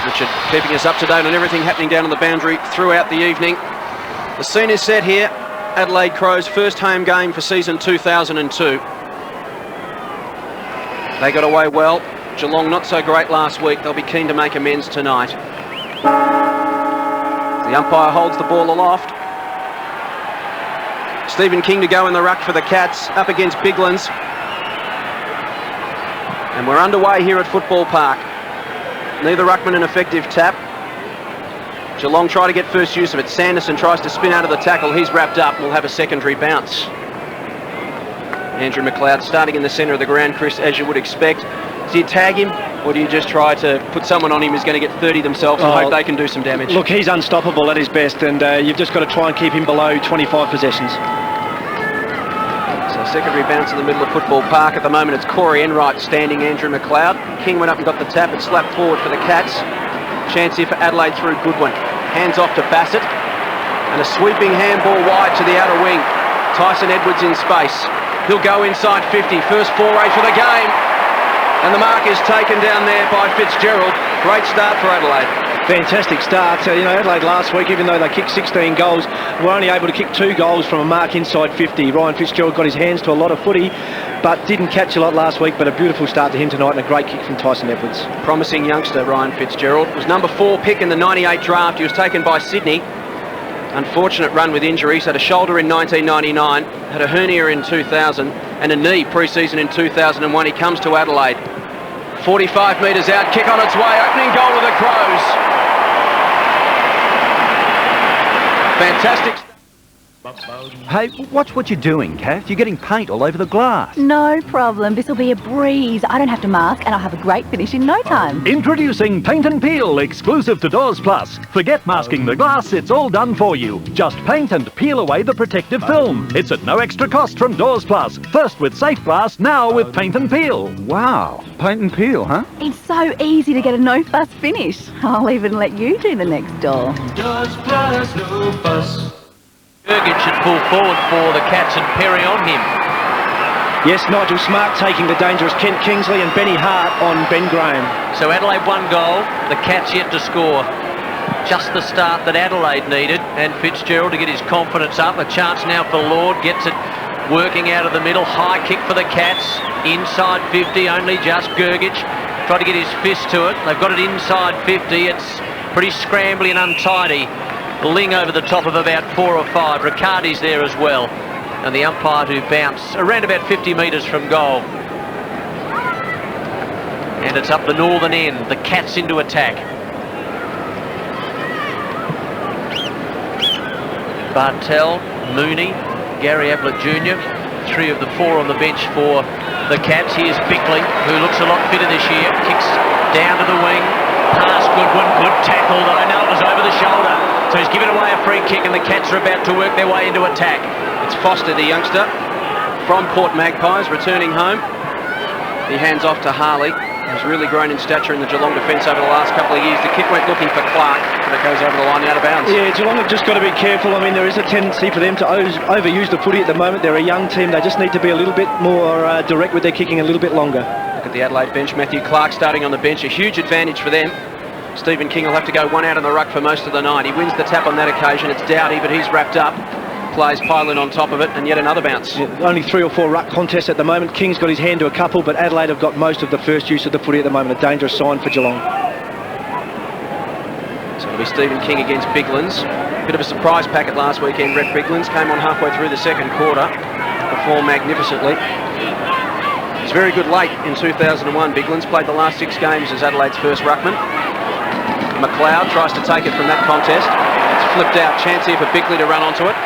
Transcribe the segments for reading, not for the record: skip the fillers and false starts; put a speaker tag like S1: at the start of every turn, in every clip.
S1: Richard keeping us up to date on everything happening down on the boundary throughout the evening. The scene is set here. Adelaide Crows' first home game for season 2002. They got away well. Geelong not so great last week. They'll be keen to make amends tonight. The umpire holds the ball aloft. Stephen King to go in the ruck for the Cats, up against Biglands. And we're underway here at Football Park. Neither ruckman an effective tap. Geelong try to get first use of it. Sanderson tries to spin out of the tackle. He's wrapped up. We'll have a secondary bounce. Andrew McLeod starting in the centre of the ground, Chris, as you would expect. Do you tag him, or do you just try to put someone on him who's going to get 30 themselves and hope they can do some damage?
S2: Look, he's unstoppable at his best, and you've just got to try and keep him below 25 possessions.
S1: So secondary bounce in the middle of Football Park. At the moment, it's Corey Enright standing Andrew McLeod. King went up and got the tap and slapped forward for the Cats. Chance here for Adelaide through Goodwin. Hands off to Bassett. And a sweeping handball wide to the outer wing. Tyson Edwards in space. He'll go inside 50. First foray for the game. And the mark is taken down there by Fitzgerald. Great start for Adelaide.
S2: Fantastic start. Adelaide last week, even though they kicked 16 goals, were only able to kick 2 goals from a mark inside 50. Ryan Fitzgerald got his hands to a lot of footy, but didn't catch a lot last week, but a beautiful start to him tonight and a great kick from Tyson Edwards.
S1: Promising youngster, Ryan Fitzgerald. Was number 4 pick in the 98 draft. He was taken by Sydney. Unfortunate run with injuries. Had a shoulder in 1999, had a hernia in 2000, and a knee pre-season in 2001. He comes to Adelaide. 45 metres out, kick on its way, opening goal of the Crows. Fantastic.
S3: Hey, watch what you're doing, Kath. You're getting paint all over the glass.
S4: No problem. This'll be a breeze. I don't have to mask, and I'll have a great finish in no time.
S5: Introducing Paint and Peel, exclusive to Doors Plus. Forget masking the glass, it's all done for you. Just paint and peel away the protective film. It's at no extra cost from Doors Plus. First with safe glass, now with Paint and Peel.
S3: Wow, paint and peel, huh?
S4: It's so easy to get a no-fuss finish. I'll even let you do the next door.
S6: Doors Plus, no fuss.
S7: Gergich should pull forward for the Cats and Perry on him.
S2: Yes, Nigel Smart taking the dangerous Kent Kingsley and Benny Hart on Ben Graham.
S7: So Adelaide 1 goal, the Cats yet to score. Just the start that Adelaide needed, and Fitzgerald to get his confidence up. A chance now for Lord, gets it working out of the middle. High kick for the Cats, inside 50, only just Gergich. Tried to get his fist to it. They've got it inside 50. It's pretty scrambly and untidy. Ling over the top of about 4 or 5. Riccardi's there as well. And the umpire to bounce around about 50 metres from goal. And it's up the northern end. The Cats into attack. Bartel, Mooney, Gary Ablett Jr. 3 of the 4 on the bench for the Cats. Here's Bickley, who looks a lot fitter this year. Kicks down to the wing. Past Goodwin. Good tackle, though. No, it was over the shoulder. So he's given away a free kick, and the Cats are about to work their way into attack.
S1: It's Foster, the youngster, from Port Magpies, returning home. He hands off to Harley, who's really grown in stature in the Geelong defence over the last couple of years. The kick went looking for Clark, but it goes over the line out of bounds.
S2: Yeah, Geelong have just got to be careful. I mean, there is a tendency for them to overuse the footy at the moment. They're a young team. They just need to be a little bit more direct with their kicking, a little bit longer.
S1: Look at the Adelaide bench. Matthew Clark starting on the bench. A huge advantage for them. Stephen King will have to go 1 out in the ruck for most of the night. He wins the tap on that occasion. It's Doughty, but he's wrapped up. Plays Pylon on top of it, and yet another bounce.
S2: Yeah, only 3 or 4 ruck contests at the moment. King's got his hand to a couple, but Adelaide have got most of the first use of the footy at the moment. A dangerous sign for Geelong.
S1: So it'll be Stephen King against Biglands. Bit of a surprise packet last weekend. Brett Biglands came on halfway through the second quarter. Performed magnificently. He's very good late in 2001. Biglands played the last 6 games as Adelaide's first ruckman. McLeod tries to take it from that contest. It's flipped out. Chance here for Bickley to run onto it.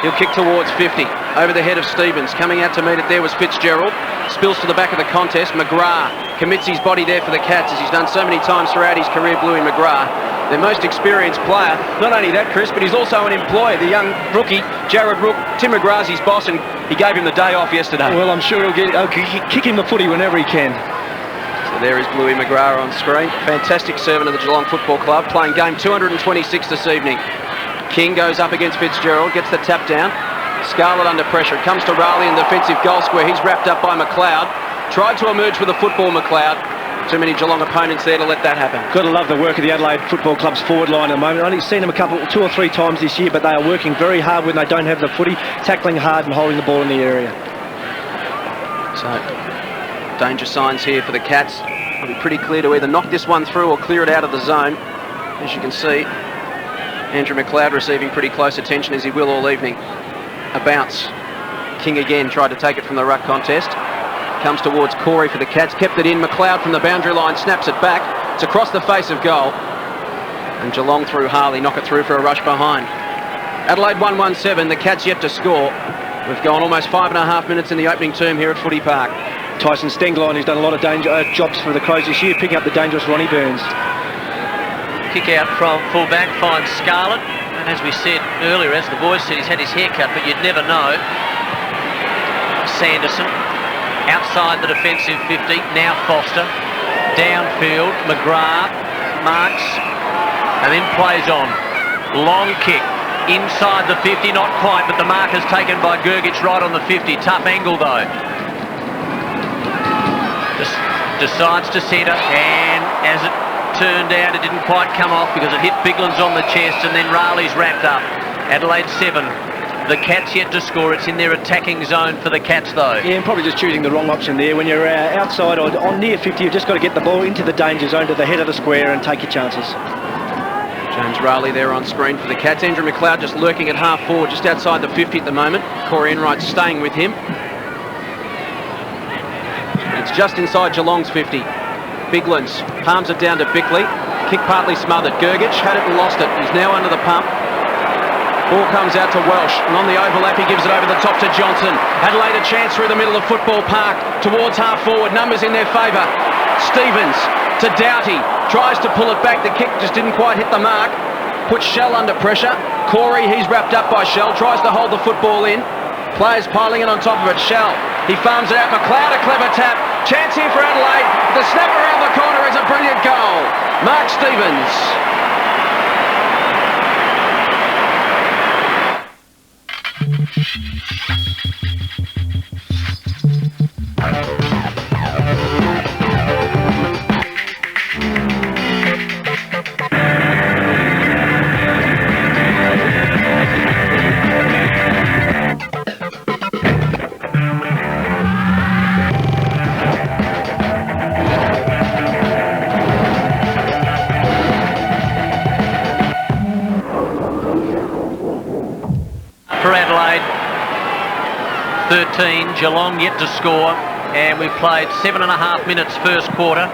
S1: He'll kick towards 50. Over the head of Stevens. Coming out to meet it there was Fitzgerald. Spills to the back of the contest. McGrath commits his body there for the Cats, as he's done so many times throughout his career, Bluey McGrath. Their most experienced player. Not only that, Chris, but he's also an employee. The young rookie, Jared Rook, Tim McGrath's his boss, and he gave him the day off yesterday.
S2: Well, I'm sure he'll kick him the footy whenever he can.
S1: So there is Bluey McGrath on screen. Fantastic servant of the Geelong Football Club, playing game 226 this evening. King goes up against Fitzgerald, gets the tap down. Scarlett under pressure. It comes to Raleigh in the defensive goal square. He's wrapped up by McLeod. Tried to emerge with a football, McLeod. Too many Geelong opponents there to let that happen.
S2: Got to love the work of the Adelaide Football Club's forward line at the moment. I've only seen them 2 or 3 times this year, but they are working very hard when they don't have the footy, tackling hard and holding the ball in the area.
S1: So, danger signs here for the Cats. It'll be pretty clear to either knock this one through or clear it out of the zone. As you can see, Andrew McLeod receiving pretty close attention, as he will all evening. A bounce. King again tried to take it from the ruck contest. Comes towards Corey for the Cats, kept it in. McLeod from the boundary line snaps it back. It's across the face of goal. And Geelong through Harley, knock it through for a rush behind. Adelaide 1-1-7, the Cats yet to score. We've gone almost 5.5 minutes in the opening term here at Footy Park.
S2: Tyson Stengline, who's done a lot of jobs for the Crows this year, picking up the dangerous Ronnie Burns.
S7: Kick out from fullback, finds Scarlett. And as we said earlier, as the boys said, he's had his hair cut, but you'd never know. Sanderson. Outside the defensive 50, now Foster. Downfield, McGrath marks, and then plays on. Long kick, inside the 50, not quite, but the mark is taken by Gergic right on the 50. Tough angle though. Decides to centre, and as it turned out, it didn't quite come off because it hit Biglan's on the chest, and then Raleig's wrapped up. Adelaide 7. The Cats yet to score. It's in their attacking zone for the Cats though. Yeah,
S2: and probably just choosing the wrong option there. When you're outside or on near 50, you've just got to get the ball into the danger zone to the head of the square and take your chances.
S1: James Raleigh there on screen for the Cats. Andrew McLeod just lurking at half forward, just outside the 50 at the moment. Corey Enright staying with him. It's just inside Geelong's 50. Biglan's palms it down to Bickley. Kick partly smothered. Gergic had it and lost it. He's now under the pump. Ball comes out to Welsh, and on the overlap he gives it over the top to Johnson. Adelaide a chance through the middle of Football Park towards half forward. Numbers in their favour. Stevens to Doughty. Tries to pull it back. The kick just didn't quite hit the mark. Puts Shell under pressure. Corey, he's wrapped up by Shell. Tries to hold the football in. Players piling in on top of it. Shell. He farms it out. McLeod, a clever tap. Chance here for Adelaide. The snap around the corner is a brilliant goal. Mark Stevens.
S7: For Adelaide, 13, Geelong yet to score, and we've played 7.5 minutes first quarter,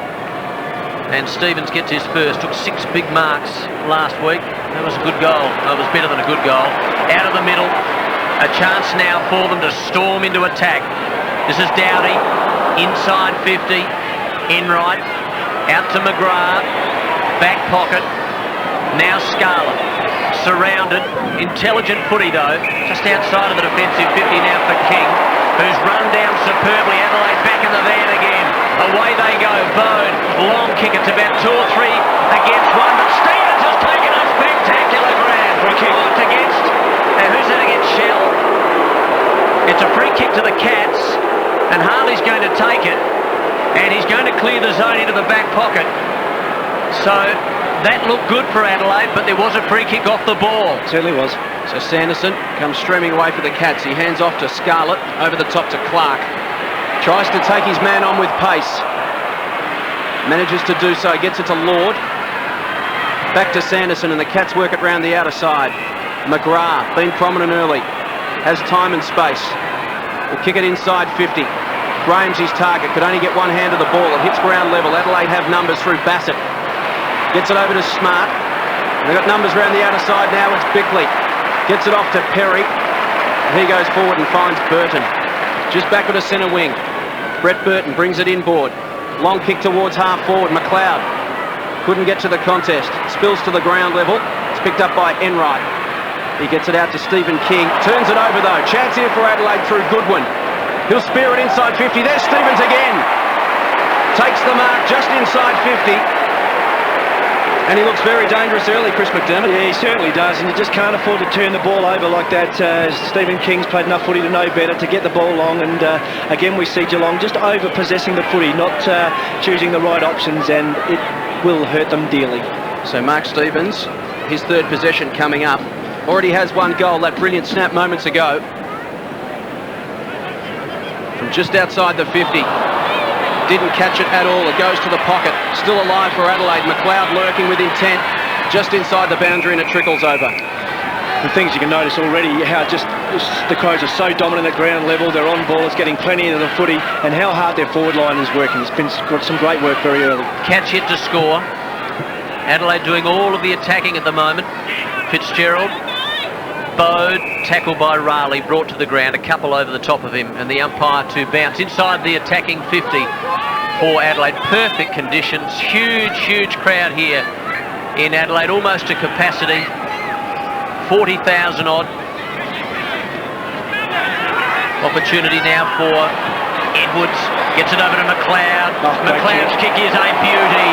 S7: and Stevens gets his first. Took 6 big marks last week. That was a good goal. That was better than a good goal. Out of the middle, a chance now for them to storm into attack. This is Doughty, inside 50, Enright, out to McGrath, back pocket, now Scarlett. Surrounded, intelligent footy though, just outside of the defensive 50 now for King, who's run down superbly. Adelaide back in the van again. Away they go. Bode, long kick. It's about 2 or 3 against 1, but Stevens has taken a spectacular grab. Blocked against, and who's that against? Shell. It's a free kick to the Cats, and Harley's going to take it, and he's going to clear the zone into the back pocket. So that looked good for Adelaide, but there was a free kick off the ball.
S2: Certainly was.
S1: So Sanderson comes streaming away for the Cats. He hands off to Scarlett, over the top to Clark. Tries to take his man on with pace. Manages to do so, gets it to Lord. Back to Sanderson, and the Cats work it round the outer side. McGrath, been prominent early, has time and space. Will kick it inside 50. Graham's his target, could only get one hand of the ball. It hits ground level. Adelaide have numbers through Bassett. Gets it over to Smart. They've got numbers around the outer side now. It's Bickley. Gets it off to Perry. He goes forward and finds Burton. Just back with a centre wing. Brett Burton brings it inboard. Long kick towards half forward. McLeod couldn't get to the contest. Spills to the ground level. It's picked up by Enright. He gets it out to Stephen King. Turns it over though. Chance here for Adelaide through Goodwin. He'll spear it inside 50. There's Stevens again. Takes the mark just inside 50. And he looks very dangerous early, Chris McDermott.
S2: Yeah, he certainly does, and you just can't afford to turn the ball over like that. Stephen King's played enough footy to know better, to get the ball long, and again we see Geelong just over-possessing the footy, not choosing the right options, and it will hurt them dearly.
S1: So Mark Stevens, his third possession coming up, already has one goal, that brilliant snap moments ago. From just outside the 50. Didn't catch it at all. It goes to the pocket. Still alive for Adelaide. McLeod lurking with intent just inside the boundary, and it trickles over.
S2: The things you can notice already, how just the Crows are so dominant at ground level. They're on ball. It's getting plenty into the footy, and how hard their forward line is working. It's been some great work very early.
S7: Catch hit to score. Adelaide doing all of the attacking at the moment. Fitzgerald. Bode, tackled by Raleigh, brought to the ground, a couple over the top of him, and the umpire to bounce inside the attacking 50 for Adelaide. Perfect conditions, huge crowd here in Adelaide, almost to capacity, 40,000 odd. Opportunity now for Edwards, gets it over to McLeod. McLeod's kick is a beauty.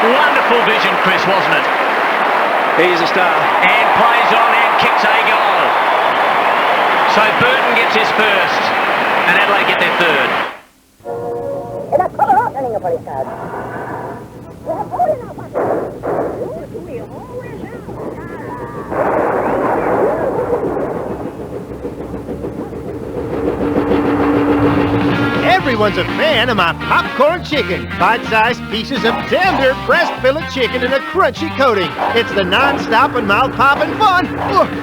S7: Wonderful vision, Chris, wasn't it?
S2: He's a star.
S7: And plays on and kicks a goal. So Burton gets his first, and Adelaide get their third.
S8: Everyone's a fan of my popcorn chicken. Bite-sized pieces of tender breast fillet chicken in a crunchy coating. It's the non-stop and mouth-popping fun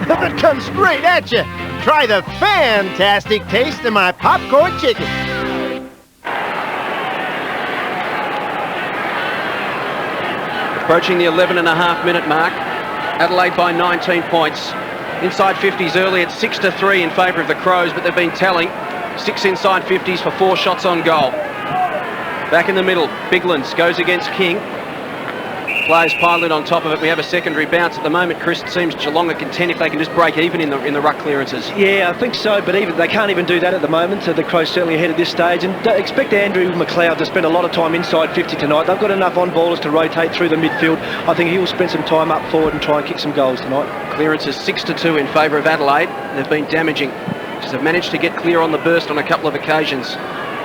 S8: that comes straight at you. Try the fantastic taste of my popcorn chicken.
S1: Approaching the 11.5-minute mark. Adelaide by 19 points. Inside 50s early, it's 6-3 in favour of the Crows, but they've been telling. 6 inside 50s for 4 shots on goal. Back in the middle, Biglands goes against King. Players piled on top of it. We have a secondary bounce at the moment. Chris, it seems Geelong are content if they can just break even in the ruck clearances.
S2: Yeah, I think so, but even they can't even do that at the moment. So the Crows certainly ahead at this stage, and expect Andrew McLeod to spend a lot of time inside 50 tonight. They've got enough on-ballers to rotate through the midfield. I think he will spend some time up forward and try and kick some goals tonight.
S1: Clearances 6-2 in favour of Adelaide. They've been damaging. They've managed to get clear on the burst on a couple of occasions.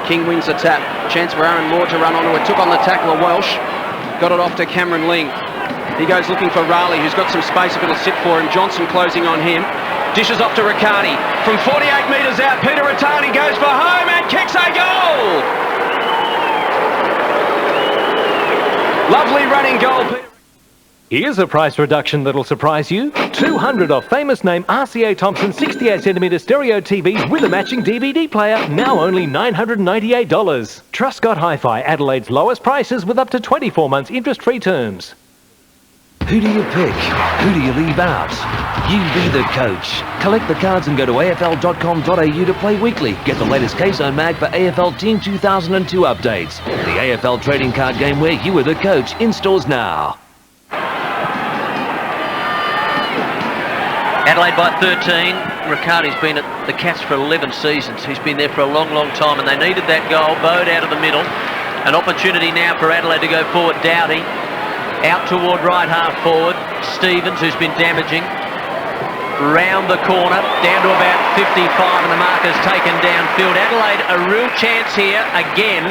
S1: King wins the tap. Chance for Aaron Moore to run onto it. Took on the tackler Welsh. Got it off to Cameron Ling. He goes looking for Raleigh, who's got some space if it'll sit for him. Johnson closing on him. Dishes off to Riccardi. From 48 metres out, Peter Riccardi goes for home and kicks a goal! Lovely running goal, Peter.
S5: Here's a price reduction that'll surprise you. 200 off famous name RCA Thompson 68cm stereo TVs with a matching DVD player, now only $998. Truscott Hi-Fi, Adelaide's lowest prices with up to 24 months interest-free terms.
S9: Who do you pick? Who do you leave out? You be the coach. Collect the cards and go to afl.com.au to play weekly. Get the latest Queso mag for AFL Team 2002 updates. The AFL trading card game where you are the coach, in stores now.
S7: Adelaide by 13. Riccardi's been at the Cats for 11 seasons. He's been there for a long time, and they needed that goal. Bode out of the middle. An opportunity now for Adelaide to go forward. Doughty out toward right half forward. Stevens, who's been damaging. Round the corner, down to about 55, and the marker's taken downfield. Adelaide, a real chance here again.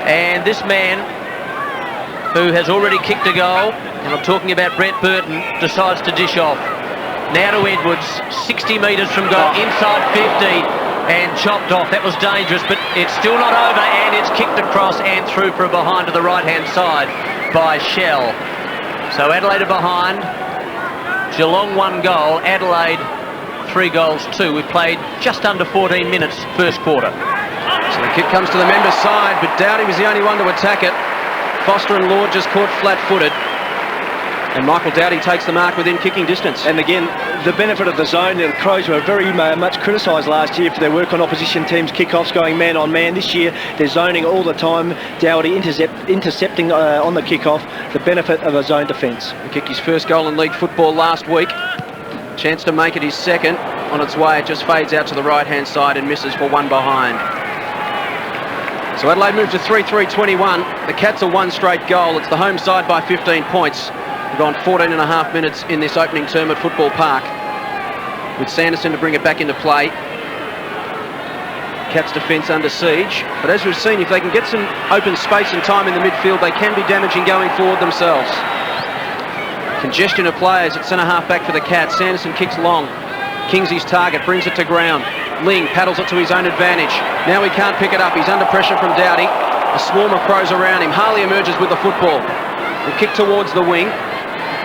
S7: And this man, who has already kicked a goal, and I'm talking about Brett Burton, decides to dish off. Now to Edwards, 60 metres from goal, inside 50, and chopped off. That was dangerous, but it's still not over, and it's kicked across and through from behind to the right-hand side by Shell. So Adelaide are behind. Geelong 1 goal, Adelaide 3 goals 2. We've played just under 14 minutes first quarter.
S1: So the kick comes to the member's side, but Doughty was the only one to attack it. Foster and Lord just caught flat-footed. And Michael Doughty takes the mark within kicking distance.
S2: And again, the benefit of the zone, the Crows were very much criticised last year for their work on opposition teams' kick-offs, going man-on-man. This year, they're zoning all the time. Doughty intercepting on the kick-off, the benefit of a zone defence.
S1: He kicked his first goal in league football last week. Chance to make it his second. On its way, it just fades out to the right-hand side and misses for 1 behind. So Adelaide moved to 3-3-21. The Cats are 1 straight goal. It's the home side by 15 points. We've gone 14 and a half minutes in this opening term at Football Park, with Sanderson to bring it back into play. Cats defence under siege, but as we've seen, if they can get some open space and time in the midfield, they can be damaging going forward themselves. Congestion of players at centre-half back for the Cats. Sanderson kicks long. Kingsley's target, brings it to ground. Ling paddles it to his own advantage. Now he can't pick it up. He's under pressure from Doughty. A swarm of Crows around him. Harley emerges with the football. The kick towards the wing.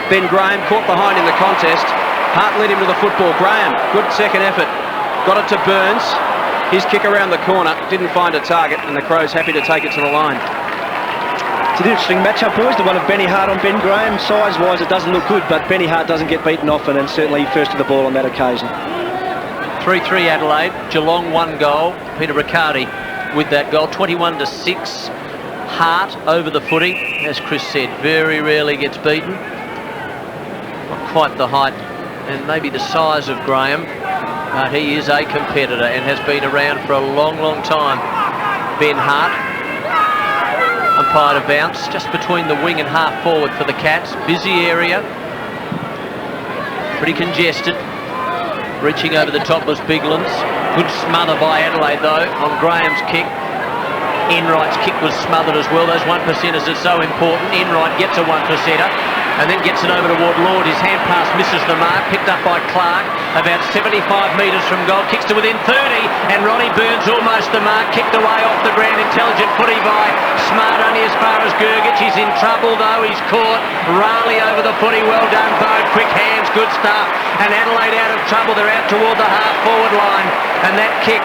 S1: Ben Graham caught behind in the contest. Hart led him to the football. Graham, good second effort. Got it to Burns. His kick around the corner. Didn't find a target, and the Crows happy to take it to the line.
S2: It's an interesting matchup, boys, the one of Benny Hart on Ben Graham. Size-wise, it doesn't look good, but Benny Hart doesn't get beaten often, and certainly first to the ball on that occasion.
S7: 3-3 Adelaide. Geelong 1 goal. Peter Riccardi with that goal. 21-6. Hart over the footy. As Chris said, very rarely gets beaten. Not quite the height and maybe the size of Graham, but he is a competitor and has been around for a long, long time. Ben Hart. Umpire to bounce just between the wing and half forward for the Cats. Busy area. Pretty congested. Reaching over the top was Biglands. Good smother by Adelaide though on Graham's kick. Enright's kick was smothered as well. Those 1%ers are so important. Enright gets a 1%er and then gets it over toward Lord. His hand pass misses the mark. Picked up by Clark. About 75 metres from goal. Kicks to within 30 and Ronnie Burns almost the mark. Kicked away off the ground. Intelligent footy by Smart only as far as Gergich. He's in trouble though. He's caught. Raleigh over the footy. Well done, Bode. Quick hands. Good stuff. And Adelaide out of trouble. They're out toward the half forward line. And that kick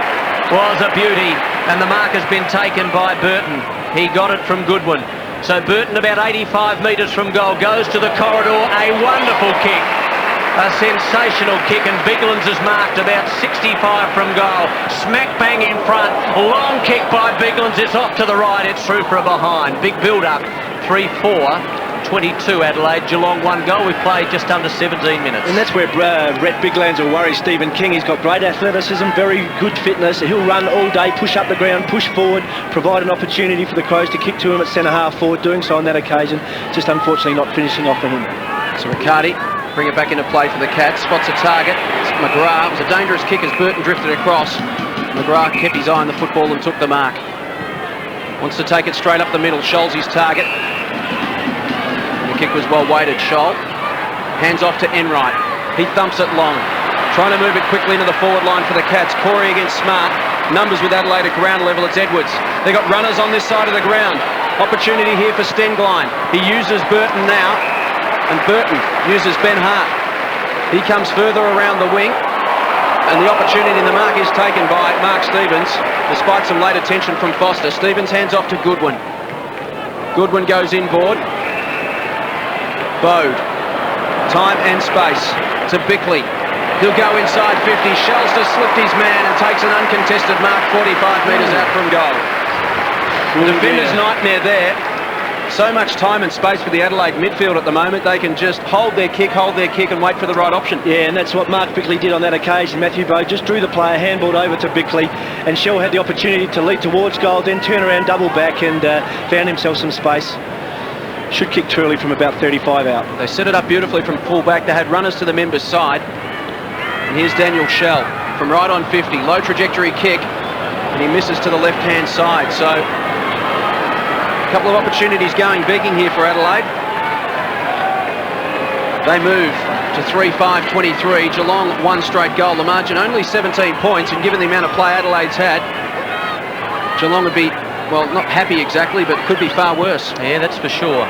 S7: was a beauty. And the mark has been taken by Burton. He got it from Goodwin. So Burton about 85 metres from goal goes to the corridor. A wonderful kick. A sensational kick, and Biglands is marked about 65 from goal. Smack bang in front. Long kick by Biglands. It's off to the right. It's through for a behind. Big build-up. 3-4. 22 Adelaide. Geelong 1 goal. We've played just under 17 minutes.
S2: And that's where Rhett Biglands will worry Stephen King. He's got great athleticism, very good fitness. He'll run all day, push up the ground, push forward, provide an opportunity for the Crows to kick to him at centre-half forward, doing so on that occasion. Just unfortunately not finishing off for him.
S1: So Riccardi bring it back into play for the Cats. Spots a target. It's McGrath. It was a dangerous kick as Burton drifted across. McGrath kept his eye on the football and took the mark. Wants to take it straight up the middle. Scholl's his target. The kick was well weighted. Scholl hands off to Enright. He thumps it long, trying to move it quickly into the forward line for the Cats. Corey against Smart. Numbers with Adelaide at ground level. It's Edwards. They got runners on this side of the ground. Opportunity here for Stenglein. He uses Burton now, and Burton uses Ben Hart. He comes further around the wing, and the opportunity in the mark is taken by Mark Stevens, despite some late attention from Foster. Stevens hands off to Goodwin. Goodwin goes inboard. Bode. Time and space to Bickley. He'll go inside 50. Shelster slipped his man and takes an uncontested mark 45 metres out from goal. Defender's nightmare there. So much time and space for the Adelaide midfield at the moment. They can just hold their kick, and wait for the right option.
S2: Yeah, and that's what Mark Bickley did on that occasion. Matthew Bode just drew the player, handballed over to Bickley, and Shell had the opportunity to lead towards goal, then turn around, double back, and found himself some space. Should kick truly from about 35 out.
S1: They set it up beautifully from full back. They had runners to the members' side. And here's Daniel Shell from right on 50. Low trajectory kick, and he misses to the left-hand side. So a couple of opportunities going begging here for Adelaide. They move to 3-5-23. Geelong 1 straight goal. The margin only 17 points, and given the amount of play Adelaide's had, Geelong would be, well, not happy exactly, but could be far worse.
S7: Yeah, that's for sure.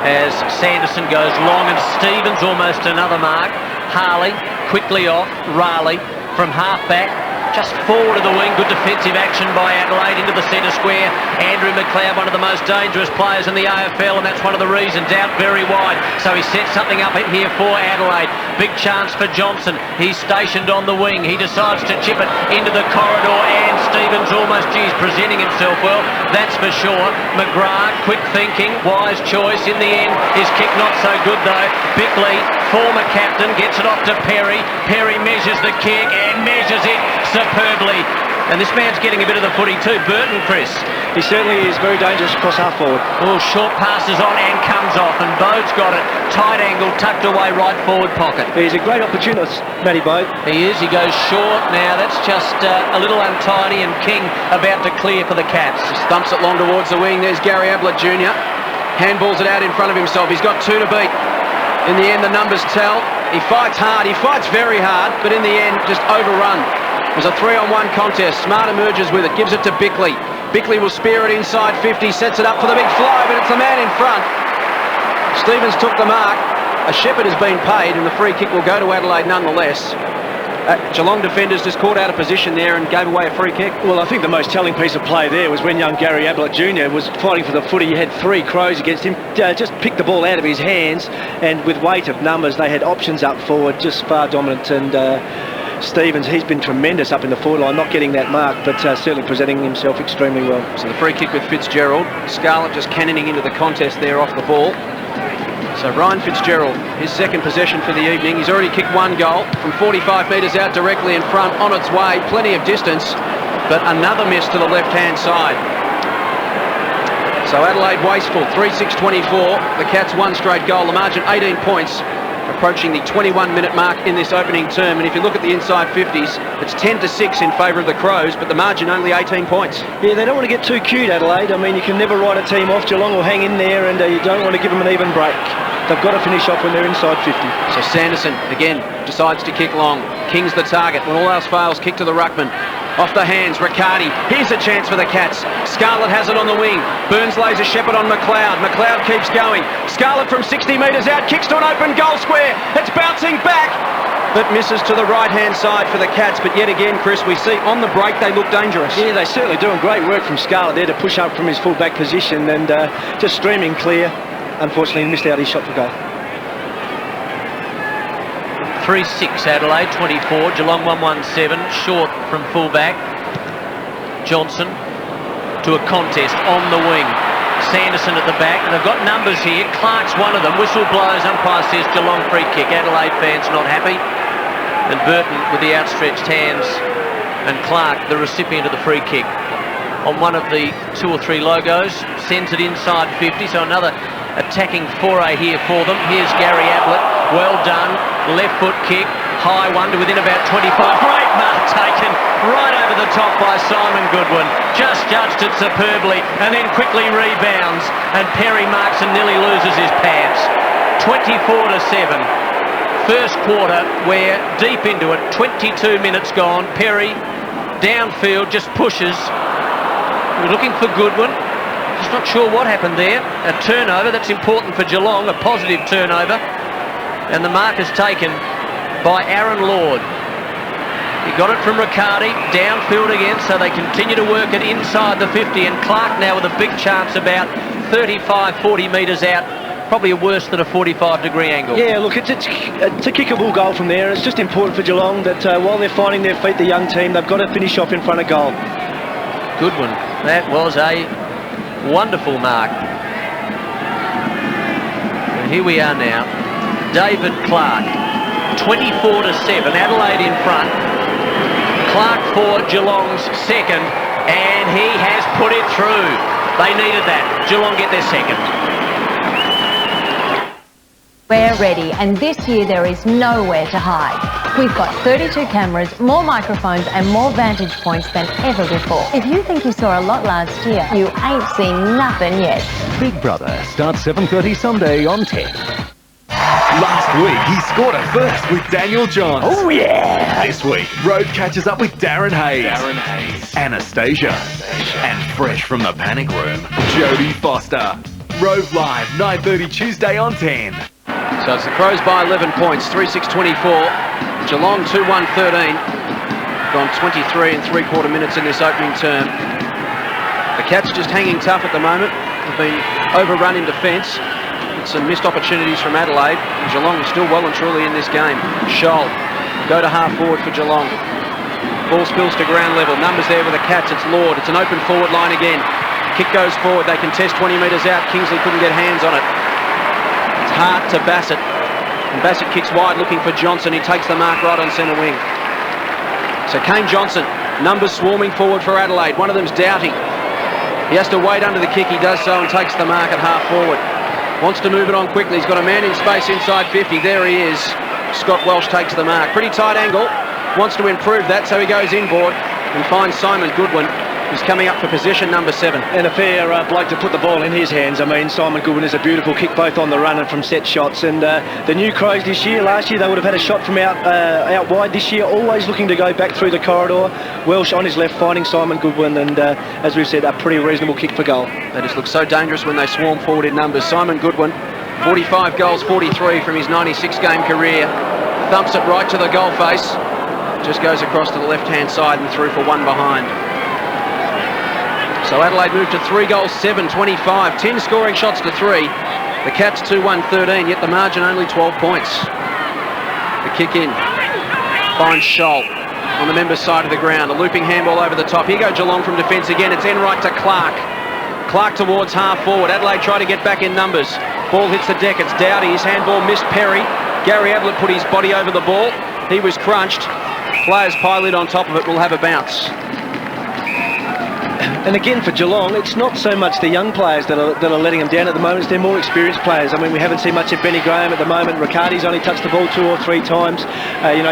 S7: As Sanderson goes long and Stevens almost another mark. Harley quickly off. Raleigh from half back. Just forward of the wing. Good defensive action by Adelaide into the centre square. Andrew McLeod, one of the most dangerous players in the AFL, and that's one of the reasons. Out very wide. So he sets something up in here for Adelaide. Big chance for Johnson. He's stationed on the wing. He decides to chip it into the corridor, and Stevens almost, presenting himself well. That's for sure. McGrath, quick thinking, wise choice. In the end, his kick not so good though. Bickley, former captain, gets it off to Perry. Perry measures the kick and measures it superbly. And this man's getting a bit of the footy too. Burton, Chris.
S2: He certainly is very dangerous across half forward.
S7: Oh, short passes on and comes off, and Bode's got it. Tight angle, tucked away right forward pocket.
S2: He's a great opportunist, Matty Bode.
S7: He is. He goes short now. That's just a little untidy, and King about to clear for the Cats.
S1: Just thumps it long towards the wing. There's Gary Ablett Jr. Handballs it out in front of himself. He's got 2 to beat. In the end, the numbers tell. He fights hard. He fights very hard, but in the end, just overrun. It was a 3-on-1 contest. Smart emerges with it, gives it to Bickley. Bickley will spear it inside 50, sets it up for the big fly, but it's the man in front. Stevens took the mark. A shepherd has been paid, and the free kick will go to Adelaide nonetheless. Geelong defenders just caught out of position there and gave away a free kick.
S2: Well, I think the most telling piece of play there was when young Gary Ablett Jr. was fighting for the footy. He had 3 Crows against him, just picked the ball out of his hands, and with weight of numbers, they had options up forward, just far dominant. And Stevens, he's been tremendous up in the forward line, not getting that mark, but certainly presenting himself extremely well.
S1: So the free kick with Fitzgerald. Scarlett just cannoning into the contest there off the ball. So Ryan Fitzgerald, his second possession for the evening. He's already kicked 1 goal from 45 metres out directly in front, on its way, plenty of distance, but another miss to the left-hand side. So Adelaide wasteful, 3-6-24. The Cats 1 straight goal. The margin 18 points, approaching the 21-minute mark in this opening term. And if you look at the inside 50s, it's 10-6 in favour of the Crows, but the margin only 18 points.
S2: Yeah, they don't want to get too cute, Adelaide. I mean, you can never write a team off. Geelong will hang in there, and you don't want to give them an even break. They've got to finish off when they're inside 50.
S1: So Sanderson, again, decides to kick long. King's the target. When all else fails, kick to the ruckman. Off the hands, Riccardi. Here's a chance for the Cats. Scarlett has it on the wing. Burns lays a shepherd on McLeod. McLeod keeps going. Scarlett from 60 metres out, kicks to an open goal square. It's bouncing back, but misses to the right-hand side for the Cats. But yet again, Chris, we see on the break they look dangerous.
S2: Yeah, they're certainly doing great work from Scarlett there to push up from his full-back position and just streaming clear. Unfortunately, he missed out his shot for goal.
S7: 3-6 Adelaide, 24. Geelong 1-1-7, short from full-back. Johnson to a contest on the wing. Sanderson at the back, and they've got numbers here. Clark's one of them. Whistle blows, umpire says Geelong free kick. Adelaide fans not happy. And Burton with the outstretched hands, and Clark the recipient of the free kick. On one of the 2 or 3 logos, sends it inside 50, so another attacking foray here for them. Here's Gary Ablett, well done, left foot kick, high one to within about 25. Great mark taken right over the top by Simon Goodwin. Just judged it superbly and then quickly rebounds, and Perry marks and nearly loses his pants. 24-7. First quarter, we're deep into it, 22 minutes gone. Perry downfield just pushes. We're looking for Goodwin. Just not sure what happened there. A turnover, that's important for Geelong, a positive turnover. And the mark is taken by Aaron Lord. He got it from Riccardi, downfield again, so they continue to work it inside the 50. And Clark now with a big chance about 35, 40 metres out. Probably worse than a 45-degree angle.
S2: Yeah, look, it's a kickable goal from there. It's just important for Geelong that while they're finding their feet, the young team, they've got to finish off in front of goal.
S7: Goodwin, that was a wonderful mark. And here we are now. David Clark, 24-7, Adelaide in front. Clark for Geelong's second, and he has put it through. They needed that. Geelong get their second.
S10: We're ready, and this year there is nowhere to hide. We've got 32 cameras, more microphones and more vantage points than ever before. If you think you saw a lot last year, you ain't seen nothing yet.
S5: Big Brother starts 7:30 Sunday on 10.
S11: Last week, he scored a first with Daniel Johns.
S5: Oh, yeah!
S11: This week, Road catches up with Darren Hayes. Anastasia. And fresh from the panic room, Jodie Foster. Rove Live, 9:30 Tuesday on 10.
S1: So it's the Crows by 11 points, 3-6-24. Geelong 2-1-13. Gone 23 and 3/4 minutes in this opening term. The Cats just hanging tough at the moment. They've been overrun in defence. Some missed opportunities from Adelaide. And Geelong is still well and truly in this game. Scholl go to half forward for Geelong. Ball spills to ground level. Numbers there with the Cats. It's Lord. It's an open forward line again. Kick goes forward. They contest 20 metres out. Kingsley couldn't get hands on it. It's hard to Bassett. And Bassett kicks wide looking for Johnson. He takes the mark right on centre wing. So Kane Johnson Numbers swarming forward for Adelaide. One of them's Doughty. He has to wait under the kick. He does so and takes the mark at half forward. Wants to move it on quickly. He's got a man in space inside 50. There he is. Scott Welsh takes the mark. Pretty tight angle. Wants to improve that, so he goes inboard and finds Simon Goodwin, who's coming up for position number 7.
S2: And a fair bloke to put the ball in his hands. I mean, Simon Goodwin is a beautiful kick both on the run and from set shots. And the new Crows this year, last year they would have had a shot from out wide. This year, always looking to go back through the corridor. Welsh on his left, finding Simon Goodwin, and as we've said, a pretty reasonable kick for goal.
S1: They just look so dangerous when they swarm forward in numbers. Simon Goodwin, 45 goals, 43 from his 96-game career. Thumps it right to the goal face. Just goes across to the left-hand side and through for one behind. So Adelaide moved to 3 goals, 7, 25. 10 scoring shots to 3. The Cats 2-1, 13, yet the margin only 12 points. The kick in. Finds Scholl on the members' side of the ground. A looping handball over the top. Here go Geelong from defence again. It's Enright to Clark. Clark towards half forward. Adelaide try to get back in numbers. Ball hits the deck. It's Doughty. His handball missed Perry. Gary Ablett put his body over the ball. He was crunched. Players pilot on top of it will have a bounce.
S2: And again for Geelong, it's not so much the young players that are letting them down at the moment, it's their more experienced players. I mean, we haven't seen much of Benny Graham at the moment. Riccardi's only touched the ball 2 or 3 times.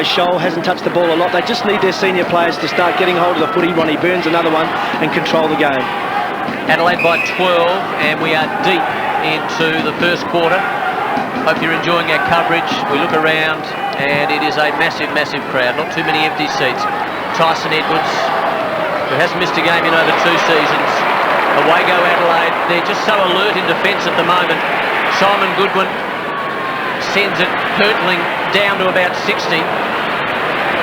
S2: Scholl hasn't touched the ball a lot. They just need their senior players to start getting hold of the footy. Ronnie Burns, another one, and control the game.
S7: Adelaide by 12, and we are deep into the first quarter. Hope you're enjoying our coverage. We look around, and it is a massive, massive crowd. Not too many empty seats. Tyson Edwards, who hasn't missed a game in over 2 seasons. Away go Adelaide. They're just so alert in defence at the moment. Simon Goodwin sends it hurtling down to about 60.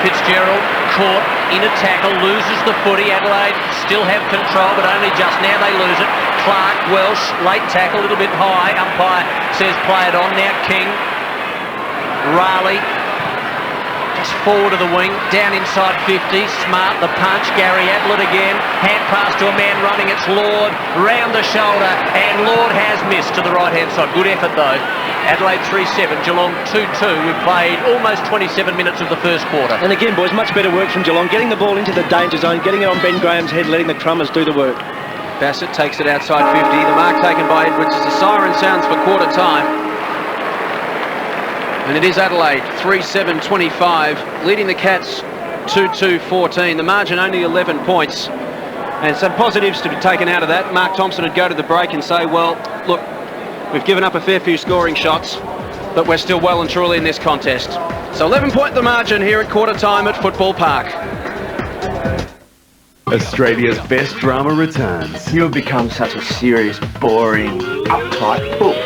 S7: Fitzgerald caught in a tackle, loses the footy. Adelaide still have control, but only just now they lose it. Clark, Welsh, late tackle, a little bit high. Umpire says play it on. Now King, Raleigh, just forward of the wing, down inside 50. Smart, the punch. Gary Ablett again. Hand pass to a man running. It's Lord, round the shoulder, and Lord has missed to the right-hand side. Good effort though. Adelaide 3-7, Geelong 2-2. We've played almost 27 minutes of the first quarter.
S2: And again, boys, much better work from Geelong. Getting the ball into the danger zone, getting it on Ben Graham's head, letting the Crummers do the work.
S1: Bassett takes it outside 50. The mark taken by Edwards as the siren sounds for quarter time. And it is Adelaide, 3-7-25, leading the Cats 2-2-14. The margin only 11 points. And some positives to be taken out of that. Mark Thompson would go to the break and say, well, look, we've given up a fair few scoring shots, but we're still well and truly in this contest. So 11-point the margin here at quarter time at Football Park.
S11: Australia's best drama returns.
S3: You've become such a serious, boring, uptight book.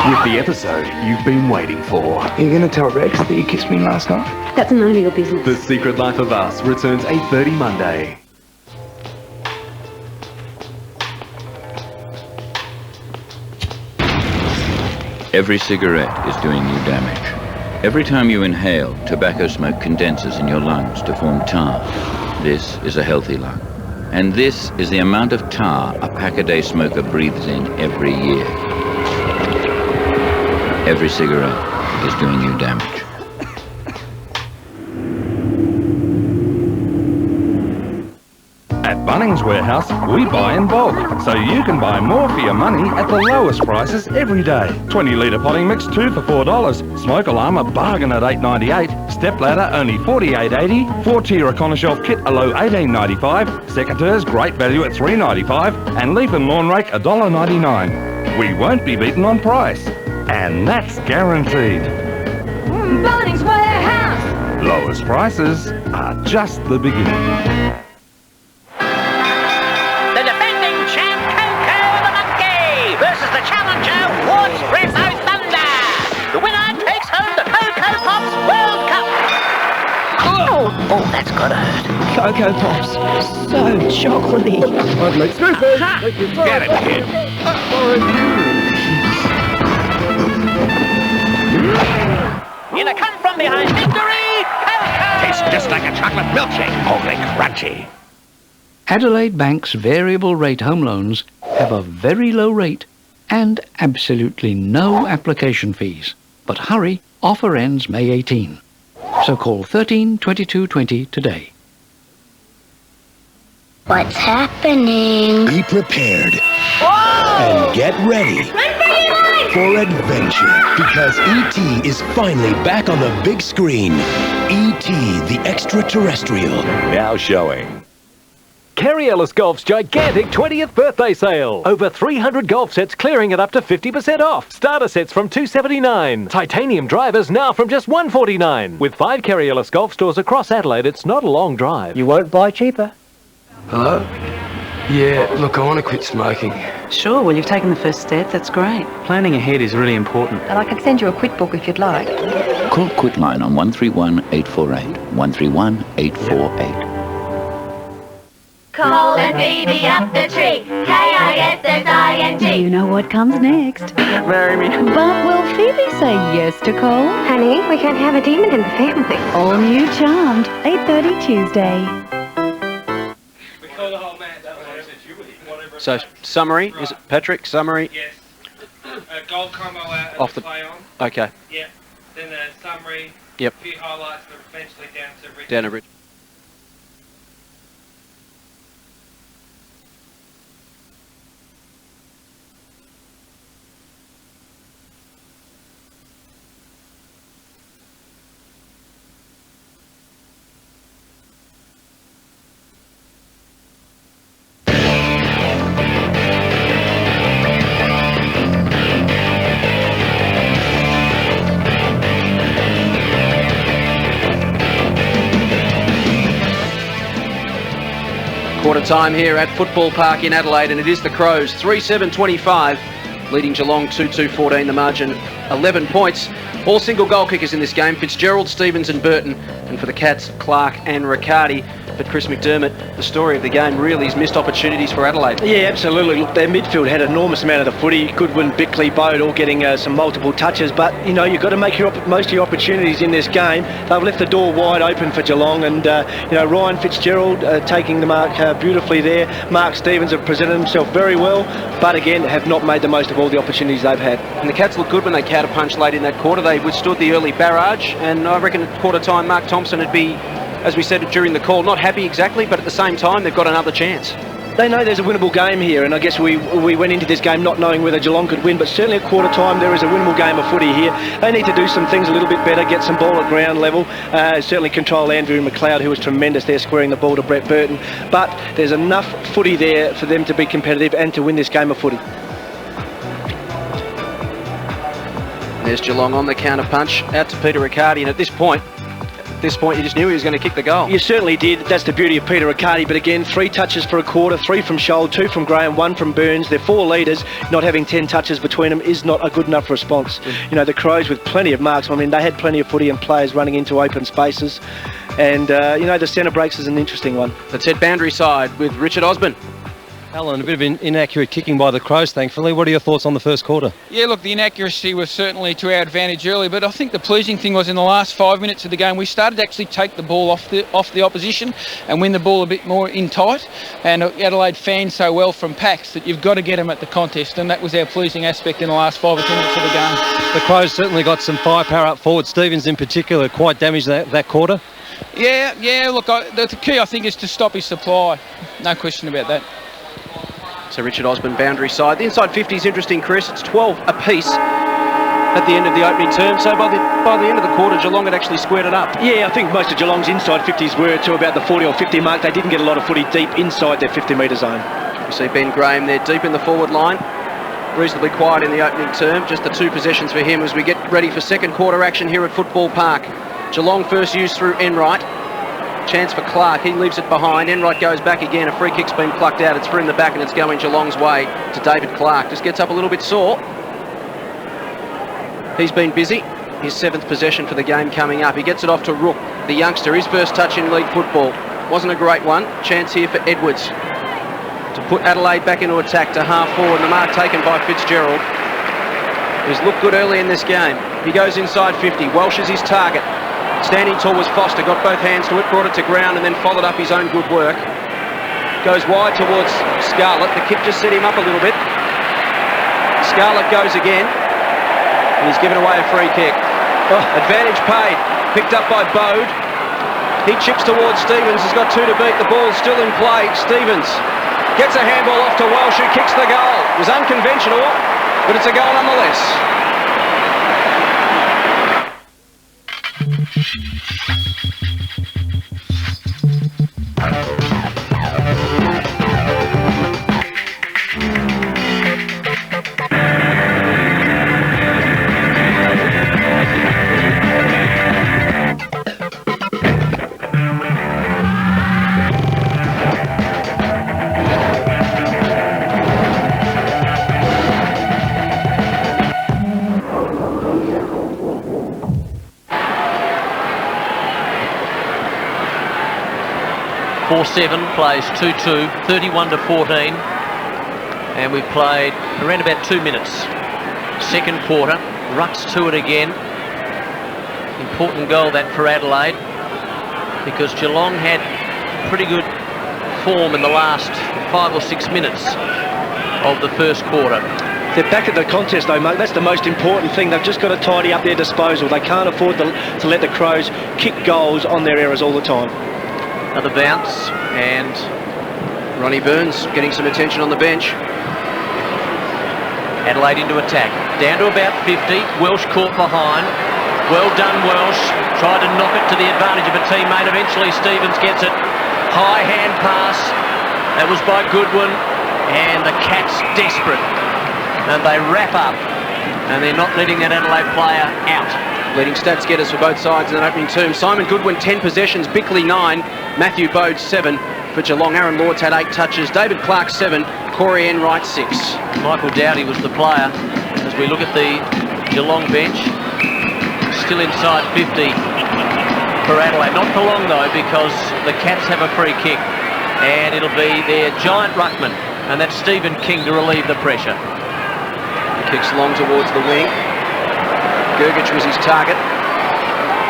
S11: With the episode you've been waiting for.
S3: Are you going to tell Rex that you kissed me last night?
S12: That's none of your business.
S11: The Secret Life of Us returns 8:30 Monday.
S13: Every cigarette is doing you damage. Every time you inhale, tobacco smoke condenses in your lungs to form tar. This is a healthy lung. And this is the amount of tar a pack-a-day smoker breathes in every year. Every cigarette is doing you damage.
S14: At Bunnings Warehouse, we buy in bulk, so you can buy more for your money at the lowest prices every day. 20-litre potting mix, 2 for $4. Smoke alarm, a bargain at $8.98. Step ladder, only $48.80. 4-tier Econo Shelf kit, a low $18.95. Secateurs, great value at $3.95. And leaf and lawn rake, $1.99. We won't be beaten on price. And that's guaranteed.
S12: Bunnings Warehouse!
S14: Lowest prices are just the beginning.
S15: The defending champ, Coco the Monkey, versus the challenger, Espresso Thunder. The winner takes home the Coco Pops World Cup. Oh, that's gotta hurt.
S16: Coco Pops, so chocolatey.
S8: Let's go,
S15: Get it, kid. In a come-from-behind victory, Coco!
S17: Tastes just like a chocolate milkshake, only crunchy.
S18: Adelaide Bank's variable rate home loans have a very low rate and absolutely no application fees. But hurry, offer ends May 18. So call 13 22 20 today.
S19: What's happening?
S20: Be prepared. And get ready for adventure, because E.T. is finally back on the big screen. E.T. the Extraterrestrial.
S5: Now showing. Kerry Ellis Golf's gigantic 20th birthday sale. Over 300 golf sets clearing at up to 50% off. Starter sets from $279. Titanium drivers now from just $149. With 5 Kerry Ellis Golf stores across Adelaide, it's not a long drive.
S2: You won't buy cheaper.
S21: Hello? Yeah, look, I want to quit smoking.
S22: Sure, well, you've taken the first step. That's great. Planning ahead is really important.
S23: And I can send you a quit book if you'd like.
S13: Call Quitline on 131848. 131848.
S12: Colin Phoebe up the tree. K-I-S-S-I-N-G.
S4: Do you know what comes next?
S21: Marry me.
S4: But will Phoebe say yes to Cole?
S23: Honey, we can't have a demon in the family.
S4: All new Charmed, 8:30 Tuesday.
S1: So, summary, is it Patrick? Summary?
S24: Yes. Gold combo out
S1: Off
S24: to
S1: the
S24: play on.
S1: Okay.
S24: Yep. Then the summary.
S1: Yep.
S24: A few highlights, but eventually down to Richard.
S1: Down to Richard. Quarter time here at Football Park in Adelaide, and it is the Crows 3-7-25, leading Geelong 2-2-14, the margin 11 points. All single goal kickers in this game: Fitzgerald, Stevens and Burton, and for the Cats, Clark and Riccardi. But Chris McDermott, the story of the game really is missed opportunities for Adelaide.
S2: Yeah, absolutely. Look, their midfield had an enormous amount of the footy. Goodwin, Bickley, Bode all getting some multiple touches. But, you know, you've got to make most of your opportunities in this game. They've left the door wide open for Geelong. And, you know, Ryan Fitzgerald taking the mark beautifully there. Mark Stevens have presented himself very well. But, again, have not made the most of all the opportunities they've had.
S1: And the Cats looked good when they counter-punched late in that quarter. They withstood the early barrage. And I reckon at quarter time, Mark Thompson would be, as we said during the call, not happy exactly, but at the same time, they've got another chance.
S2: They know there's a winnable game here, and I guess we went into this game not knowing whether Geelong could win, but certainly at quarter time there is a winnable game of footy here. They need to do some things a little bit better, get some ball at ground level, certainly control Andrew McLeod, who was tremendous there squaring the ball to Brett Burton, but there's enough footy there for them to be competitive and to win this game of footy.
S1: There's Geelong on the counter punch out to Peter Riccardi, and at this point you just knew he was going to kick the goal.
S2: You certainly did. That's the beauty of Peter Riccardi. But again, 3 touches for a quarter, 3 from Scholl, 2 from Graham, 1 from Burns. They're 4 leaders. Not having 10 touches between them is not a good enough response. You know, the Crows with plenty of marks. I mean, they had plenty of footy and players running into open spaces. And, you know, the centre breaks is an interesting one.
S1: Let's head boundary side with Richard Osborne.
S25: Alan, a bit of inaccurate kicking by the Crows, thankfully. What are your thoughts on the first quarter?
S26: Yeah, look, the inaccuracy was certainly to our advantage early, but I think the pleasing thing was in the last 5 minutes of the game, we started to actually take the ball off the opposition and win the ball a bit more in tight. And Adelaide fanned so well from packs that you've got to get them at the contest, and that was our pleasing aspect in the last 5 or 10 minutes of the game.
S25: The Crows certainly got some firepower up forward. Stevens in particular quite damaged that quarter.
S26: Yeah, look, the key I think is to stop his supply. No question about that.
S1: So Richard Osborne, boundary side. The inside 50 is interesting, Chris. It's 12 apiece at the end of the opening term. So by the end of the quarter, Geelong had actually squared it up.
S2: Yeah, I think most of Geelong's inside 50s were to about the 40 or 50 mark. They didn't get a lot of footy deep inside their 50-metre zone.
S1: You see Ben Graham there deep in the forward line. Reasonably quiet in the opening term. Just the 2 possessions for him as we get ready for second quarter action here at Football Park. Geelong first used through Enright. Chance for Clark, he leaves it behind. Enright goes back again, a free kick's been plucked out, it's through in the back and it's going Geelong's way to David Clark. Just gets up a little bit sore. He's been busy. His 7th possession for the game coming up. He gets it off to Rook, the youngster, his first touch in league football. Wasn't a great one. Chance here for Edwards to put Adelaide back into attack to half forward, and the mark taken by Fitzgerald, who's looked good early in this game. He goes inside 50, Welsh is his target. Standing tall was Foster, got both hands to it, brought it to ground and then followed up his own good work. Goes wide towards Scarlett, the kick just set him up a little bit. Scarlett goes again, and he's given away a free kick. Advantage paid, picked up by Bode. He chips towards Stevens. He's got 2 to beat. The ball's still in play. Stevens gets a handball off to Welsh, who kicks the goal. It was unconventional, but it's a goal nonetheless.
S3: Plays 2-2, 31-14, and we've played around about 2 minutes. Second quarter, Rucks to it again. Important goal that for Adelaide, because Geelong had pretty good form in the last 5 or 6 minutes of the first quarter.
S2: They're back at the contest though, mate. That's the most important thing. They've just got to tidy up their disposal. They can't afford to let the Crows kick goals on their errors all the time.
S3: Another bounce, and
S1: Ronnie Burns getting some attention on the bench.
S3: Adelaide into attack. Down to about 50. Welsh caught behind. Well done, Welsh. Tried to knock it to the advantage of a teammate. Eventually Stevens gets it. High hand pass. That was by Goodwin. And the Cats desperate. And they wrap up. And they're not letting that Adelaide player out.
S1: Leading stats getters for both sides in that opening term. Simon Goodwin 10 possessions, Bickley 9, Matthew Bode 7 for Geelong. Aaron Lords had 8 touches, David Clark 7, Corey Enright 6.
S3: Michael Dowdy was the player. As we look at the Geelong bench, still inside 50 for Adelaide. Not for long though, because the Cats have a free kick, and it'll be their giant ruckman, and that's Stephen King to relieve the pressure.
S1: He kicks long towards the wing. Gergich was his target.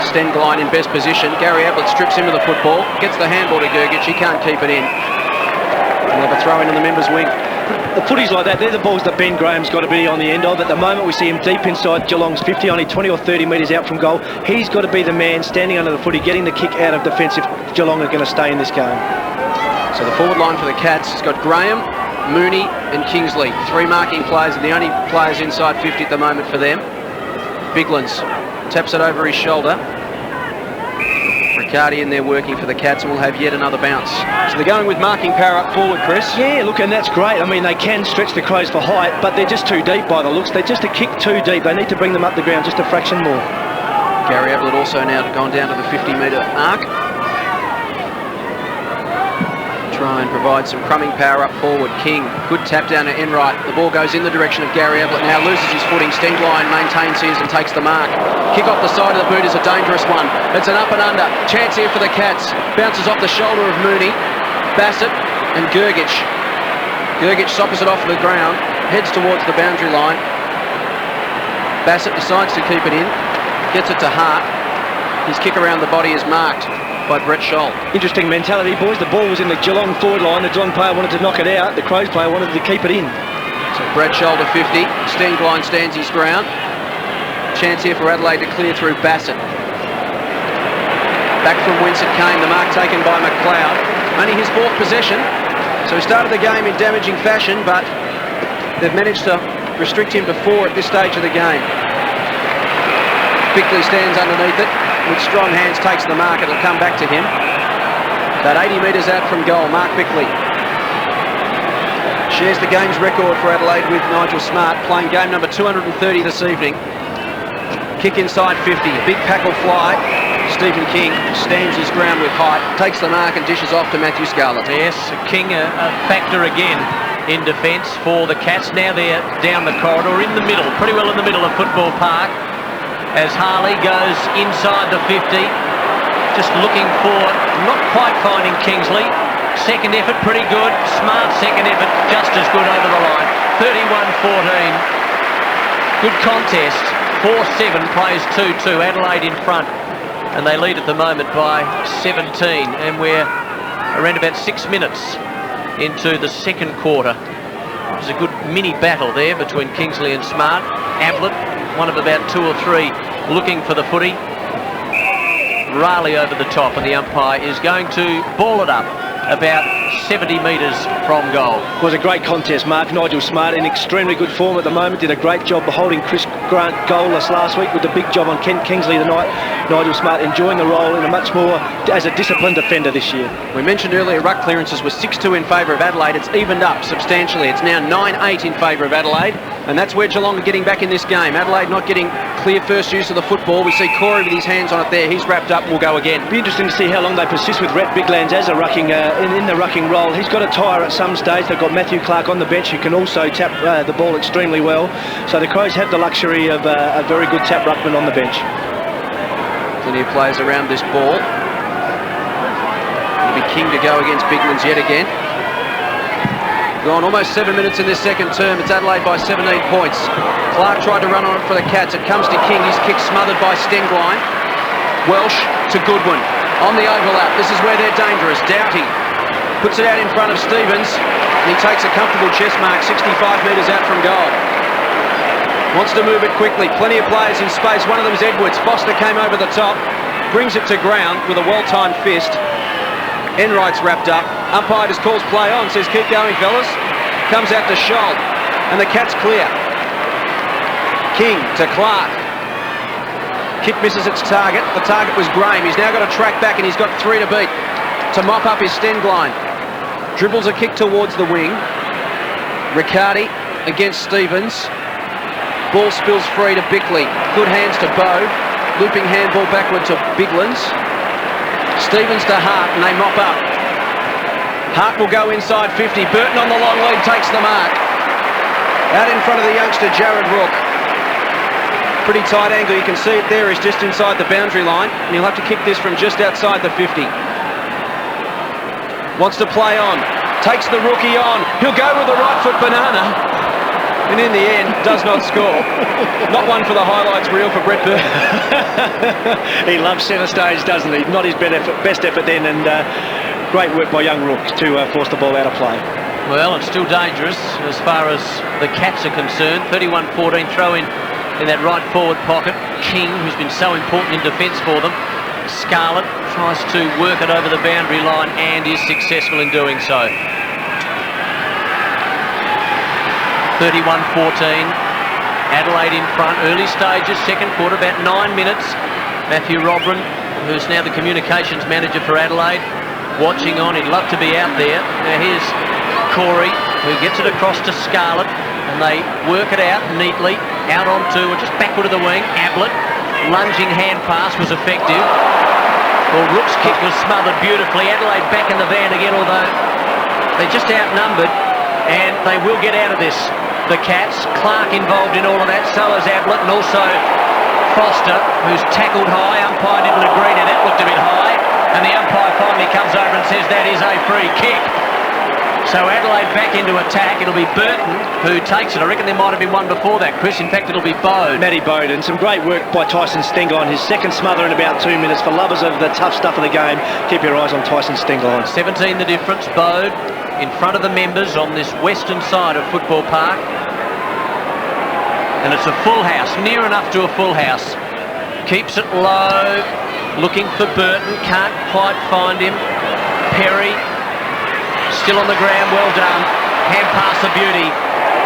S1: Stenglein in best position. Gary Ablett strips him of the football. Gets the handball to Gergich. He can't keep it in. We'll have a throw in on the members' wing.
S2: The footies like that, they're the balls that Ben Graham's got to be on the end of. At the moment we see him deep inside Geelong's 50, only 20 or 30 metres out from goal. He's got to be the man standing under the footy, getting the kick out of defence if Geelong are going to stay in this game.
S1: So the forward line for the Cats has got Graham, Mooney and Kingsley. 3 marking players, and the only players inside 50 at the moment for them. Biglands taps it over his shoulder. Riccardi in there working for the Cats, and we'll have yet another bounce. So they're going with marking power up forward, Chris.
S2: Yeah, look, and that's great. I mean, they can stretch the Crows for height, but they're just too deep by the looks. They're just a kick too deep. They need to bring them up the ground just a fraction more.
S1: Gary Ablett also now gone down to the 50-metre arc. Try and provide some crumbing power up forward. King, good tap down to Enright. The ball goes in the direction of Gary Ablett. Now loses his footing. Stenglein maintains his and takes the mark. Kick off the side of the boot is a dangerous one. It's an up and under. Chance here for the Cats. Bounces off the shoulder of Mooney, Bassett and Gergich. Gergich soppers it off the ground, heads towards the boundary line. Bassett decides to keep it in, gets it to Hart. His kick around the body is marked by Brett Scholl.
S2: Interesting mentality, boys. The ball was in the Geelong forward line. The Geelong player wanted to knock it out. The Crows player wanted to keep it in.
S1: So Brett Scholl to 50. Stenglein stands his ground. Chance here for Adelaide to clear through Bassett. Back from whence it came. The mark taken by McLeod. Only his 4th possession. So he started the game in damaging fashion, but they've managed to restrict him to 4 at this stage of the game. Bickley stands underneath it. With strong hands takes the mark. It'll come back to him. About 80 metres out from goal, Mark Bickley shares the game's record for Adelaide with Nigel Smart, playing game number 230 this evening. Kick inside 50, big pack will fly. Stephen King stands his ground with height, takes the mark and dishes off to Matthew Scarlett.
S3: Yes, King a factor again in defence for the Cats. Now they're down the corridor in the middle, pretty well in the middle of Football Park, as Harley goes inside the 50, just looking for, not quite finding Kingsley. Second effort pretty good, Smart second effort just as good over the line. 31-14, good contest. 4-7 plays 2-2, Adelaide in front, and they lead at the moment by 17, and we're around about 6 minutes into the second quarter. There's a good mini battle there between Kingsley and Smart. Ablett, one of about 2 or 3 looking for the footy. Raleigh over the top, and the umpire is going to ball it up about 70 metres from goal.
S2: It was a great contest, Mark. Nigel Smart in extremely good form at the moment. Did a great job holding Chris Grant goalless last week with the big job on Kent Kingsley tonight. Nigel Smart enjoying the role in a much more as a disciplined defender this year.
S1: We mentioned earlier ruck clearances were 6-2 in favour of Adelaide. It's evened up substantially. It's now 9-8 in favour of Adelaide, and that's where Geelong are getting back in this game. Adelaide not getting clear first use of the football. We see Corey with his hands on it there. He's wrapped up and will go again.
S2: Be interesting to see how long they persist with Rhett Biglands as a rucking in the rucking role. He's got a tire at some stage. They've got Matthew Clark on the bench who can also tap the ball extremely well. So the Crows have the luxury of a very good tap ruckman on the bench.
S1: Plenty of players around this ball. It'll be King to go against Biglands yet again. Gone almost 7 minutes in this second term. It's Adelaide by 17 points. Clark tried to run on it for the Cats. It comes to King. His kick smothered by Stengline. Welsh to Goodwin. On the overlap. This is where they're dangerous. Doughty puts it out in front of Stevens. And he takes a comfortable chest mark 65 metres out from goal. Wants to move it quickly. Plenty of players in space. One of them is Edwards. Foster came over the top. Brings it to ground with a well-timed fist. Enright's wrapped up. Umpire just calls play on. Says keep going, fellas. Comes out to Scholl. And the Cats clear. King to Clark. Kick misses its target. The target was Graham. He's now got to track back and he's got 3 to beat. To mop up his Stengline. Dribbles a kick towards the wing. Riccardi against Stevens. Ball spills free to Bickley. Good hands to Bow. Looping handball backward to Biglands. Stevens to Hart and they mop up. Hart will go inside 50. Burton on the long lead takes the mark. Out in front of the youngster Jared Rook. Pretty tight angle. You can see it there. He's just inside the boundary line and he'll have to kick this from just outside the 50. Wants to play on. Takes the rookie on. He'll go with the right foot banana. And in the end, does not score. Not one for the highlights reel for Brett Burton.
S2: He loves centre stage, doesn't he? Not his best effort then, and great work by young Rook to force the ball out of play.
S3: Well, it's still dangerous as far as the Cats are concerned. 31-14 throw in that right forward pocket. King, who's been so important in defence for them. Scarlett tries to work it over the boundary line and is successful in doing so. 31-14, Adelaide in front, early stages, second quarter, about 9 minutes. Matthew Robran, who's now the communications manager for Adelaide, watching on. He'd love to be out there. Now here's Corey, who gets it across to Scarlett, and they work it out neatly, out onto, or just backward of the wing, Ablett. Lunging hand pass was effective. Well, Rook's kick was smothered beautifully. Adelaide back in the van again, although they're just outnumbered, and they will get out of this. The Cats, Clark involved in all of that, so is Ablett, and also Foster, who's tackled high. Umpire didn't agree to that, looked a bit high, and the umpire finally comes over and says that is a free kick. So Adelaide back into attack. It'll be Burton who takes it. I reckon there might have been one before that, Chris. In fact, it'll be Bode.
S2: Matty Bowden. Some great work by Tyson Stengline. His second smother in about 2 minutes. For lovers of the tough stuff of the game, keep your eyes on Tyson Stengline.
S3: 17 the difference. Bode in front of the members on this western side of Football Park. And it's a full house, near enough to a full house. Keeps it low, looking for Burton, can't quite find him. Perry, still on the ground, well done. Hand pass a beauty.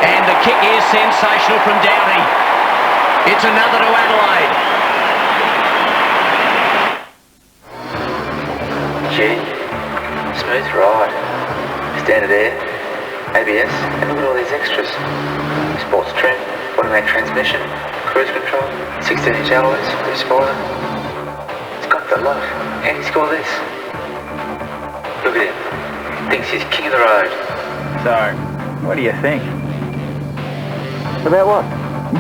S3: And the kick is sensational from Downey. It's another to Adelaide.
S6: Gee, smooth ride. Standard air, ABS, and look at all these extras. Sports trim, automatic transmission, cruise control, 16-inch alloys, rear spoiler. It's got the love. How do you score this? Look at him. Thinks he's king of the road.
S7: So, what do you think? About what?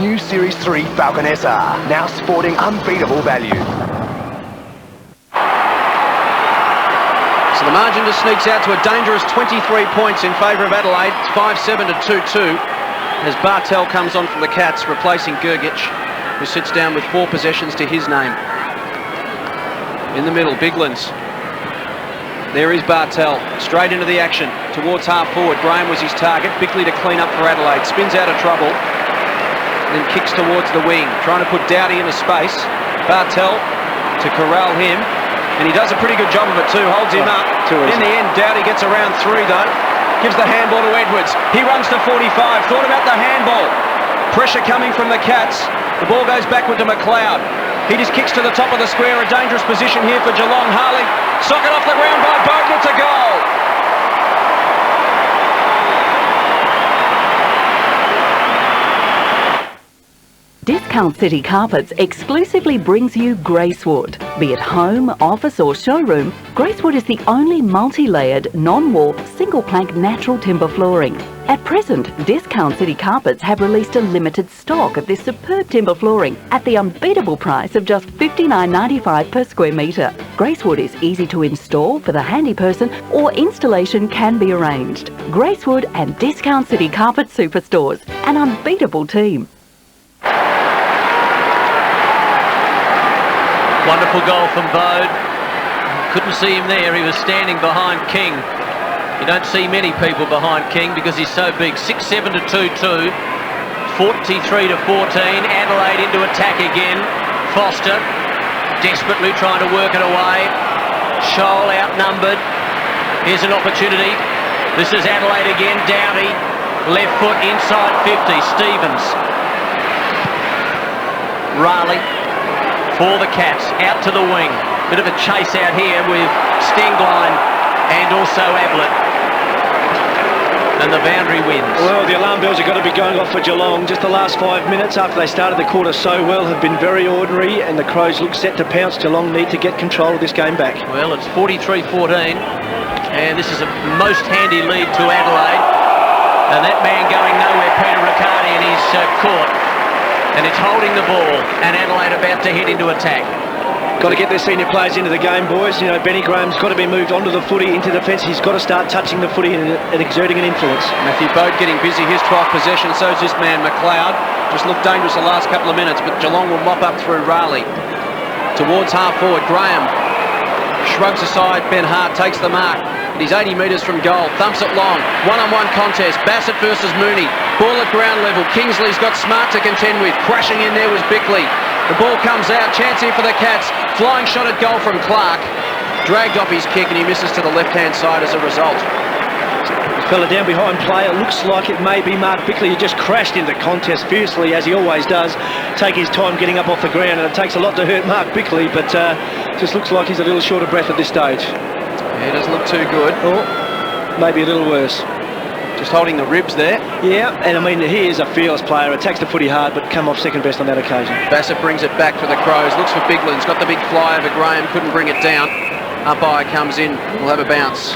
S20: New Series 3 Falcon SR, now sporting unbeatable value.
S1: So the margin just sneaks out to a dangerous 23 points in favour of Adelaide. It's 5-7 to 2-2 as Bartel comes on from the Cats, replacing Gergic, who sits down with 4 possessions to his name. In the middle, Biglands. There is Bartel, straight into the action, towards half forward. Graham was his target. Bickley to clean up for Adelaide. Spins out of trouble, then kicks towards the wing, trying to put Doughty into space. Bartel to corral him. And he does a pretty good job of it too, holds him up. In the end, Dowdy gets around 3 though. Gives the handball to Edwards. He runs to 45. Thought about the handball. Pressure coming from the Cats. The ball goes backward to McLeod. He just kicks to the top of the square. A dangerous position here for Geelong. Harley, socket off the ground by Bowden. It's a goal.
S4: Discount City Carpets exclusively brings you Gracewood. Be it home, office or showroom, Gracewood is the only multi-layered, non-warp, single-plank natural timber flooring. At present, Discount City Carpets have released a limited stock of this superb timber flooring at the unbeatable price of just $59.95 per square metre. Gracewood is easy to install for the handy person, or installation can be arranged. Gracewood and Discount City Carpet Superstores, an unbeatable team.
S3: Wonderful goal from Bode. Couldn't see him there. He was standing behind King. You don't see many people behind King because he's so big. 6-7 to 2-2. 43 to 14. Adelaide into attack again. Foster desperately trying to work it away. Scholl outnumbered. Here's an opportunity. This is Adelaide again. Dowdy. Left foot inside 50. Stevens. Raleigh. For the Cats, out to the wing. Bit of a chase out here with Stenglein and also Ablett. And the boundary wins.
S2: Well, the alarm bells have got to be going off for Geelong. Just the last 5 minutes after they started the quarter so well have been very ordinary, and the Crows look set to pounce. Geelong need to get control of this game back.
S3: Well, it's 43-14, and this is a most handy lead to Adelaide. And that man going nowhere, Peter Riccardi, and he's caught. And it's holding the ball, and Adelaide about to head into attack.
S2: Got to get their senior players into the game, boys. You know, Benny Graham's got to be moved onto the footy, into defence. He's got to start touching the footy and exerting an influence.
S1: Matthew Bode getting busy, his 12th possession, so's this man McLeod. Just looked dangerous the last couple of minutes, but Geelong will mop up through Raleigh. Towards half forward, Graham shrugs aside, Ben Hart takes the mark. He's 80 metres from goal, thumps it long, one-on-one contest, Bassett versus Mooney, ball at ground level, Kingsley's got Smart to contend with, crashing in there was Bickley. The ball comes out, chance here for the Cats, flying shot at goal from Clark, dragged off his kick and he misses to the left-hand side as a result.
S2: The fella down behind play, it looks like it may be Mark Bickley. He just crashed into the contest fiercely, as he always does, take his time getting up off the ground, and it takes a lot to hurt Mark Bickley, but just looks like he's a little short of breath at this stage.
S1: Yeah, it doesn't look too good.
S2: Or maybe a little worse.
S1: Just holding the ribs there.
S2: Yeah, and I mean, he is a fearless player. Attacks the footy hard, but come off second best on that occasion.
S1: Bassett brings it back for the Crows. Looks for Bigland's. Got the big fly over Graham. Couldn't bring it down. Umpire comes in. We'll have a bounce.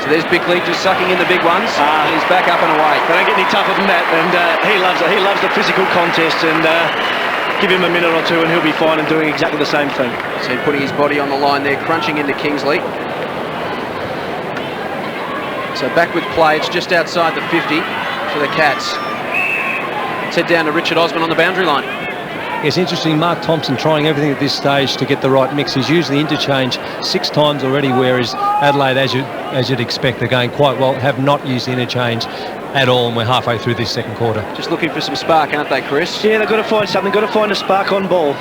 S1: So there's Bickley just sucking in the big ones. He's back up and away.
S2: They don't get any tougher than that, and he loves it. He loves the physical contest, and give him a minute or two and he'll be fine and doing exactly the same thing.
S1: So putting his body on the line there, crunching into Kingsley. So back with play, it's just outside the 50 for the Cats. Let's head down to Richard Osman on the boundary line.
S25: It's interesting, Mark Thompson trying everything at this stage to get the right mix. He's used the interchange 6 times already, whereas Adelaide, as you'd expect, they're going quite well, have not used the interchange at all, and we're halfway through this second quarter.
S1: Just looking for some spark, aren't they, Chris?
S2: Yeah, they've got to find something, got to find a spark on ball.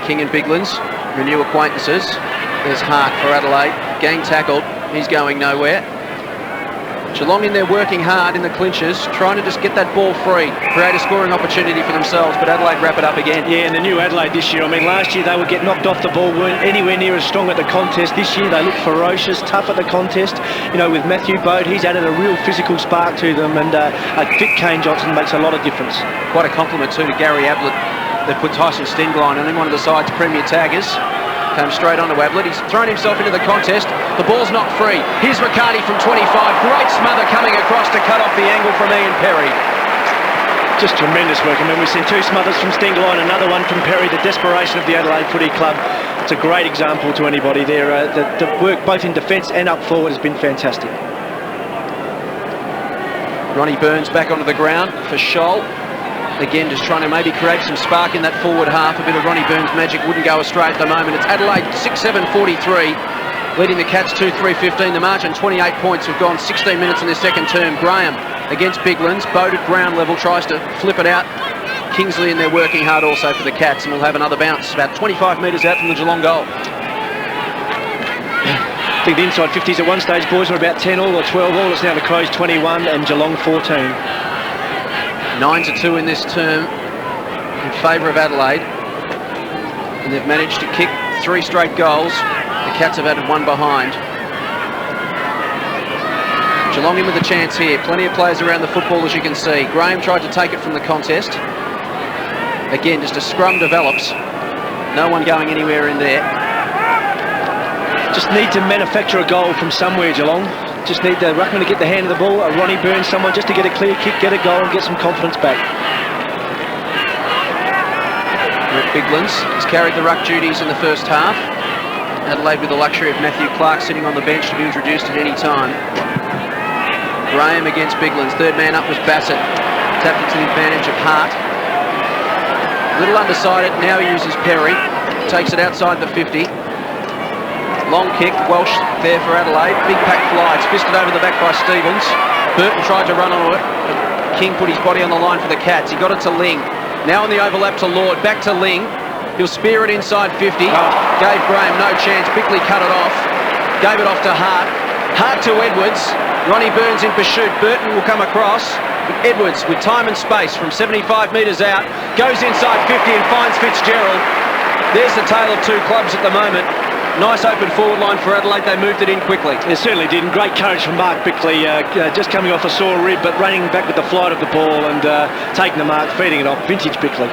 S1: King and Biglands, renew acquaintances. There's Hart for Adelaide, gang tackled, he's going nowhere. Geelong in there working hard in the clinches, trying to just get that ball free, create a scoring opportunity for themselves, but Adelaide wrap it up again.
S2: Yeah, and the new Adelaide this year, I mean, last year they would get knocked off the ball, weren't anywhere near as strong at the contest. This year they look ferocious, tough at the contest. You know, with Matthew Bode, he's added a real physical spark to them, and a fit Kane Johnson makes a lot of difference.
S1: Quite a compliment too to Gary Ablett that put Tyson Stenglein on him, one of the side's premier taggers. Came straight onto Ablett. He's thrown himself into the contest. The ball's not free. Here's Riccardi from 25. Great smother coming across to cut off the angle from Ian Perry.
S2: Just tremendous work. I mean, we've seen 2 smothers from Stenglein, another one from Perry. The desperation of the Adelaide Footy Club. It's a great example to anybody there. The work both in defence and up forward has been fantastic.
S1: Ronnie Burns back onto the ground for Scholl. Again, just trying to maybe create some spark in that forward half. A bit of Ronnie Burns' magic wouldn't go astray at the moment. It's Adelaide 6-7-43, leading the Cats 2-3-15. The margin 28 points. We've gone 16 minutes in this second term. Graham against Biglands. Bode at ground level, tries to flip it out. Kingsley in there working hard also for the Cats, and we'll have another bounce about 25 metres out from the Geelong goal.
S2: think the inside 50s at one stage, boys, were about 10 all or 12 all. It's now the Crows 21 and Geelong 14.
S1: 9-2 in this term in favour of Adelaide. And they've managed to kick 3 straight goals. The Cats have added 1 behind. Geelong in with a chance here. Plenty of players around the football, as you can see. Graham tried to take it from the contest. Again, just a scrum develops. No one going anywhere in there.
S2: Just need to manufacture a goal from somewhere, Geelong. Just need the ruckman to get the hand of the ball, a Ronnie Burns, someone just to get a clear kick, get a goal and get some confidence back.
S1: Rick Biglands has carried the ruck duties in the first half. Adelaide with the luxury of Matthew Clark sitting on the bench to be introduced at any time. Graham against Biglands. Third man up was Bassett. Tapped it to the advantage of Hart. A little undecided. Now he uses Perry. Takes it outside the 50. Long kick, Welsh there for Adelaide. Big pack fly, it's fisted over the back by Stevens. Burton tried to run onto it. King put his body on the line for the Cats. He got it to Ling. Now on the overlap to Lord, back to Ling. He'll spear it inside 50. Gave Graham no chance. Bickley cut it off. Gave it off to Hart. Hart to Edwards. Ronnie Burns in pursuit. Burton will come across. Edwards with time and space from 75 metres out. Goes inside 50 and finds Fitzgerald. There's the tale of 2 clubs at the moment. Nice open forward line for Adelaide. They moved it in quickly.
S2: It certainly did. And great courage from Mark Bickley, just coming off a sore rib, but running back with the flight of the ball and taking the mark, feeding it off. Vintage Bickley.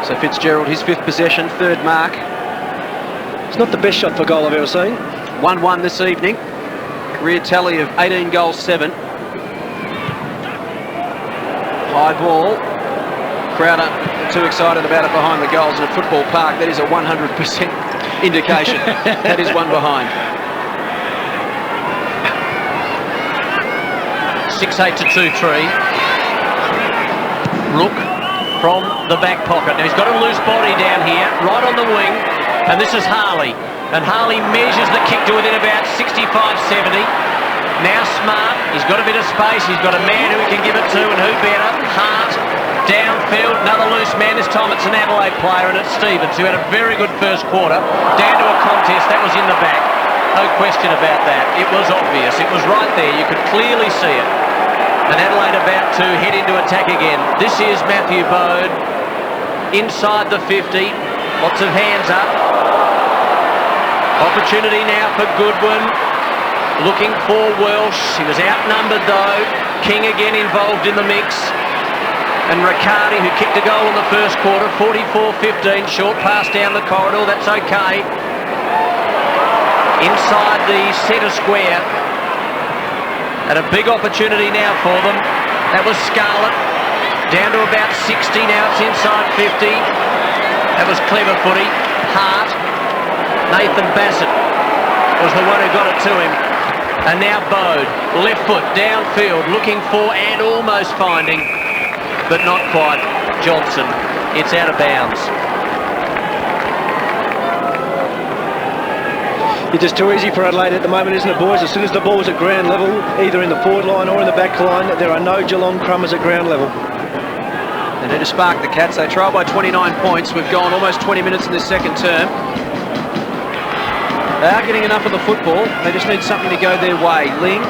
S1: So Fitzgerald, his 5th possession, 3rd mark.
S2: It's not the best shot for goal I've ever seen.
S1: 1-1 this evening. Career tally of 18 goals, 7. High ball. Crowder too excited about it behind the goals in a football park. That is a 100% indication. That is 1 behind.
S3: 6-8 to 2-3. Rook from the back pocket. Now he's got a loose body down here, right on the wing, and this is Harley. And Harley measures the kick to within about 65-70. Now Smart, he's got a bit of space, he's got a man who he can give it to, and who better? Hart. Downfield, another loose man. This time it's an Adelaide player, and it's Stevens, who had a very good first quarter. Down to a contest, that was in the back. No question about that. It was obvious. It was right there. You could clearly see it. And Adelaide about to head into attack again. This is Matthew Bode inside the 50. Lots of hands up. Opportunity now for Goodwin. Looking for Welsh. He was outnumbered though. King again involved in the mix. And Riccardi, who kicked a goal in the first quarter, 44-15, short pass down the corridor, that's okay. Inside the centre square. And a big opportunity now for them. That was Scarlett. Down to about 60, now it's inside 50. That was clever footy. Hart. Nathan Bassett was the one who got it to him. And now Bode, left foot, downfield, looking for and almost finding. But not quite. Johnson. It's out of bounds.
S2: It's just too easy for Adelaide at the moment, isn't it, boys? As soon as the ball's at ground level, either in the forward line or in the back line, there are no Geelong crummers at ground level.
S1: And to spark the Cats, they trail by 29 points. We've gone almost 20 minutes in this second term. They are getting enough of the football. They just need something to go their way. Ling.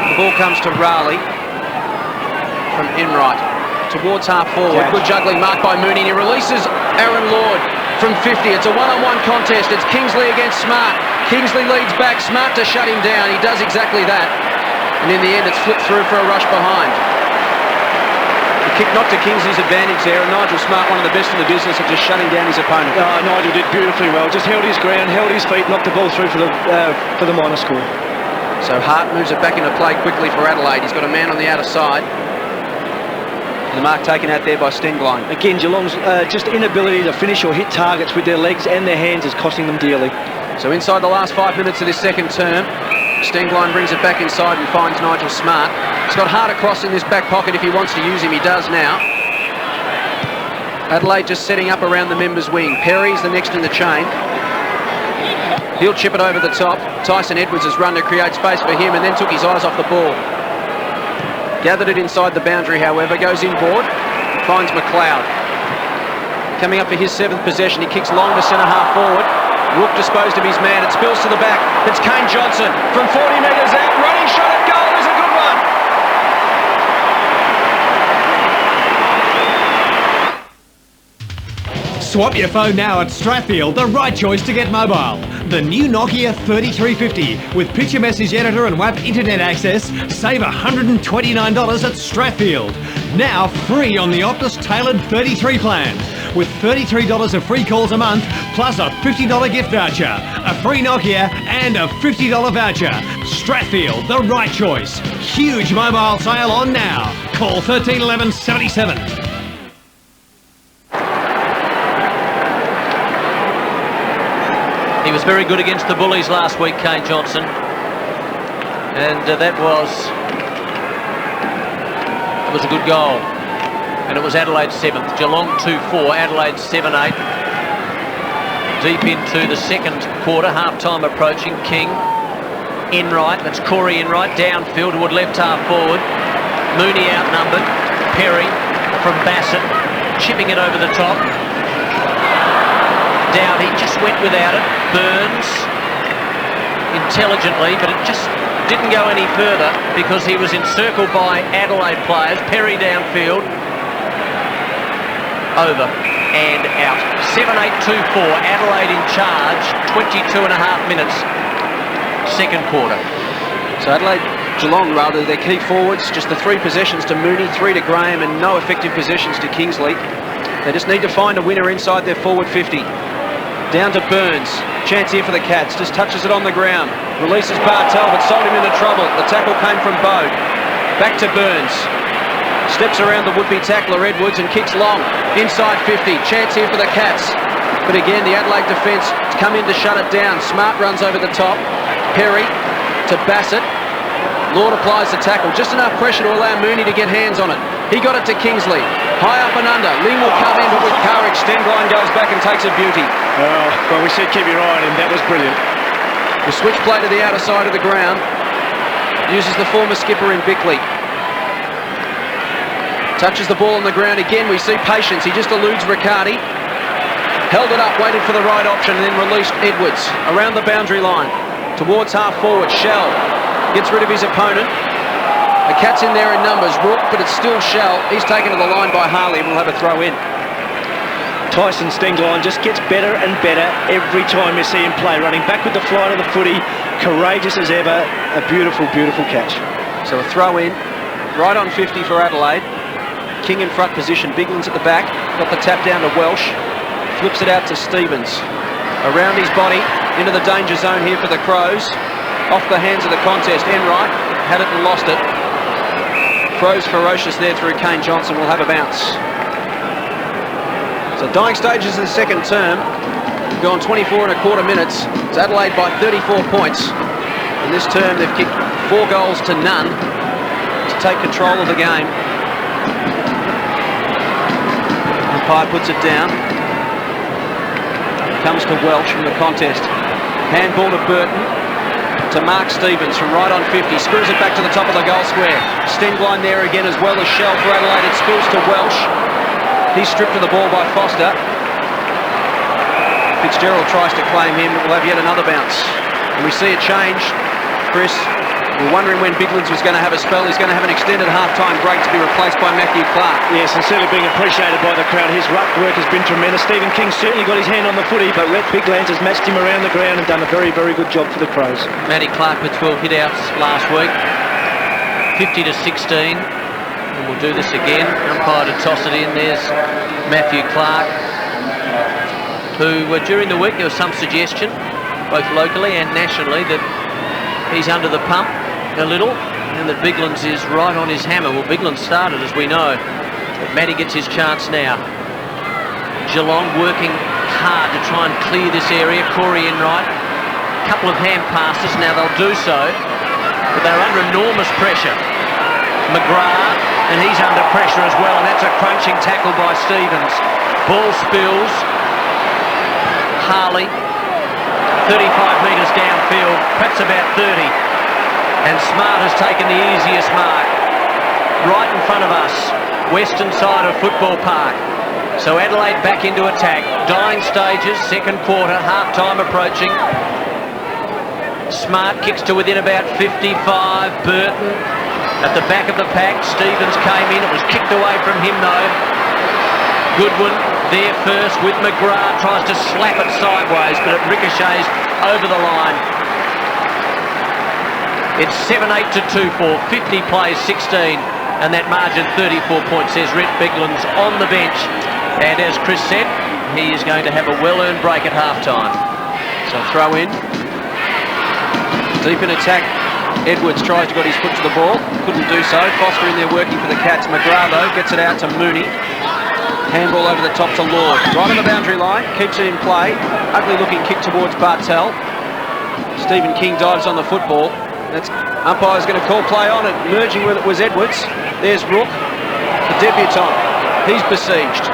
S1: The ball comes to Raleigh. From Enright towards half forward. Good juggling mark by Mooney. He releases Aaron Lord from 50. It's a one-on-one contest. It's Kingsley against Smart. Kingsley leads back. Smart to shut him down. He does exactly that. And in the end, it's flipped through for a rush behind. The kick not to Kingsley's advantage there. And Nigel Smart, one of the best in the business, of just shutting down his opponent.
S2: Nigel did beautifully well. Just held his ground, held his feet, knocked the ball through for the minor score.
S1: So Hart moves it back into play quickly for Adelaide. He's got a man on the outer side. The mark taken out there by Stenglein.
S2: Again, Geelong's just inability to finish or hit targets with their legs and their hands is costing them dearly.
S1: So inside the last 5 minutes of this second term, Stenglein brings it back inside and finds Nigel Smart. He's got Hart across in this back pocket if he wants to use him. He does now. Adelaide just setting up around the members' wing. Perry's the next in the chain. He'll chip it over the top. Tyson Edwards has run to create space for him and then took his eyes off the ball. Gathered it inside the boundary, however, goes inboard, finds McLeod. Coming up for his 7th possession, he kicks long to centre half forward. Rook disposed of his man. It spills to the back. It's Kane Johnson from 40 metres out. Running shot at goal is a good one.
S8: Swap your phone now at Stratfield, the right choice to get mobile. The new Nokia 3350 with picture message editor and WAP internet access. Save $129 at Stratfield. Now free on the Optus tailored 33 plan. With $33 of free calls a month, plus a $50 gift voucher, a free Nokia and a $50 voucher. Stratfield, the right choice. Huge mobile sale on now. Call 1311 77.
S3: He was very good against the Bullies last week, Kane Johnson. And that was a good goal. And it was Adelaide 7th. Geelong 2-4, Adelaide 7-8. Deep into the second quarter, half-time approaching. King, Enright, that's Corey Enright, downfield toward left half forward. Mooney outnumbered. Perry from Bassett, chipping it over the top. Doughty just went without it. Burns intelligently, but it just didn't go any further because he was encircled by Adelaide players. Perry downfield. Over and out. 7-8-2-4. Adelaide in charge. 22.5 minutes. Second quarter.
S1: So Adelaide, Geelong rather, their key forwards, just the 3 possessions to Mooney, 3 to Graham, and no effective possessions to Kingsley. They just need to find a winner inside their forward 50. Down to Burns. Chance here for the Cats. Just touches it on the ground. Releases Bartel, but sold him into trouble. The tackle came from Bode. Back to Burns. Steps around the would-be tackler, Edwards, and kicks long. Inside 50. Chance here for the Cats. But again, the Adelaide defence has come in to shut it down. Smart runs over the top. Perry to Bassett. Lord applies the tackle. Just enough pressure to allow Mooney to get hands on it. He got it to Kingsley. High up and under. Lee will come in, but with courage, Stenglein goes back and takes a beauty.
S2: Well, we said keep your eye on him. That was brilliant.
S1: The switch play to the outer side of the ground. Uses the former skipper in Bickley. Touches the ball on the ground again. We see patience. He just eludes Riccardi. Held it up, waited for the right option, and then released Edwards around the boundary line. Towards half forward. Shell gets rid of his opponent. The Cats in there in numbers. Rook, but it's still Shell. He's taken to the line by Harley and will have a throw in.
S2: Tyson Stenglein just gets better and better every time you see him play. Running back with the flight of the footy. Courageous as ever. A beautiful, beautiful catch.
S1: So a throw in. Right on 50 for Adelaide. King in front position. Biglan's at the back. Got the tap down to Welsh. Flips it out to Stevens. Around his body. Into the danger zone here for the Crows. Off the hands of the contest. Enright had it and lost it. Crows ferocious there through Kane Johnson. Will have a bounce. So dying stages of the second term. We've gone 24.25 minutes. It's Adelaide by 34 points. In this term they've kicked 4 goals to none to take control of the game. Umpire puts it down. Comes to Welsh from the contest. Handball to Burton. To Mark Stevens from right on 50. Screws it back to the top of the goal square. Stenglein there again as well as Shell for Adelaide. It spills to Welsh. He's stripped of the ball by Foster. Fitzgerald tries to claim him, but we'll have yet another bounce. And we see a change. Chris, we're wondering when Biglands was going to have a spell. He's going to have an extended half-time break to be replaced by Matthew Clark.
S2: Yes, and certainly being appreciated by the crowd. His ruck work has been tremendous. Stephen King certainly got his hand on the footy, but Rhett Biglands has matched him around the ground and done a very, very good job for the Crows.
S3: Matty Clark with 12 hit-outs last week. 50 to 16. And we'll do this again. Umpire to toss it in. There's Matthew Clark, who during the week there was some suggestion, both locally and nationally, that he's under the pump a little and that Biglands is right on his hammer. Well, Biglands started, as we know, but Matty gets his chance now. Geelong working hard to try and clear this area. Corey Enright, a couple of hand passes, now they'll do so, but they're under enormous pressure. McGrath, and he's under pressure as well, and that's a crunching tackle by Stevens. Ball spills. Harley, 35 metres downfield, perhaps about 30. And Smart has taken the easiest mark. Right in front of us, western side of Football Park. So Adelaide back into attack. Dying stages, second quarter, half-time approaching. Smart kicks to within about 55. Burton at the back of the pack. Stevens came in. It was kicked away from him, though. Goodwin there first with McGrath. Tries to slap it sideways, but it ricochets over the line. It's 7-8 to 2-4. 50 plays 16. And that margin 34 points, says Rhett Biglan's on the bench. And as Chris said, he is going to have a well-earned break at half-time.
S1: So throw in. Deep in attack. Edwards tries to get his foot to the ball. Couldn't do so. Foster in there working for the Cats. McGrath, though, gets it out to Mooney. Handball over the top to Lord. Right on the boundary line. Keeps it in play. Ugly-looking kick towards Bartel. Stephen King dives on the football. That's umpire's going to call play on it. Merging with it was Edwards. There's Rook, the debutant. He's besieged.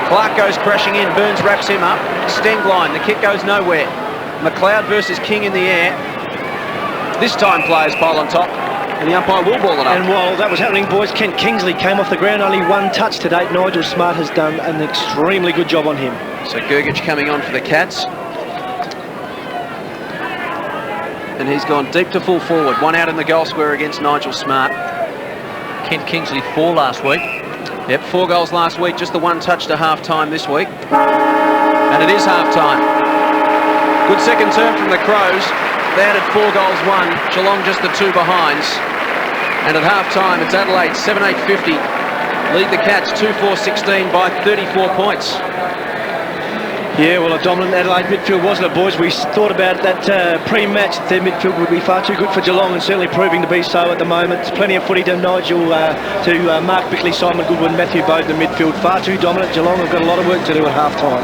S1: Clark goes crashing in. Burns wraps him up. Stengline. The kick goes nowhere. McLeod versus King in the air. This time players pile on top, and the umpire will ball it up.
S2: And while that was happening, boys, Kent Kingsley came off the ground, only one touch to date. Nigel Smart has done an extremely good job on him.
S1: So Gergich coming on for the Cats. And he's gone deep to full forward. One out in the goal square against Nigel Smart.
S3: Kent Kingsley 4 last week.
S1: Yep, 4 goals last week, just the 1 touch to half-time this week. And it is half-time. Good second term from the Crows. They added 4 goals, 1. Geelong just the 2 behinds. And at half-time, it's Adelaide 7-8-50. Lead the Cats 2-4-16 by 34 points.
S2: Yeah, well, a dominant Adelaide midfield, wasn't it, boys? We thought about that pre-match. Their midfield would be far too good for Geelong, and certainly proving to be so at the moment. Plenty of footy to Nigel, to Mark Bickley, Simon Goodwin, Matthew Bode in the midfield. Far too dominant. Geelong have got a lot of work to do at half-time.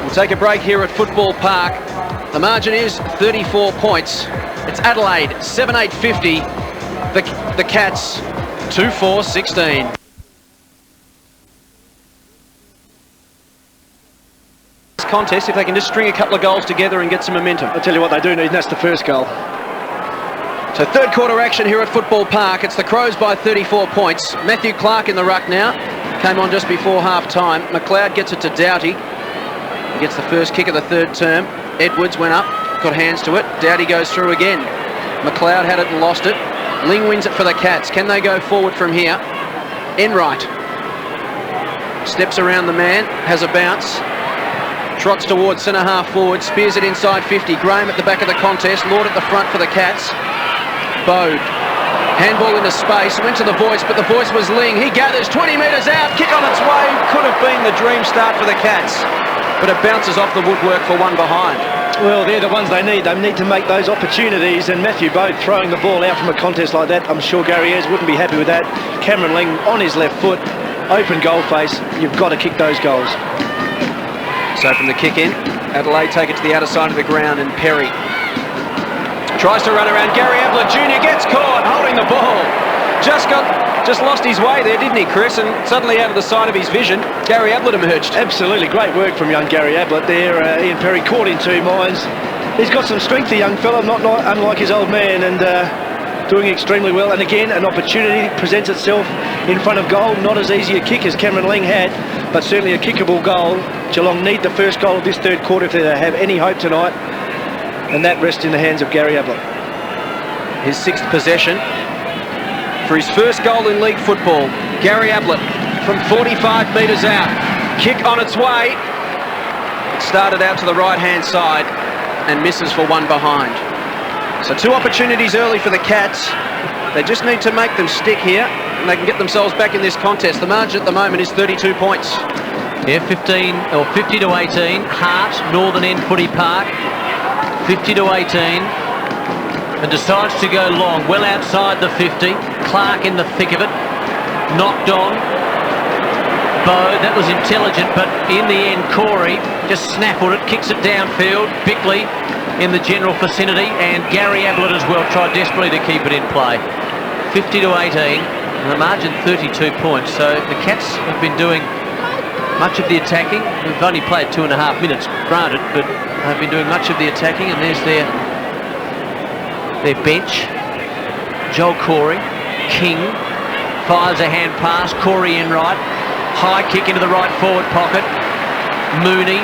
S1: We'll take a break here at Football Park. The margin is 34 points. It's Adelaide 7-8-50. The Cats 2-4-16. Contest if they can just string a couple of goals together and get some momentum.
S2: I'll tell you what they do need, and that's the first goal.
S1: So third quarter action here at Football Park. It's the Crows by 34 points. Matthew Clark in the ruck now. Came on just before half-time. McLeod gets it to Doughty. He gets the first kick of the third term. Edwards went up, got hands to it. Doughty goes through again. McLeod had it and lost it. Ling wins it for the Cats. Can they go forward from here? Enright steps around the man, has a bounce. Trots towards centre-half forward, spears it inside 50. Graham at the back of the contest, Lord at the front for the Cats. Bode, handball into space, went to the voice, but the voice was Ling. He gathers 20 metres out, kick on its way. Could have been the dream start for the Cats, but it bounces off the woodwork for one behind.
S2: Well, they're the ones they need. They need to make those opportunities, and Matthew Bode throwing the ball out from a contest like that, I'm sure Gary Ayres wouldn't be happy with that. Cameron Ling on his left foot, open goal face. You've got to kick those goals.
S1: So from the kick in, Adelaide take it to the outer side of the ground, and Perry tries to run around. Gary Ablett Jr. gets caught holding the ball. Just lost his way there, didn't he, Chris? And suddenly out of the sight of his vision, Gary Ablett emerged.
S2: Absolutely, great work from young Gary Ablett there. Ian Perry caught in 2 minds. He's got some strength, the young fella, not unlike his old man, and doing extremely well. And again, an opportunity presents itself in front of goal. Not as easy a kick as Cameron Ling had, but certainly a kickable goal. Geelong need the first goal of this third quarter if they have any hope tonight, and that rests in the hands of Gary Ablett.
S1: His 6th possession for his first goal in league football. Gary Ablett from 45 metres out. Kick on its way. It started out to the right-hand side and misses for one behind. So 2 opportunities early for the Cats. They just need to make them stick here, and they can get themselves back in this contest. The margin at the moment is 32 points.
S3: Yeah, 50 to 18. Hart, Northern End Footy Park. 50 to 18. And decides to go long, well outside the 50. Clark in the thick of it. Knocked on. Bode, that was intelligent, but in the end, Corey just snaffled it, kicks it downfield. Bickley in the general vicinity, and Gary Ablett as well tried desperately to keep it in play. 50 to 18, and the margin 32 points. So the Cats have been doing much of the attacking. We've only played 2.5 minutes, granted, but they've been doing much of the attacking, and there's their bench. Joel Corey, King, fires a hand pass, Corey Enright, High kick into the right forward pocket. Mooney,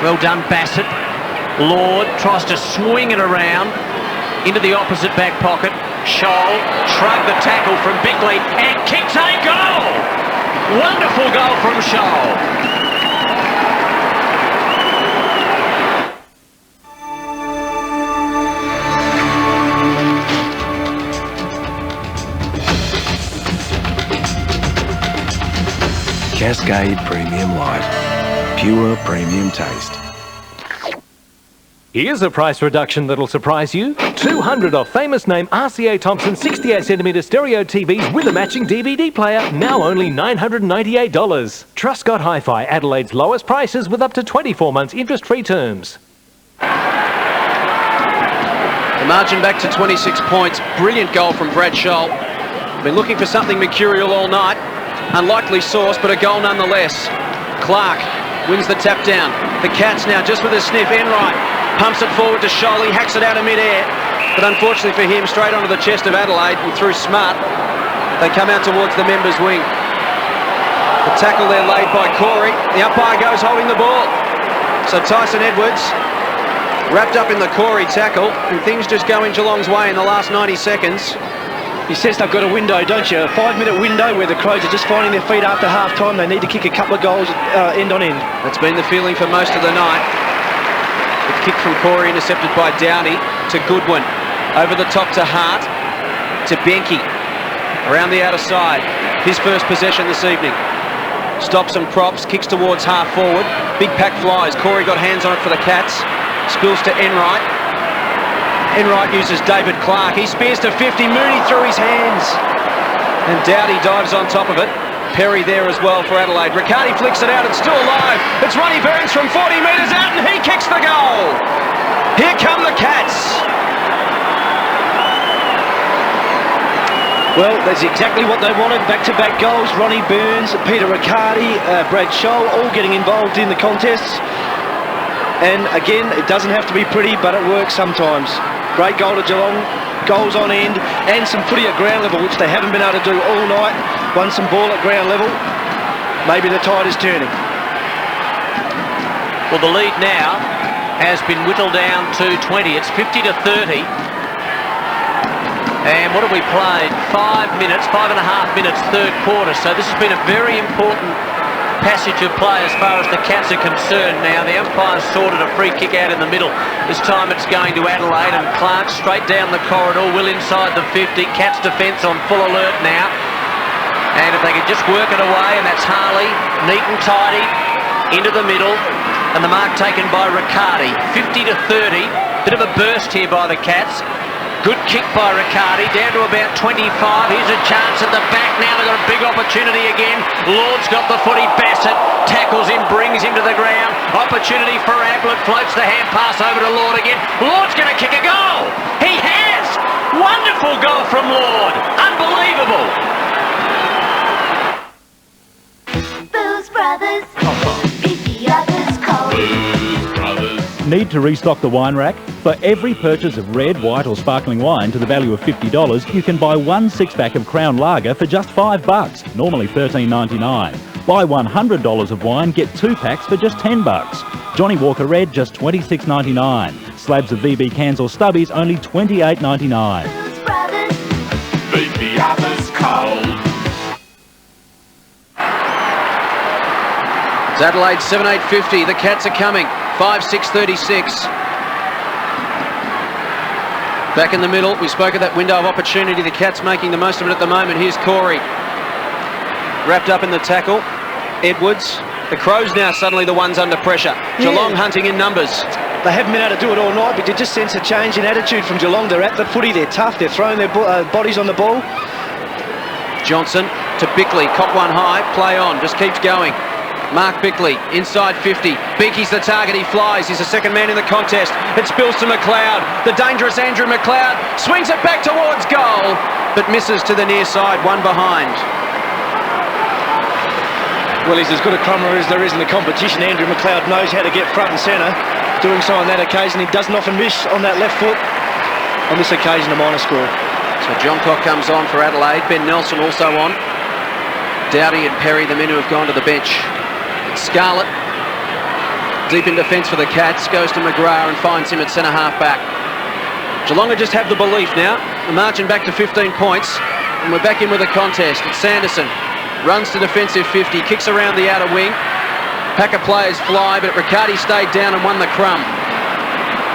S3: well done Bassett. Lord tries to swing it around into the opposite back pocket. Scholl shrugged the tackle from Bickley and kicks a goal! Wonderful goal from Scholl.
S20: Cascade Premium Light. Pure premium taste.
S5: Here's a price reduction that'll surprise you. 200 off famous name RCA Thompson 68cm stereo TVs with a matching DVD player, now only $998. Truscott Hi-Fi, Adelaide's lowest prices with up to 24 months interest-free terms.
S1: The margin back to 26 points. Brilliant goal from Brad Scholl. Been looking for something mercurial all night. Unlikely source, but a goal nonetheless. Clark wins the tap down. The Cats now just with a sniff. Enright pumps it forward to Scholl. He hacks it out of mid-air. But unfortunately for him, straight onto the chest of Adelaide and through Smart. They come out towards the members' wing. The tackle there laid by Corey. The umpire goes holding the ball. So Tyson Edwards wrapped up in the Corey tackle, and things just go in Geelong's way in the last 90 seconds.
S2: He says they've got a window, don't you? A 5-minute window where the Crows are just finding their feet after half-time. They need to kick a couple of goals end on end.
S1: That's been the feeling for most of the night. The kick from Corey intercepted by Downey to Goodwin. Over the top to Hart. To Benke. Around the outer side. His first possession this evening. Stops and props. Kicks towards half forward. Big pack flies. Corey got hands on it for the Cats. Spills to Enright. Enright uses David Clark. He spears to 50. Mooney through his hands. And Dowdy dives on top of it. Perry there as well for Adelaide. Riccardi flicks it out. It's still alive. It's Ronnie Burns from 40 metres out, and he kicks the goal. Here come the Cats.
S2: Well, that's exactly what they wanted. Back-to-back goals. Ronnie Burns, Peter Riccardi, Brad Scholl, all getting involved in the contests. And again, it doesn't have to be pretty, but it works sometimes. Great goal to Geelong, goals on end, and some footy at ground level, which they haven't been able to do all night. Won some ball at ground level. Maybe the tide is turning.
S3: Well, the lead now has been whittled down to 20. It's 50 to 30. And what have we played? 5 minutes, 5.5 minutes, third quarter. So this has been a very important passage of play as far as the Cats are concerned now. The umpire's sorted a free kick out in the middle. This time it's going to Adelaide, and Clark straight down the corridor, Will inside the 50. Cats defence on full alert now. And if they could just work it away, and that's Harley, neat and tidy, into the middle, and the mark taken by Riccardi. 50 to 30. Bit of a burst here by the Cats. Good kick by Riccardi, down to about 25. Here's a chance at the back now. They've got a big opportunity again. Lord's got the footy. Bassett tackles him, brings him to the ground. Opportunity for Ablett, floats the hand pass over to Lord again. Lord's going to kick a goal. He has! Wonderful goal from Lord. Unbelievable.
S12: Booze Brothers. Beat the others cold.
S9: Need to restock the wine rack? For every purchase of red, white or sparkling wine to the value of $50, you can buy one 6-pack of Crown Lager for just $5, normally $13.99. Buy $100 of wine, get 2 packs for just $10. Johnny Walker Red, just $26.99. Slabs of VB cans or stubbies, only $28.99.
S12: Beat the others cold.
S1: It's Adelaide 7-8-50. The Cats are coming. 5-6-36. Back in the middle, we spoke of that window of opportunity. The Cats making the most of it at the moment. Here's Corey. Wrapped up in the tackle. Edwards. The Crows now suddenly the ones under pressure. Geelong hunting in numbers.
S2: They haven't been able to do it all night, but you just sense a change in attitude from Geelong. They're at the footy, they're tough, they're throwing their bodies on the ball.
S1: Johnson to Bickley. Cock one high, play on, just keeps going. Mark Bickley, inside 50. Beaky's the target, he flies. He's the second man in the contest. It spills to McLeod. The dangerous Andrew McLeod swings it back towards goal, but misses to the near side, one behind.
S2: Well, he's as good a crummer as there is in the competition. Andrew McLeod knows how to get front and centre. Doing so on that occasion. He doesn't often miss on that left foot. On this occasion, a minor score.
S1: So John Cock comes on for Adelaide. Ben Nelson also on. Dowdy and Perry, the men who have gone to the bench. Scarlett, deep in defence for the Cats, goes to McGrath and finds him at centre half back. Geelong just have the belief now. They're marching back to 15 points, and we're back in with a contest. It's Sanderson, runs to defensive 50, kicks around the outer wing. Pack of players fly, but Riccardi stayed down and won the crumb.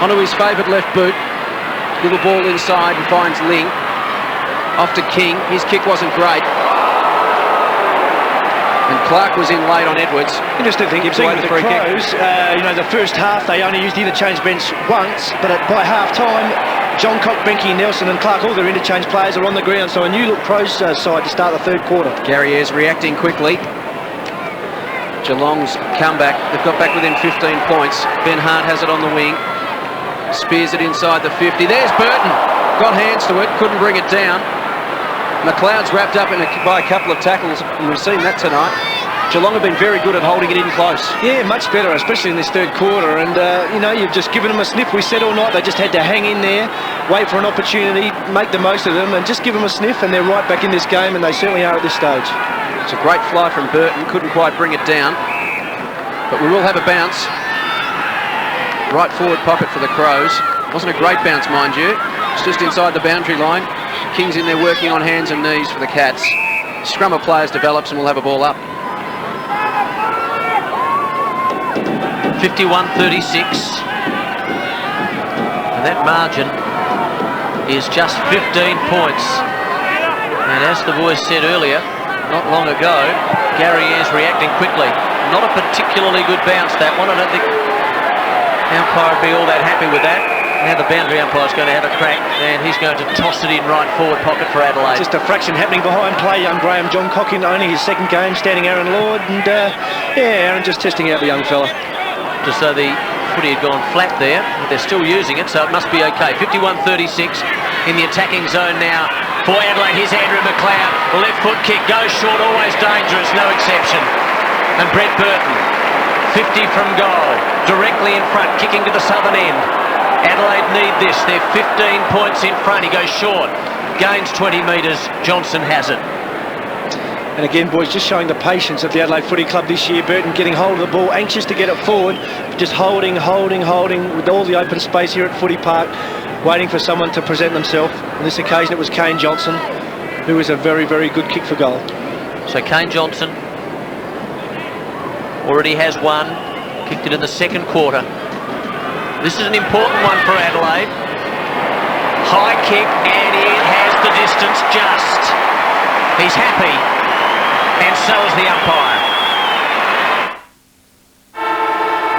S1: Onto his favourite left boot. Little ball inside and finds Ling. Off to King. His kick wasn't great. And Clark was in late on Edwards.
S2: Interesting thing,
S1: gives away the free
S2: Crows,
S1: kick.
S2: The first half they only used the interchange bench once, but by half time, John Cock, Benke, Nelson and Clark, all their interchange players are on the ground, so a new look Crows side to start the third quarter.
S1: Gary Ayres reacting quickly. Geelong's comeback, they've got back within 15 points. Ben Hart has it on the wing. Spears it inside the 50. There's Burton. Got hands to it, couldn't bring it down. McLeod's wrapped up by a couple of tackles, and we've seen that tonight. Geelong have been very good at holding it in close.
S2: Yeah, much better, especially in this third quarter. And, you've just given them a sniff. We said all night they just had to hang in there, wait for an opportunity, make the most of them, and just give them a sniff, and they're right back in this game, and they certainly are at this stage.
S1: It's a great fly from Burton, couldn't quite bring it down. But we will have a bounce. Right forward pocket for the Crows. Wasn't a great bounce, mind you. It's just inside the boundary line. King's in there working on hands and knees for the Cats. Scrum of players develops and we'll have a ball up.
S3: 51-36. And that margin is just 15 points. And as the boys said earlier, not long ago, Gary Ayres reacting quickly. Not a particularly good bounce, that one. I don't think the umpire would be all that happy with that. Now the boundary umpire's going to have a crack, and he's going to toss it in right forward pocket for Adelaide.
S2: Just a fraction happening behind play, young Graham. John Cockin only his second game, standing Aaron Lord, and Aaron just testing out the young fella.
S3: Just so the footy had gone flat there, but they're still using it, so it must be okay. 51-36 in the attacking zone now for Adelaide. Here's Andrew McLeod, left foot kick, goes short, always dangerous, no exception. And Brett Burton, 50 from goal, directly in front, kicking to the southern end. Adelaide need this. They're 15 points in front. He goes short. Gains 20 metres. Johnson has it.
S2: And again, boys, just showing the patience of the Adelaide Footy Club this year. Burton getting hold of the ball, anxious to get it forward, just holding with all the open space here at Footy Park, waiting for someone to present themselves. On this occasion, it was Kane Johnson, who is a very, very good kick for goal.
S3: So Kane Johnson already has one. Kicked it in the second quarter. This is an important one for Adelaide. High kick, and it has the distance just. He's happy, and so is the umpire.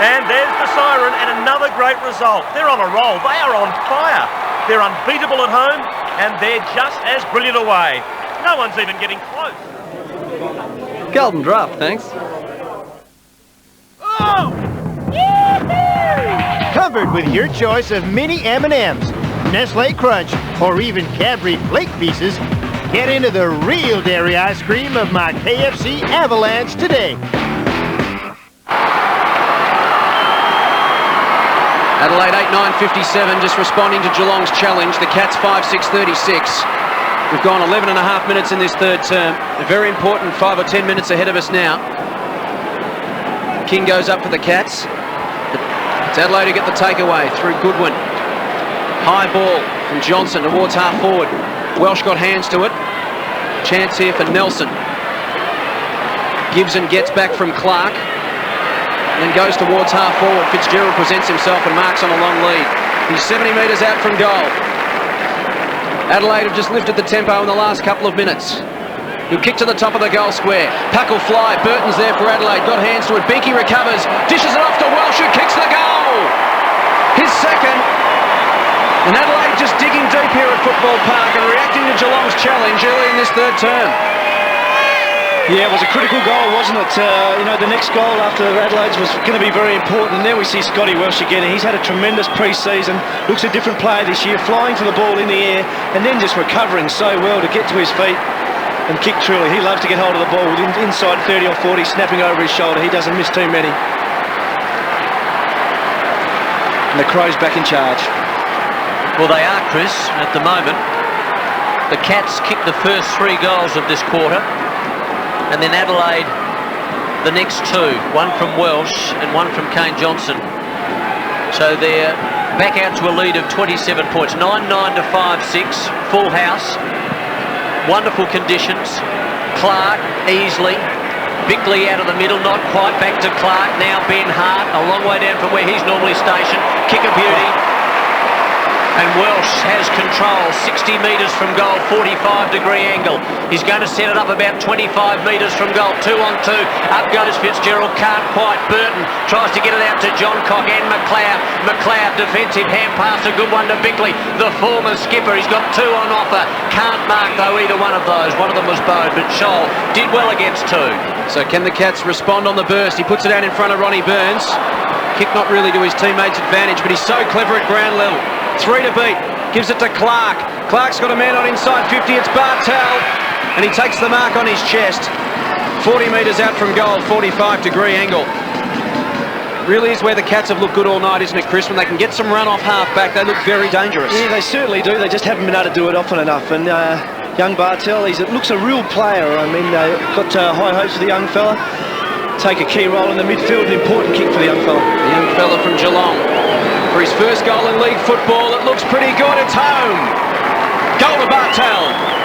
S10: And there's the siren, and another great result. They're on a roll. They are on fire. They're unbeatable at home, and they're just as brilliant away. No one's even getting close.
S11: Golden draft, thanks.
S10: Oh!
S14: Covered with your choice of mini M&Ms, Nestle Crunch, or even Cadbury Flake Pieces, get into the real dairy ice cream of my KFC Avalanche today.
S1: Adelaide 8-9-57, just responding to Geelong's challenge. The Cats 5-6-36. We've gone 11 and a half minutes in this third term. A very important 5 or 10 minutes ahead of us now. King goes up for the Cats. It's Adelaide who get the takeaway through Goodwin. High ball from Johnson towards half forward. Welsh got hands to it. Chance here for Nelson. Gibson gets back from Clark. And then goes towards half forward. Fitzgerald presents himself and marks on a long lead. He's 70 metres out from goal. Adelaide have just lifted the tempo in the last couple of minutes. He'll kick to the top of the goal square. Puck will fly. Burton's there for Adelaide. Got hands to it. Benke recovers. Dishes it off to Welsh, who kicks the goal. His second. And Adelaide just digging deep here at Football Park and reacting to Geelong's challenge early in this third term.
S2: Yeah, it was a critical goal, wasn't it? The next goal after Adelaide's was going to be very important. And there we see Scotty Welsh again. He's had a tremendous pre-season. Looks a different player this year, flying for the ball in the air and then just recovering so well to get to his feet and kick truly. He loves to get hold of the ball with inside 30 or 40, snapping over his shoulder. He doesn't miss too many. And the Crows back in charge.
S3: Well, they are, Chris, at the moment. The Cats kicked the first 3 goals of this quarter. and then Adelaide the next two, one from Welsh and one from Kane Johnson. So they're back out to a lead of 27 points, 9-9 to 5-6, full house, wonderful conditions. Clark easily, Bickley out of the middle, not quite, back to Clark, now Ben Hart, a long way down from where he's normally stationed, kick a beauty. And Welsh has control, 60 metres from goal, 45-degree angle. He's going to set it up about 25 metres from goal, 2-on-2. Up goes Fitzgerald, can't quite. Burton tries to get it out to Johncock and McLeod. McLeod, defensive hand pass, a good one to Bickley. The former skipper, he's got two on offer. Can't mark, though, either one of those. One of them was bowed, but Scholl did well against two.
S1: So can the Cats respond on the burst? He puts it out in front of Ronnie Burns. Kick not really to his teammates' advantage, but he's so clever at ground level. 3 to beat, gives it to Clark. Clark's got a man on inside 50, it's Bartel, and he takes the mark on his chest. 40 metres out from goal, 45-degree angle. Really is where the Cats have looked good all night, isn't it, Chris? When they can get some run off half back, they look very dangerous.
S2: Yeah, they certainly do. They just haven't been able to do it often enough. And young Bartel, looks a real player. I mean, got high hopes for the young fella. Take a key role in the midfield, an important kick for the young fella.
S1: The young fella from Geelong. For his first goal in league football, it looks pretty good. It's home. Goal to Bartel.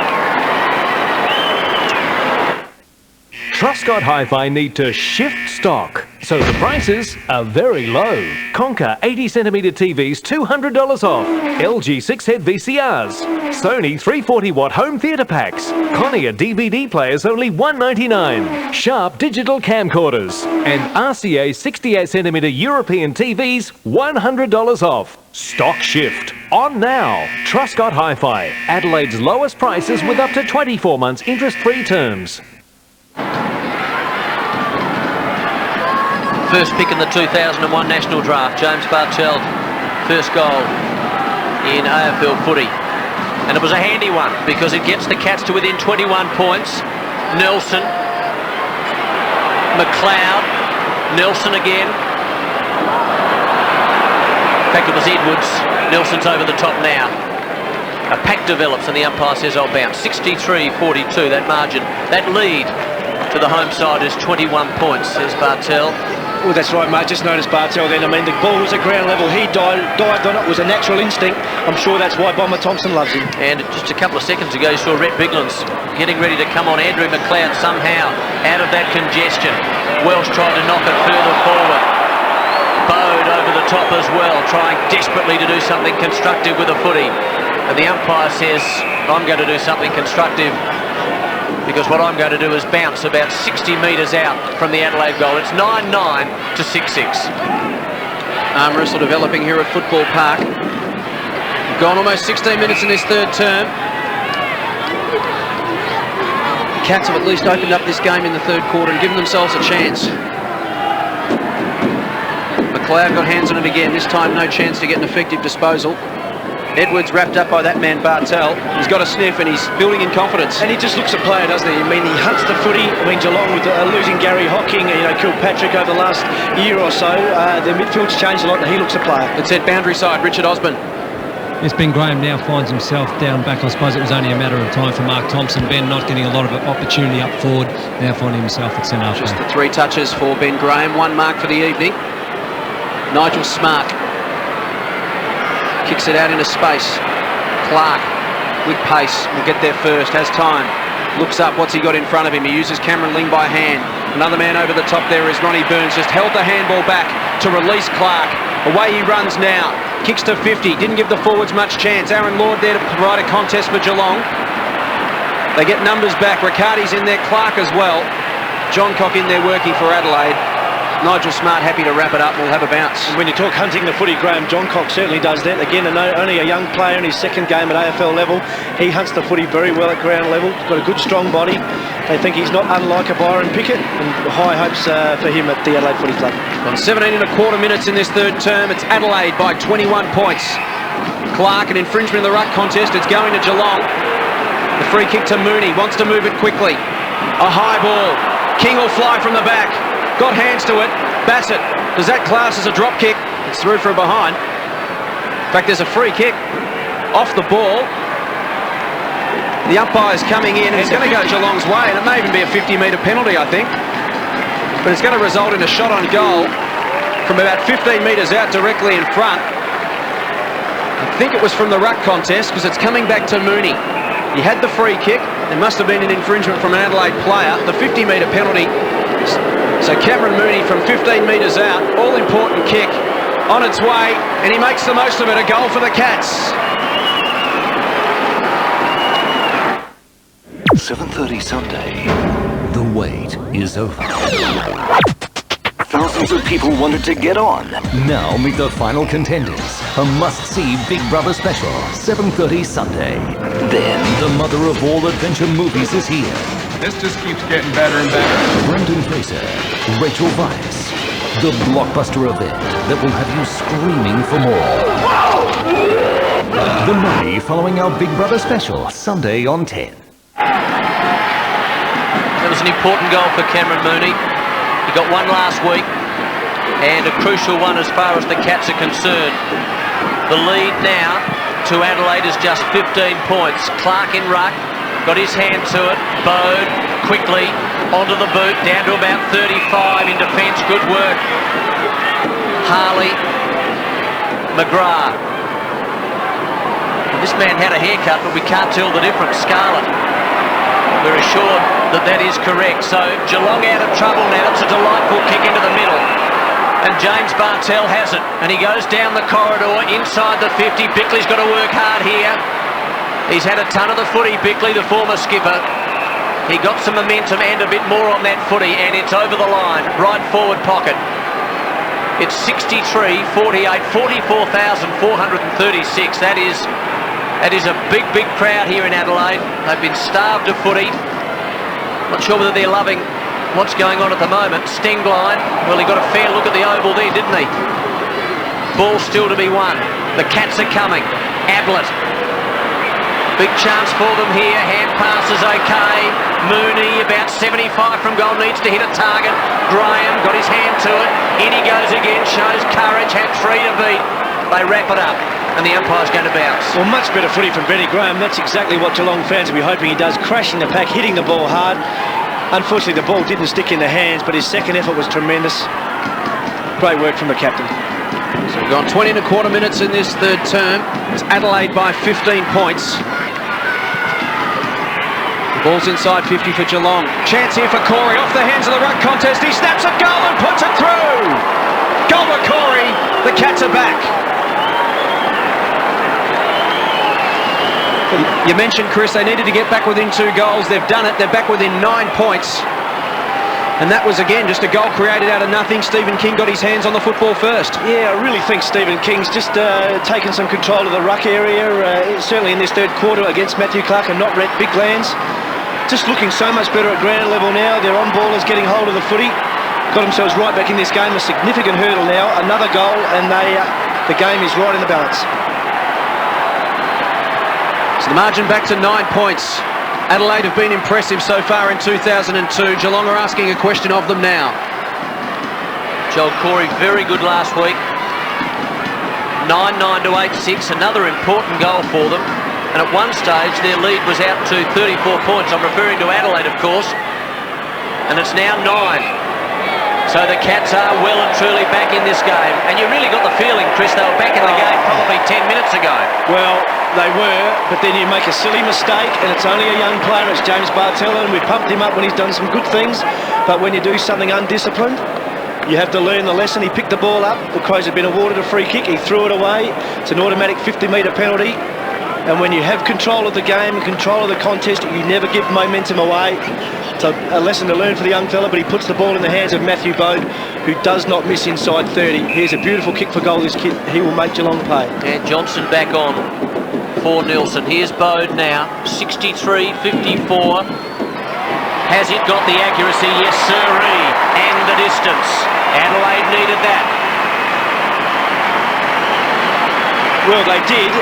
S5: Truscott Hi-Fi need to shift stock, so the prices are very low. Conquer 80cm TVs $200 off. LG 6-head VCRs. Sony 340-watt home theatre packs. Conair DVD players only $199. Sharp digital camcorders. And RCA 68cm European TVs $100 off. Stock shift. On now. Truscott Hi-Fi. Adelaide's lowest prices with up to 24 months interest-free terms.
S3: First pick in the 2001 National Draft, James Bartel, first goal in AFL footy. And it was a handy one because it gets the Cats to within 21 points. Nelson, McLeod, Nelson again. In fact, it was Edwards. Nelson's over the top now. A pack develops and the umpire says I'll bounce. 63-42, that margin. That lead to the home side is 21 points, says Bartel.
S2: Well, that's right, mate. Just noticed Bartel then. I mean, the ball was at ground level. He dived on it. It was a natural instinct. I'm sure that's why Bomber Thompson loves him.
S3: And just a couple of seconds ago, you saw Rhett Biglands getting ready to come on. Andrew McLeod somehow out of that congestion. Welsh tried to knock it further forward. Bowed over the top as well, trying desperately to do something constructive with a footy. And the umpire says, I'm going to do something constructive, because what I'm going to do is bounce about 60 metres out from the Adelaide goal. It's 9-9 to 6-6.
S1: Arm wrestle developing here at Football Park. Gone almost 16 minutes in this third term. The Cats have at least opened up this game in the third quarter and given themselves a chance. McLeod got hands on it again. This time no chance to get an effective disposal. Edwards wrapped up by that man Bartel. He's got a sniff and he's building in confidence.
S2: And he just looks a player, doesn't he? I mean, he hunts the footy. I mean, Geelong with losing Gary Hocking, Kilpatrick over the last year or so. The midfield's changed a lot and he looks a player.
S1: It's at boundary side, Richard Osborne.
S25: Yes, Ben Graham now finds himself down back. I suppose it was only a matter of time for Mark Thompson. Ben not getting a lot of opportunity up forward, now finding himself at centre.
S1: Just the 3 touches for Ben Graham. 1 mark for the evening. Nigel Smart kicks it out into space. Clark with pace will get there first, has time, looks up, what's he got in front of him? He uses Cameron Ling by hand. Another man over the top there is Ronnie Burns, just held the handball back to release Clark. Away he runs now, kicks to 50, didn't give the forwards much chance. Aaron Lord there to provide a contest for Geelong. They get numbers back, Riccardi's in there, Clark as well. Johncock in there working for Adelaide. Nigel Smart happy to wrap it up. We'll have a bounce.
S2: And when you talk hunting the footy, Graham Johncock certainly does that. Again, only a young player in his second game at AFL level. He hunts the footy very well at ground level. He's got a good, strong body. They think he's not unlike a Byron Pickett, and high hopes for him at the Adelaide Footy Club.
S1: On 17 and a quarter minutes in this third term, it's Adelaide by 21 points. Clark, an infringement in the ruck contest. It's going to Geelong. The free kick to Mooney. Wants to move it quickly. A high ball. King will fly from the back. Got hands to it. Bassett, does that class as a drop kick? It's through from behind. In fact, there's a free kick off the ball. The umpire's coming in, and it's going to go Geelong's way, and it may even be a 50-metre penalty, I think. But it's going to result in a shot on goal from about 15 metres out directly in front. I think it was from the ruck contest, because it's coming back to Mooney. He had the free kick. There must have been an infringement from an Adelaide player. The 50-metre penalty. So Cameron Mooney from 15 metres out, all-important kick on its way, and he makes the most of it. A goal for the Cats.
S20: 7:30 Sunday. The wait is over. Thousands of people wanted to get on. Now meet the final contenders. A must-see Big Brother special, 7:30 Sunday. Then, the mother of all adventure movies is here.
S15: This just keeps getting better and better.
S20: Brendan Fraser, Rachel Weisz. The blockbuster event that will have you screaming for more. The money following our Big Brother special, Sunday on 10.
S3: That was an important goal for Cameron Mooney. He got one last week, and a crucial one as far as the Cats are concerned. The lead now to Adelaide is just 15 points. Clark in ruck, got his hand to it. Bode quickly onto the boot, down to about 35 in defence. Good work. Harley, McGrath. This man had a haircut, but we can't tell the difference. Scarlett. We're assured that that is correct. So Geelong out of trouble now. It's a delightful kick into the middle. And James Bartell has it. And he goes down the corridor inside the 50. Bickley's got to work hard here. He's had a ton of the footy, Bickley, the former skipper. He got some momentum and a bit more on that footy, and it's over the line. Right forward pocket. It's 63, 48, 44,436. That is a big, big crowd here in Adelaide. They've been starved of footy. Not sure whether they're loving what's going on at the moment. Stengline, well, he got a fair look at the oval there, didn't he? Ball still to be won. The Cats are coming. Ablett. Big chance for them here. Hand pass is okay. Mooney, about 75 from goal, needs to hit a target. Graham got his hand to it. In he goes again, shows courage, had 3 to beat. They wrap it up, and the umpire's going to bounce.
S2: Well, much better footy from Benny Graham. That's exactly what Geelong fans will be hoping he does. Crashing the pack, hitting the ball hard. Unfortunately, the ball didn't stick in the hands, but his second effort was tremendous. Great work from the captain.
S1: So we've gone 20 and a quarter minutes in this third term. It's Adelaide by 15 points. The ball's inside 50 for Geelong. Chance here for Corey, off the hands of the ruck contest. He snaps a goal and puts it through. Goal to Corey. The Cats are back. You mentioned, Chris, they needed to get back within 2 goals. They've done it. They're back within 9 points. And that was, again, just a goal created out of nothing. Stephen King got his hands on the football first.
S2: Yeah, I really think Stephen King's just taken some control of the ruck area, certainly in this third quarter against Matthew Clark and not Rhett Biglands. Just looking so much better at ground level now. Their on-ballers getting hold of the footy. Got themselves right back in this game. A significant hurdle now. Another goal, and the game is right in the balance.
S1: So the margin back to 9 points. Adelaide have been impressive so far in 2002. Geelong are asking a question of them now.
S3: Joel Corey, very good last week. 9-9 to 8-6, another important goal for them. And at one stage, their lead was out to 34 points. I'm referring to Adelaide, of course. And it's now 9. So the Cats are well and truly back in this game. And you really got the feeling, Chris, they were back in the game probably 10 minutes ago.
S2: Well, they were, but then you make a silly mistake, and it's only a young player. It's James Bartell, and we pumped him up when he's done some good things. But when you do something undisciplined, you have to learn the lesson. He picked the ball up. The Crows had been awarded a free kick. He threw it away. It's an automatic 50-metre penalty. And when you have control of the game and control of the contest, you never give momentum away. It's a lesson to learn for the young fella, but he puts the ball in the hands of Matthew Bode, who does not miss inside 30. Here's a beautiful kick for goal, this kid. He will make Geelong pay.
S3: And Johnson back on for Nielsen. Here's Bode now, 63-54. Has it got the accuracy? Yes, sirree. And the distance. Adelaide needed that.
S2: Well, they did.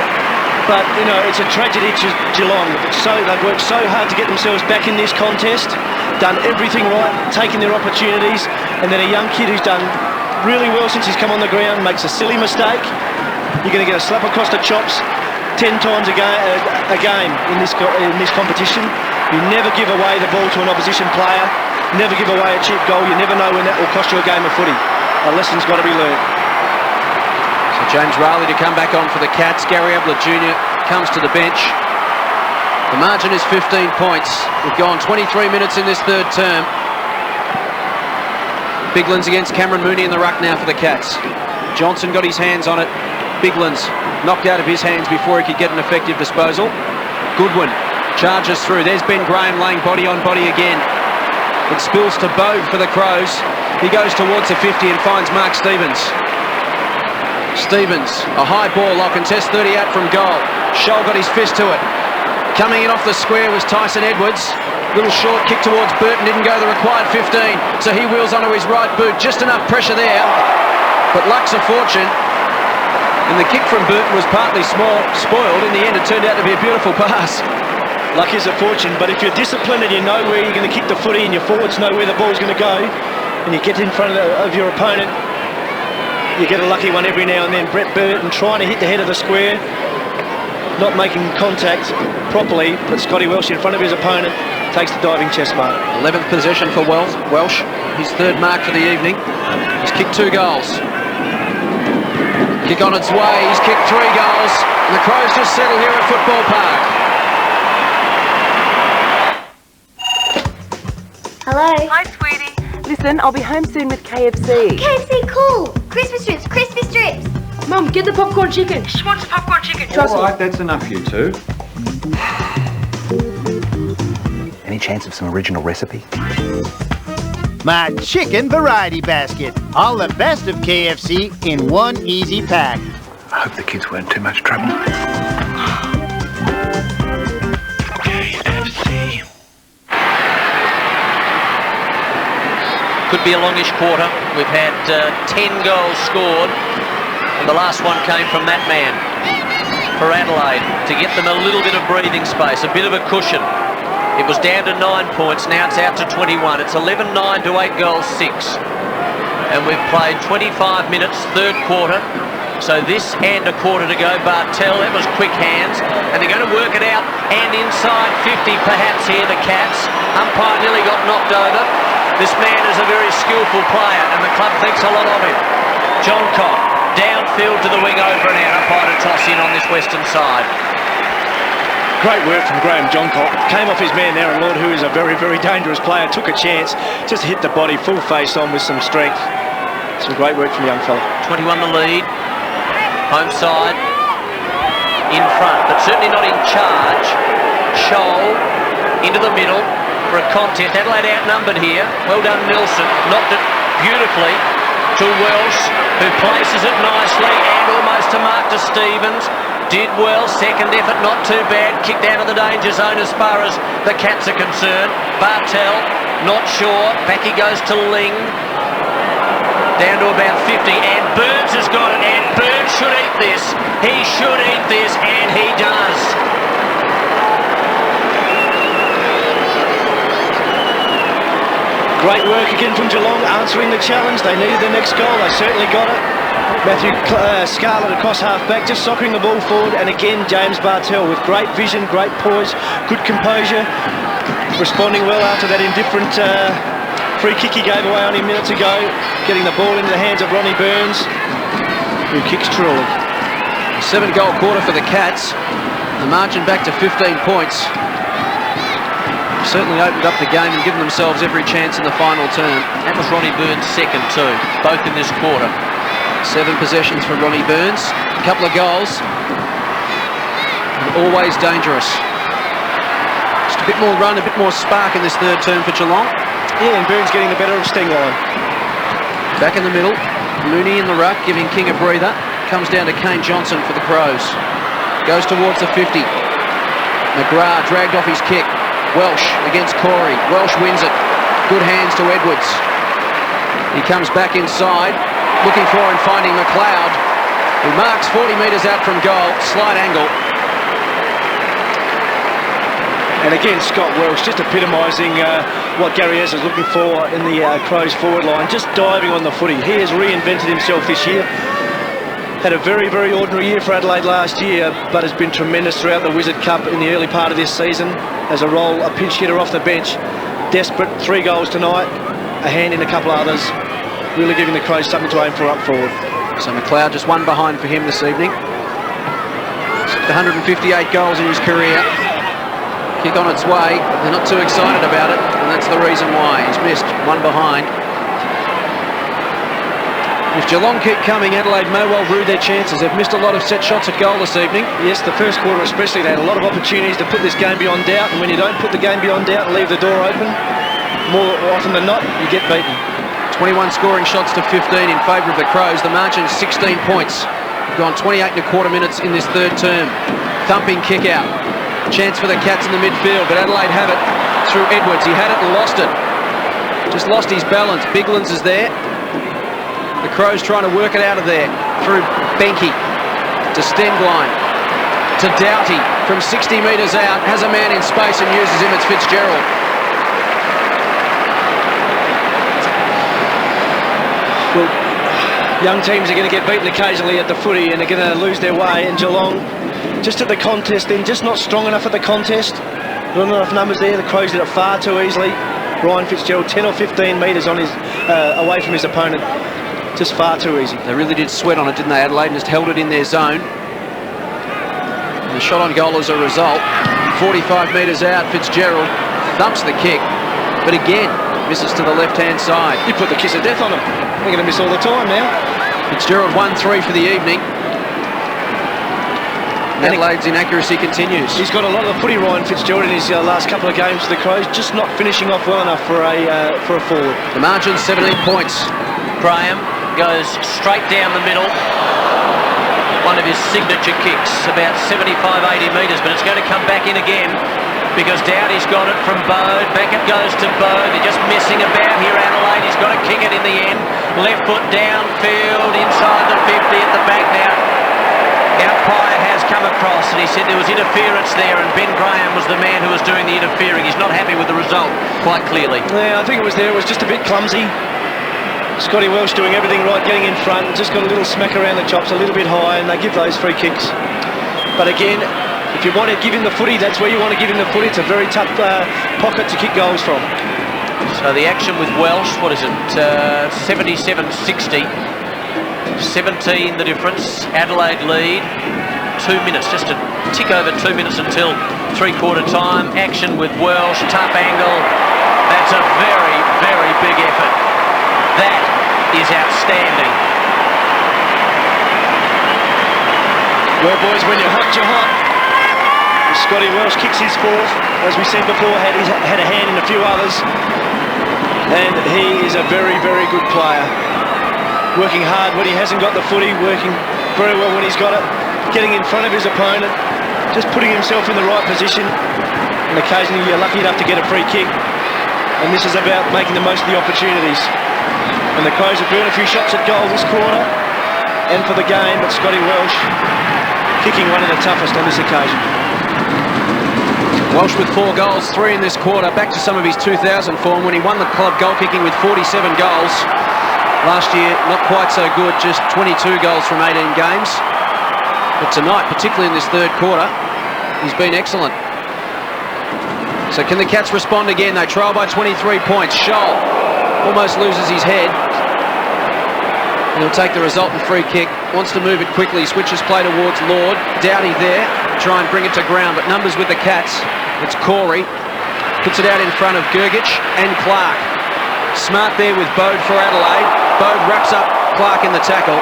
S2: But, you know, it's a tragedy to Geelong. They've worked so hard to get themselves back in this contest, done everything right, taken their opportunities, and then a young kid who's done really well since he's come on the ground makes a silly mistake. You're going to get a slap across the chops, 10 times a game in this competition. You never give away the ball to an opposition player. Never give away a cheap goal. You never know when that will cost you a game of footy. A lesson's got to be learned.
S1: So James Riley to come back on for the Cats. Gary Ablett Jr. comes to the bench. The margin is 15 points. We've gone 23 minutes in this third term. Biglan's against Cameron Mooney in the ruck now for the Cats. Johnson got his hands on it. Biglan's knocked out of his hands before he could get an effective disposal. Goodwin charges through. There's Ben Graham laying body on body again. It spills to Bode for the Crows. He goes towards the 50 and finds Mark Stevens. Stevens, a high ball, I'll contest 30 out from goal. Scholl got his fist to it. Coming in off the square was Tyson Edwards. Little short kick towards Burton, didn't go the required 15, so he wheels onto his right boot. Just enough pressure there, but luck's a fortune. And the kick from Burton was partly spoiled. In the end, it turned out to be a beautiful pass.
S2: Luck is a fortune, but if you're disciplined and you know where you're going to kick the footy and your forwards know where the ball's going to go, and you get in front of your opponent, you get a lucky one every now and then. Brett Burton trying to hit the head of the square, not making contact properly, but Scotty Welsh in front of his opponent takes the diving chest mark.
S1: 11th possession for Welsh, his third mark for the evening. He's kicked 2 goals. Kick on its way, he's kicked 3 goals, and the Crows just settle here at Football Park.
S12: Hello?
S13: Hi, sweetie. Listen, I'll be home soon with KFC.
S12: KFC, cool. Crispy strips, crispy strips.
S13: Mum, get the popcorn chicken. She wants popcorn chicken. Trust me.
S15: All right, that's enough, you two.
S16: Any chance of some original recipe?
S14: My chicken variety basket. All the best of KFC in one easy pack.
S16: I hope the kids weren't too much trouble. KFC.
S3: Could be a longish quarter. We've had 10 goals scored, and the last one came from that man for Adelaide to get them a little bit of breathing space, a bit of a cushion. It was down to 9 points, now it's out to 21. It's 11-9 to 8 goals 6. And we've played 25 minutes, third quarter. So this and a quarter to go. Bartel, that was quick hands. And they're going to work it out. And inside 50 perhaps here, the Cats. Umpire nearly got knocked over. This man is a very skillful player, and the club thinks a lot of him. John Cobb, downfield to the wing, over and out. Umpire to toss in on this western side.
S2: Great work from Graham Johncock. Came off his man there, and Lord, who is a very, very dangerous player, took a chance, just hit the body full face on with some strength. Some great work from the young fella.
S3: 21 the lead. Home side in front, but certainly not in charge. Scholl into the middle for a contest. Adelaide outnumbered here. Well done, Nelson. Knocked it beautifully to Welsh, who places it nicely and almost to mark to Stevens. Did well, second effort not too bad, kicked out of the danger zone as far as the Cats are concerned. Bartel, not sure, back he goes to Ling, down to about 50, and Burns has got it, and Burns should eat this, he should eat this, and he does.
S2: Great work again from Geelong, answering the challenge. They needed the next goal, they certainly got it. Matthew Scarlett across half-back, just soccering the ball forward, and again James Bartel with great vision, great poise, good composure, responding well after that indifferent free kick he gave away only minutes ago, getting the ball into the hands of Ronnie Burns, who kicks truly.
S1: A 7-goal quarter for the Cats, the margin back to 15 points. Certainly opened up the game and given themselves every chance in the final term.
S3: That was Ronnie Burns' second too, both in this quarter.
S1: 7 possessions for Ronnie Burns, a couple of goals, and always dangerous. Just a bit more run, a bit more spark in this third term for Geelong.
S2: Yeah, and Burns getting the better of Stengline.
S1: Back in the middle, Mooney in the ruck, giving King a breather. Comes down to Kane Johnson for the Crows. Goes towards the 50. McGrath dragged off his kick. Welsh against Corey. Welsh wins it. Good hands to Edwards. He comes back inside, looking for and finding McLeod, who marks 40 metres out from goal, slight angle.
S2: And again, Scott Welsh just epitomising what Gary Ez is looking for in the Crows forward line, just diving on the footy. He has reinvented himself this year. had a very, very ordinary year for Adelaide last year, but has been tremendous throughout the Wizard Cup in the early part of this season as a pinch hitter off the bench. Desperate, 3 goals tonight, a hand in a couple of others, really giving the Crows something to aim for up forward.
S1: So McLeod just one behind for him this evening. 158 goals in his career. Kick on its way. They're not too excited about it, and that's the reason why. He's missed, one behind. If Geelong keep coming, Adelaide may well rue their chances. They've missed a lot of set shots at goal this evening.
S2: Yes, the first quarter especially, they had a lot of opportunities to put this game beyond doubt, and when you don't put the game beyond doubt and leave the door open, more often than not, you get beaten.
S1: 21 scoring shots to 15 in favour of the Crows. The margin is 16 points. Gone 28 and a quarter minutes in this third term. Thumping kick out. Chance for the Cats in the midfield, but Adelaide have it through Edwards. He had it and lost it. Just lost his balance. Biglands is there. The Crows trying to work it out of there. Through Benke to Stengline to Doughty from 60 metres out. Has a man in space and uses him. It's Fitzgerald.
S2: Well, young teams are going to get beaten occasionally at the footy and they're going to lose their way, and Geelong just at the contest then, just not strong enough at the contest. Not enough numbers there. The Crows did it far too easily. Ryan Fitzgerald 10 or 15 metres on his away from his opponent. Just far too easy.
S1: They really did sweat on it, didn't they? Adelaide just held it in their zone. And the shot on goal as a result. 45 metres out, Fitzgerald thumps the kick, but again misses to the left-hand side.
S2: You put the kiss of death on them. They're going to miss all the time now.
S1: Fitzgerald 1-3 for the evening. Adelaide's inaccuracy continues.
S2: He's got a lot of the footy, Ryan Fitzgerald, in his last couple of games for the Crows, just not finishing off well enough for a forward.
S1: The margin 17 points.
S3: Graham goes straight down the middle. One of his signature kicks, about 75-80 metres, but it's going to come back in again because Doughty's got it from Bode. Back it goes to Bode. They're just messing about here, Adelaide. He's got to kick it in the end. Left foot downfield, inside the 50 at the back now. Umpire has come across and he said there was interference there, and Ben Graham was the man who was doing the interfering. He's not happy with the result, quite clearly.
S2: Yeah, I think it was there. It was just a bit clumsy. Scotty Welsh doing everything right, getting in front, just got a little smack around the chops, a little bit high, and they give those free kicks. But again, if you want to give him the footy, that's where you want to give him the footy. It's a very tough pocket to kick goals from.
S3: So the action with Welsh, what is it? 77-60. 17 the difference. Adelaide lead. 2 minutes, just a tick over 2 minutes until three-quarter time. Action with Welsh, tough angle. That's a very, very big effort. That is outstanding.
S2: Well, boys, when you're hot, you're hot. Scotty Welsh kicks his fourth. As we said before, had a hand in a few others. And he is a very, very good player. Working hard when he hasn't got the footy, working very well when he's got it, getting in front of his opponent, just putting himself in the right position. And occasionally you're lucky enough to get a free kick. And this is about making the most of the opportunities. And the Crows have burned a few shots at goal this quarter and for the game, but Scotty Welsh kicking one of the toughest on this occasion.
S1: Welsh with 4 goals, 3 in this quarter, back to some of his 2000 form when he won the club goal kicking with 47 goals. Last year, not quite so good, just 22 goals from 18 games. But tonight, particularly in this third quarter, he's been excellent. So can the Cats respond again? They trail by 23 points. Scholl almost loses his head. And he'll take the resultant free kick. Wants to move it quickly. Switches play towards Lord. Doughty there. Try and bring it to ground. But numbers with the Cats. It's Corey. Puts it out in front of Gergich and Clark. Smart there with Bode for Adelaide. Bode wraps up Clark in the tackle.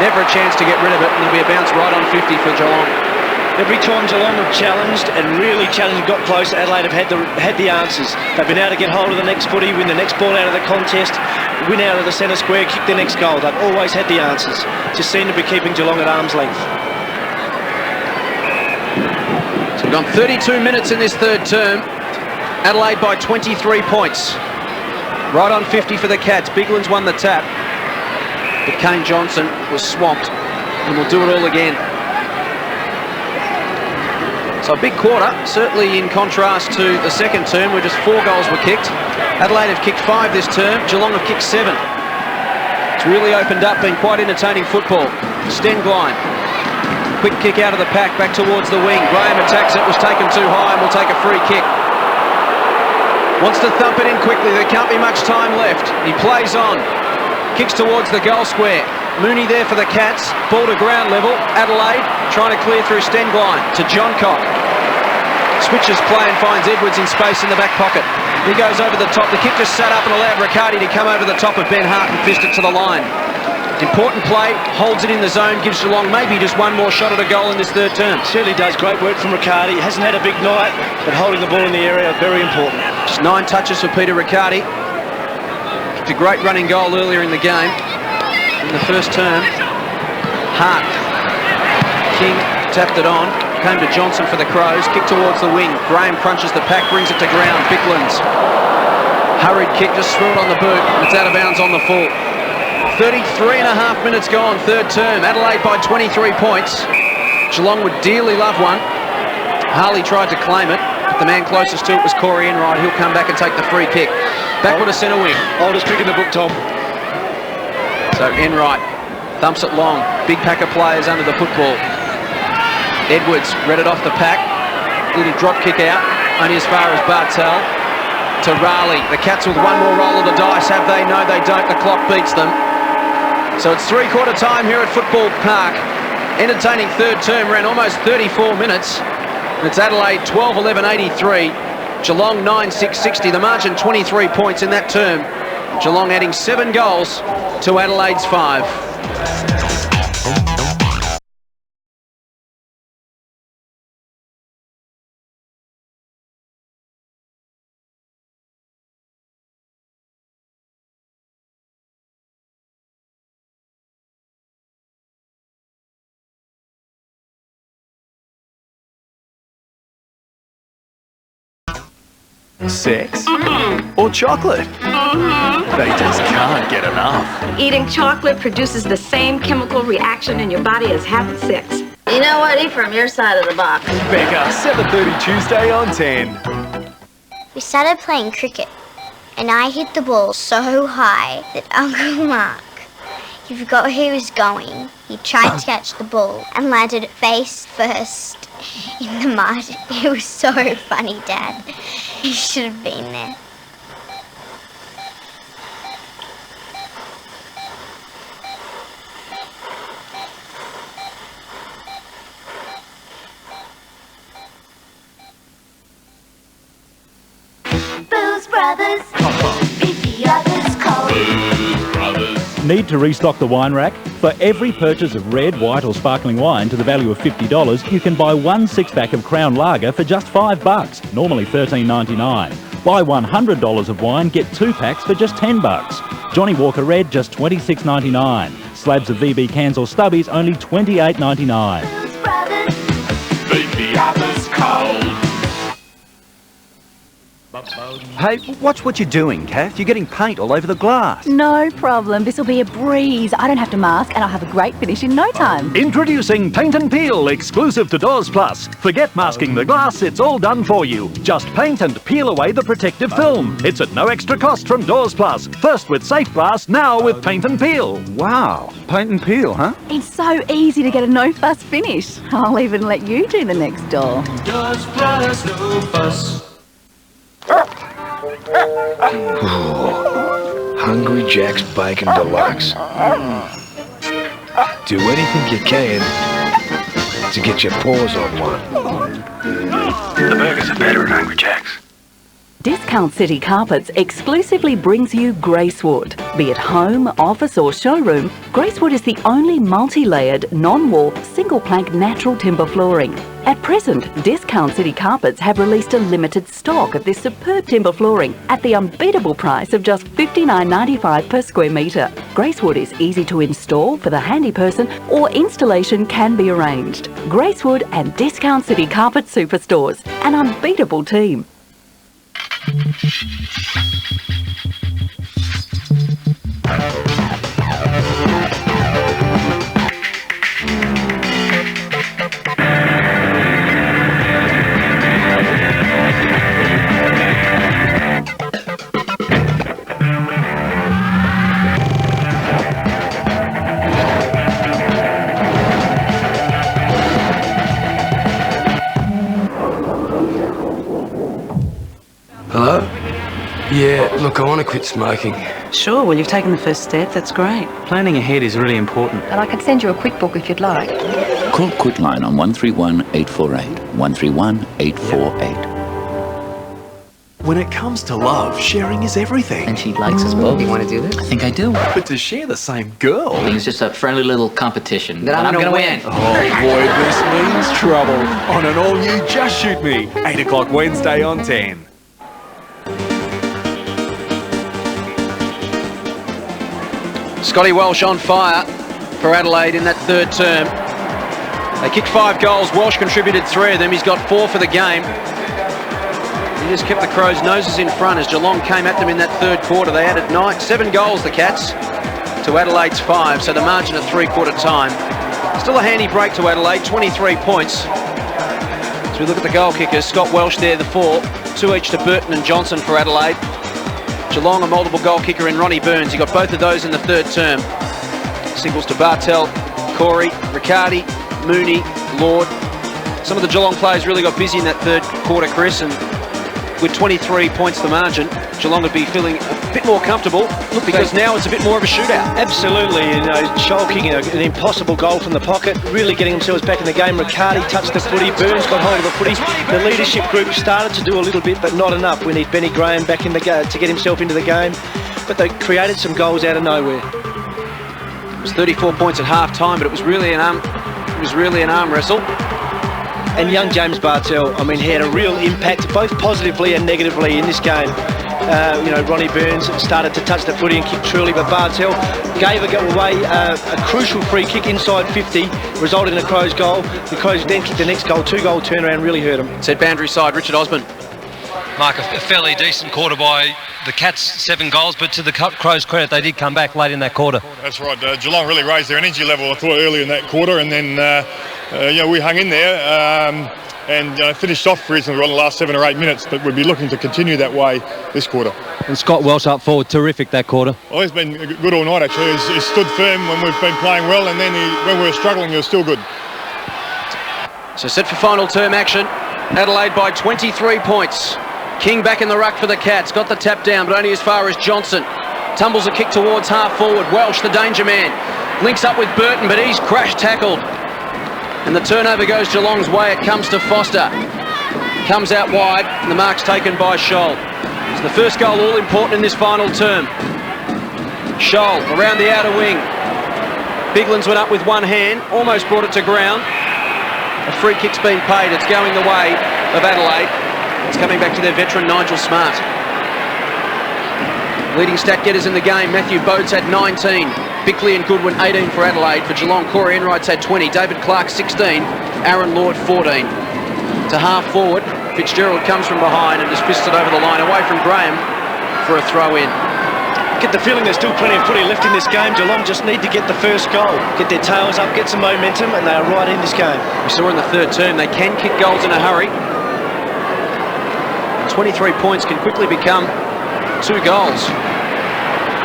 S1: Never a chance to get rid of it. And there'll be a bounce right on 50 for Geelong.
S2: Every time Geelong have challenged and really challenged and got close, Adelaide have had the answers. They've been able to get hold of the next footy, win the next ball out of the contest, win out of the centre square, kick the next goal. They've always had the answers. Just seem to be keeping Geelong at arm's length.
S1: So we've gone 32 minutes in this third term. Adelaide by 23 points. Right on 50 for the Cats. Biglands won the tap, but Kane Johnson was swamped, and will do it all again. So a big quarter, certainly in contrast to the second term where just 4 goals were kicked. Adelaide have kicked 5 this term, Geelong have kicked 7. It's really opened up, been quite entertaining football. Stengline. Quick kick out of the pack, back towards the wing. Graham attacks it, was taken too high and will take a free kick. Wants to thump it in quickly, there can't be much time left. He plays on, kicks towards the goal square. Mooney there for the Cats, ball to ground level. Adelaide trying to clear through Stengline to Johncock. Switches play and finds Edwards in space in the back pocket. He goes over the top, the kick just sat up and allowed Riccardi to come over the top of Ben Hart and fist it to the line. Important play, holds it in the zone, gives Geelong maybe just one more shot at a goal in this third term.
S2: Certainly does. Great work from Riccardi. Hasn't had a big night, but holding the ball in the area, very important.
S1: Just 9 touches for Peter Riccardi. Kicked a great running goal earlier in the game. In the first term, Hart. King tapped it on. Came to Johnson for the Crows. Kick towards the wing. Graham crunches the pack, brings it to ground. Bicklands. Hurried kick, just threw it on the boot. It's out of bounds on the full. 33.5 minutes gone, third term. Adelaide by 23 points. Geelong would dearly love one. Harley tried to claim it, but the man closest to it was Corey Enright. He'll come back and take the free kick. Backward to centre wing.
S2: Oldest pick in the book, Tom.
S1: So Enright thumps it long. Big pack of players under the football. Edwards read it off the pack. Little drop kick out, only as far as Bartel. To Raleigh. The Cats with one more roll of the dice. Have they? No, they don't. The clock beats them. So it's three-quarter time here at Football Park. Entertaining third term, ran almost 34 minutes. And it's Adelaide 12-11-83. Geelong 9-6-60. The margin 23 points in that term. Geelong adding 7 goals to Adelaide's 5.
S17: Sex? Or chocolate? They just can't get enough.
S13: Eating chocolate produces the same chemical reaction in your body as having sex.
S12: You know what? Eat from your side of the box.
S17: Becca, 7:30 Tuesday on 10.
S18: We started playing cricket, and I hit the ball so high that Uncle Mark, he forgot where he was going. He tried to catch the ball and landed it face first in the mud. It was so funny, Dad. You should have been there.
S12: Booze Brothers. Beat the others cold.
S17: Booze Brothers.
S9: Need to restock the wine rack? For every purchase of red, white or sparkling wine to the value of $50, you can buy 1 6-pack of Crown Lager for just $5, normally $13.99. Buy $100 of wine, get 2 packs for just $10. Johnny Walker Red, just $26.99. Slabs of VB cans or stubbies, only $28.99.
S17: Beat the others cold.
S19: Hey, watch what you're doing, Kath. You're getting paint all over the glass.
S4: No problem. This will be a breeze. I don't have to mask and I'll have a great finish in no time.
S5: Introducing Paint and Peel, exclusive to Doors Plus. Forget masking the glass, it's all done for you. Just paint and peel away the protective film. It's at no extra cost from Doors Plus. First with Safe Glass, now with Paint and Peel.
S19: Wow, paint and peel, huh?
S4: It's so easy to get a no-fuss finish. I'll even let you do the next door.
S17: Doors Plus, no fuss.
S16: Hungry Jack's Bacon Deluxe. Do anything you can to get your paws on one. The burgers are better at Hungry Jack's.
S4: Discount City Carpets exclusively brings you Gracewood. Be it home, office or showroom, Gracewood is the only multi-layered, non-warp, single-plank natural timber flooring. At present, Discount City Carpets have released a limited stock of this superb timber flooring at the unbeatable price of just $59.95 per square metre. Gracewood is easy to install for the handy person or installation can be arranged. Gracewood and Discount City Carpet Superstores, an unbeatable team.
S16: Look, I want to quit smoking.
S6: Sure, well, you've taken the first step. That's great.
S21: Planning ahead is really important.
S6: And I could send you a quick book if you'd like.
S22: Call Quitline on 131 848. 131 848.
S17: When it comes to love, sharing is everything.
S23: And she likes us both. You want to do this?
S22: I think I do.
S17: But to share the same girl...
S23: I think it's just a friendly little competition. Then I'm gonna win.
S17: Oh boy, this means trouble. On an all-new Just Shoot Me. 8 o'clock Wednesday on 10.
S1: Scotty Welsh on fire for Adelaide in that third term. They kicked 5 goals. Welsh contributed 3 of them. He's got 4 for the game. He just kept the Crows' noses in front as Geelong came at them in that third quarter. They added 7 goals, the Cats, to Adelaide's 5, so the margin of three-quarter time. Still a handy break to Adelaide, 23 points. As we look at the goal kickers, Scott Welsh there, the 4, 2 each to Burton and Johnson for Adelaide. Geelong, a multiple goal kicker in Ronnie Burns. He got both of those in the third term. Singles to Bartel, Corey, Riccardi, Mooney, Lord. Some of the Geelong players really got busy in that third quarter, Chris, and with 23 points the margin, Geelong would be feeling a bit more comfortable because now it's a bit more of a shootout.
S2: Absolutely, Shoal kicking an impossible goal from the pocket, really getting themselves back in the game. Riccardi touched the footy, Burns got hold of the footy. The leadership group started to do a little bit, but not enough. We need Benny Graham back in the to get himself into the game, but they created some goals out of nowhere.
S1: It was 34 points at half-time, but it was really an arm wrestle.
S2: And young James Bartel, I mean, he had a real impact, both positively and negatively in this game. Ronnie Burns started to touch the footy and kick truly, but Bartel gave away a crucial free kick inside 50, resulted in a Crows goal. The Crows then kicked the next goal, 2-goal turnaround, really hurt them.
S1: Set boundary side, Richard Osborne.
S25: Mark, a fairly decent quarter by the Cats, 7 goals, but to the Crows' credit, they did come back late in that quarter.
S24: That's right. Geelong really raised their energy level, I thought, early in that quarter, and then we hung in there and finished off reasonably well in the last 7 or 8 minutes, but we'll be looking to continue that way this quarter.
S25: And Scott Welsh up forward, terrific that quarter.
S24: Well, he's been good all night, actually. He's stood firm when we've been playing well, and then when we were struggling, he was still good.
S1: So set for final term action. Adelaide by 23 points. King back in the ruck for the Cats. Got the tap down, but only as far as Johnson. Tumbles a kick towards half forward. Welsh, the danger man. Links up with Burton, but he's crash tackled. And the turnover goes Geelong's way. It comes to Foster. Comes out wide, and the mark's taken by Scholl. It's the first goal all important in this final term. Scholl around the outer wing. Biglands went up with one hand, almost brought it to ground. A free kick's been paid. It's going the way of Adelaide. It's coming back to their veteran Nigel Smart. Leading stat getters in the game, Matthew Bodes had 19. Bickley and Goodwin 18 for Adelaide. For Geelong, Corey Enright's had 20. David Clark 16. Aaron Lord 14. To half forward, Fitzgerald comes from behind and just fists it over the line away from Graham for a throw in.
S2: Get the feeling there's still plenty of footy left in this game. Geelong just need to get the first goal, get their tails up, get some momentum, and they are right in this game.
S1: We saw in the third term they can kick goals in a hurry. 23 points can quickly become 2 goals.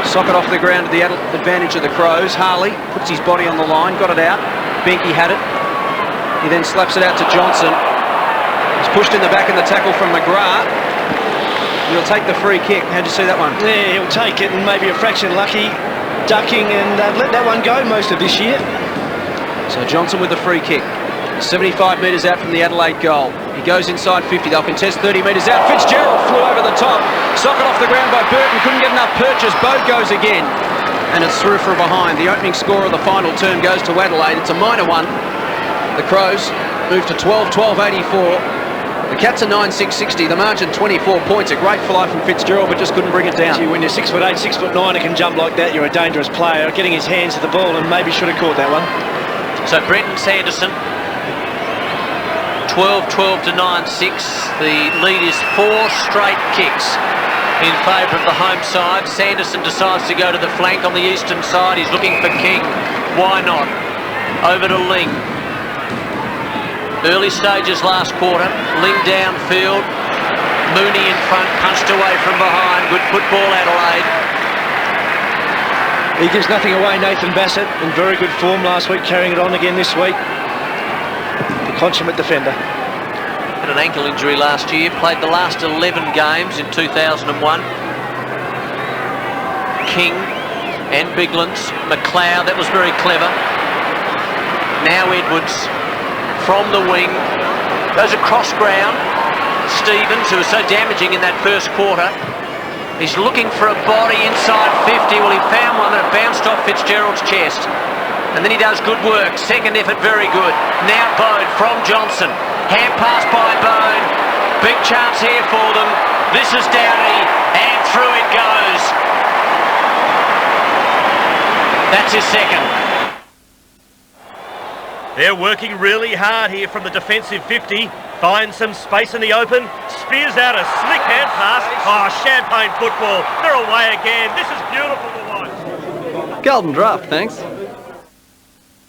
S1: Sock it off the ground to the advantage of the Crows. Harley puts his body on the line, got it out. Benke had it. He then slaps it out to Johnson. He's pushed in the back in the tackle from McGrath. He'll take the free kick. How'd you see that one?
S2: Yeah, he'll take it and maybe a fraction lucky. Ducking, and they've let that one go most of this year.
S1: So Johnson with the free kick. 75 metres out from the Adelaide goal. He goes inside 50. They'll contest 30 metres out. Fitzgerald flew over the top. Socket off the ground by Burton. Couldn't get enough purchase. Bode goes again. And it's through from behind. The opening score of the final term goes to Adelaide. It's a minor one. The Crows move to 12-84. The Cats are 9-6-60. The margin 24 points. A great fly from Fitzgerald, but just couldn't bring it down.
S2: Gee, when you're 6'8", 6'9", and can jump like that, you're a dangerous player. Getting his hands to the ball and maybe should have caught that one.
S3: So Brenton Sanderson, 12-12 to 9-6. The lead is 4 straight kicks in favour of the home side. Sanderson decides to go to the flank on the eastern side. He's looking for King. Why not? Over to Ling. Early stages last quarter. Ling downfield. Mooney in front, punched away from behind. Good football, Adelaide.
S2: He gives nothing away, Nathan Bassett, in very good form last week, carrying it on again this week. The consummate defender.
S3: Had an ankle injury last year, played the last 11 games in 2001. King and Biglands. McLeod, that was very clever. Now Edwards from the wing. Goes across ground. Stevens, who was so damaging in that first quarter. He's looking for a body inside 50. Well, he found one that bounced off Fitzgerald's chest. And then he does good work. Second effort, very good. Now Bode from Johnson. Hand pass by Bode. Big chance here for them. This is Downey. And through it goes. That's his second.
S7: They're working really hard here from the defensive 50. Finds some space in the open. Spears out a slick hand pass. Oh, champagne football. They're away again. This is beautiful to watch.
S2: Golden draft, thanks.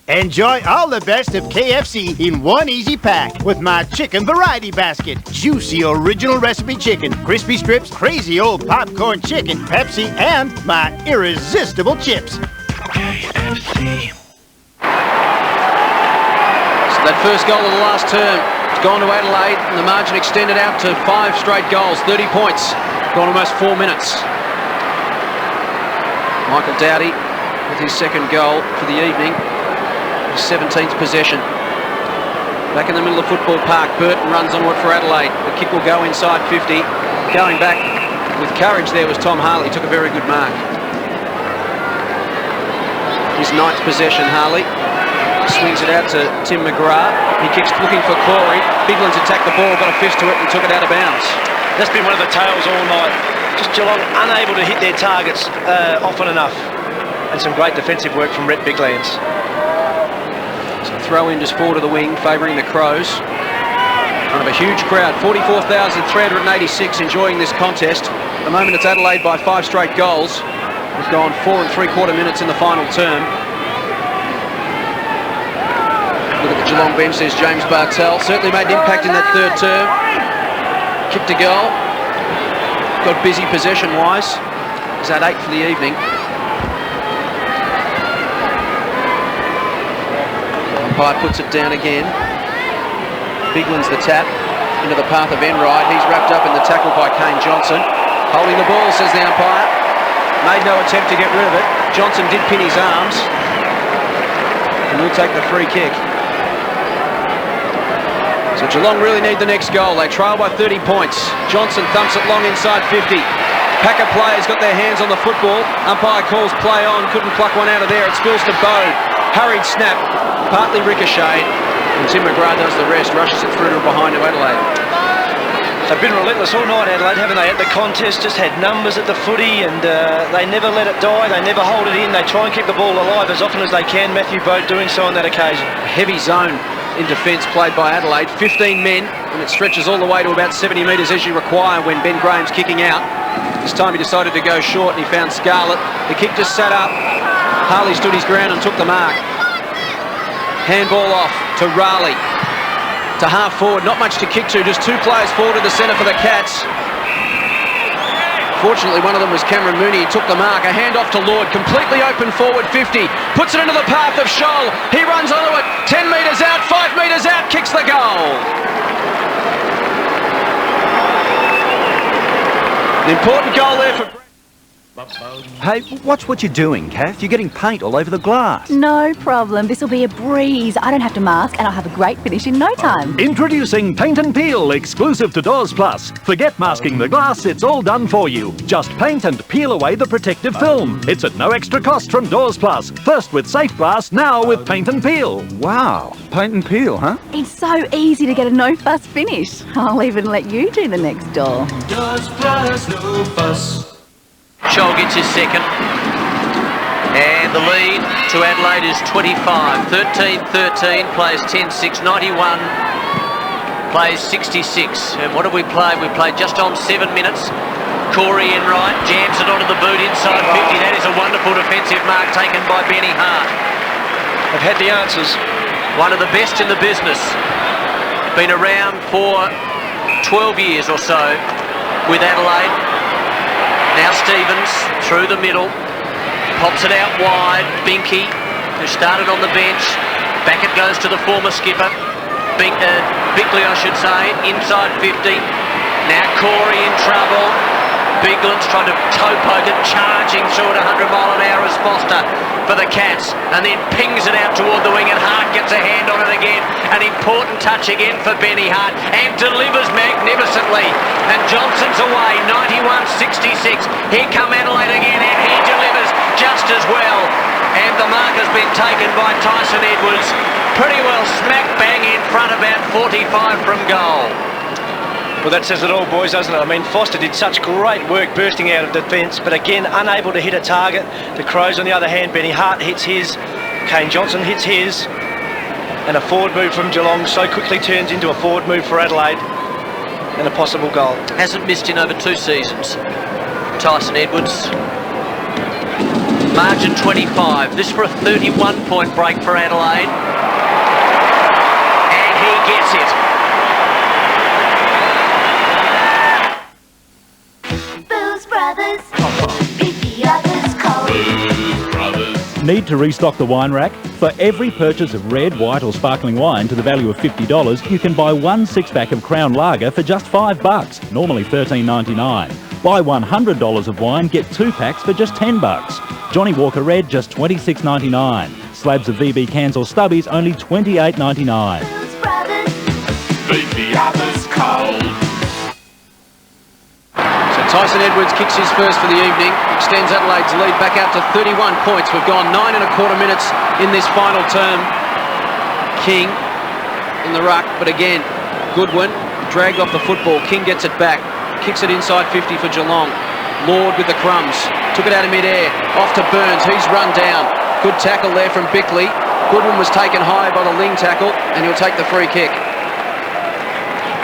S14: Enjoy all the best of KFC in one easy pack with my chicken variety basket. Juicy original recipe chicken, crispy strips, crazy old popcorn chicken, Pepsi, and my irresistible chips.
S1: KFC. So that first goal of the last term has gone to Adelaide, and the margin extended out to 5 straight goals, 30 points, gone almost 4 minutes. Michael Doughty with his second goal for the evening. 17th possession. Back in the middle of football park, Burton runs onto it for Adelaide. The kick will go inside 50. Going back with courage there was Tom Harley. Took a very good mark. His 9th possession, Harley. Swings it out to Tim McGrath. He kicks looking for Corey. Biglands attacked the ball, got a fist to it and took it out of bounds.
S2: That's been one of the tales all night. Just Geelong unable to hit their targets often enough. And some great defensive work from Rhett Biglands.
S1: So throw in just 4 to the wing, favouring the Crows. In front of a huge crowd, 44,386 enjoying this contest. At the moment it's Adelaide by 5 straight goals. We've gone 4 3/4 minutes in the final term. Look at the Geelong bench, there's James Bartell. Certainly made an impact in that third term. Kicked a goal. Got busy possession-wise. He's at 8 for the evening. Umpire puts it down again. Biglands the tap into the path of Enright. He's wrapped up in the tackle by Kane Johnson. Holding the ball, says the umpire. Made no attempt to get rid of it. Johnson did pin his arms. And will take the free kick. So Geelong really need the next goal. They trail by 30 points. Johnson thumps it long inside 50. Pack of players got their hands on the football. Umpire calls play on. Couldn't pluck one out of there. It spills to Bode. Hurried snap. Partly ricocheted, and Tim McGrath does the rest, rushes it through to behind to Adelaide.
S2: They've been relentless all night, Adelaide, haven't they? At the contest, just had numbers at the footy, and they never let it die, they never hold it in, they try and keep the ball alive as often as they can. Matthew Bode doing so on that occasion.
S1: A heavy zone in defence played by Adelaide, 15 men, and it stretches all the way to about 70 metres as you require when Ben Graham's kicking out. This time he decided to go short and he found Scarlett. The kick just sat up. Harley stood his ground and took the mark. Handball off to Raleigh, to half forward, not much to kick to, just 2 players forward to the centre for the Cats. Fortunately, one of them was Cameron Mooney, he took the mark. A hand off to Lord, completely open forward 50, puts it into the path of Scholl, he runs onto it, 10 metres out, 5 metres out, kicks the goal. An important goal there for...
S19: Hey, watch what you're doing, Kath. You're getting paint all over the glass.
S4: No problem. This will be a breeze. I don't have to mask and I'll have a great finish in no time.
S5: Introducing Paint and Peel, exclusive to Doors Plus. Forget masking the glass, it's all done for you. Just paint and peel away the protective film. It's at no extra cost from Doors Plus. First with safe glass, now with Paint and Peel.
S19: Wow, paint and peel, huh?
S4: It's so easy to get a no-fuss finish. I'll even let you do the next door.
S8: Doors Plus, no fuss.
S3: Scholl gets his second. And the lead to Adelaide is 25. 13-13, plays 10-6, 91, plays 66. And what have we played? We played just on 7 minutes. Corey Enright jams it onto the boot inside 50. That is a wonderful defensive mark taken by Benny Hart.
S2: They've had the answers.
S3: One of the best in the business. Been around for 12 years or so with Adelaide. Now Stevens through the middle, pops it out wide. Binky, who started on the bench, back it goes to the former skipper. Bickley, I should say, inside 50. Now Corey in trouble. Biglan's trying to toe poke it, charging through at 100 mile an hour as Foster for the Cats, and then pings it out toward the wing, and Hart gets a hand on it again. An important touch again for Benny Hart, and delivers magnificently. And Johnson's away, 91-66. Here come Adelaide again, and he delivers just as well. And the mark has been taken by Tyson Edwards, pretty well smack bang in front, about 45 from goal.
S2: Well, that says it all, boys, doesn't it? I mean, Foster did such great work bursting out of defence, but again, unable to hit a target. The Crows, on the other hand, Benny Hart hits his, Kane Johnson hits his, and a forward move from Geelong so quickly turns into a forward move for Adelaide and a possible goal.
S3: Hasn't missed in over 2 seasons. Tyson Edwards. Margin 25. This for a 31-point break for Adelaide. And he gets it.
S9: Need to restock the wine rack? For every purchase of red, white or sparkling wine to the value of $50, you can buy 1 6-pack of Crown Lager for just $5, normally $13.99. Buy $100 of wine, get 2 packs for just $10. Johnny Walker Red, just $26.99. Slabs of VB cans or stubbies, only $28.99.
S8: Beat the others cold.
S1: Tyson Edwards kicks his first for the evening, extends Adelaide's lead back out to 31 points. We've gone 9.25 minutes in this final term. King in the ruck, but again, Goodwin dragged off the football. King gets it back, kicks it inside 50 for Geelong. Lord with the crumbs, took it out of mid-air, off to Burns, he's run down. Good tackle there from Bickley. Goodwin was taken high by the Ling tackle, and he'll take the free kick.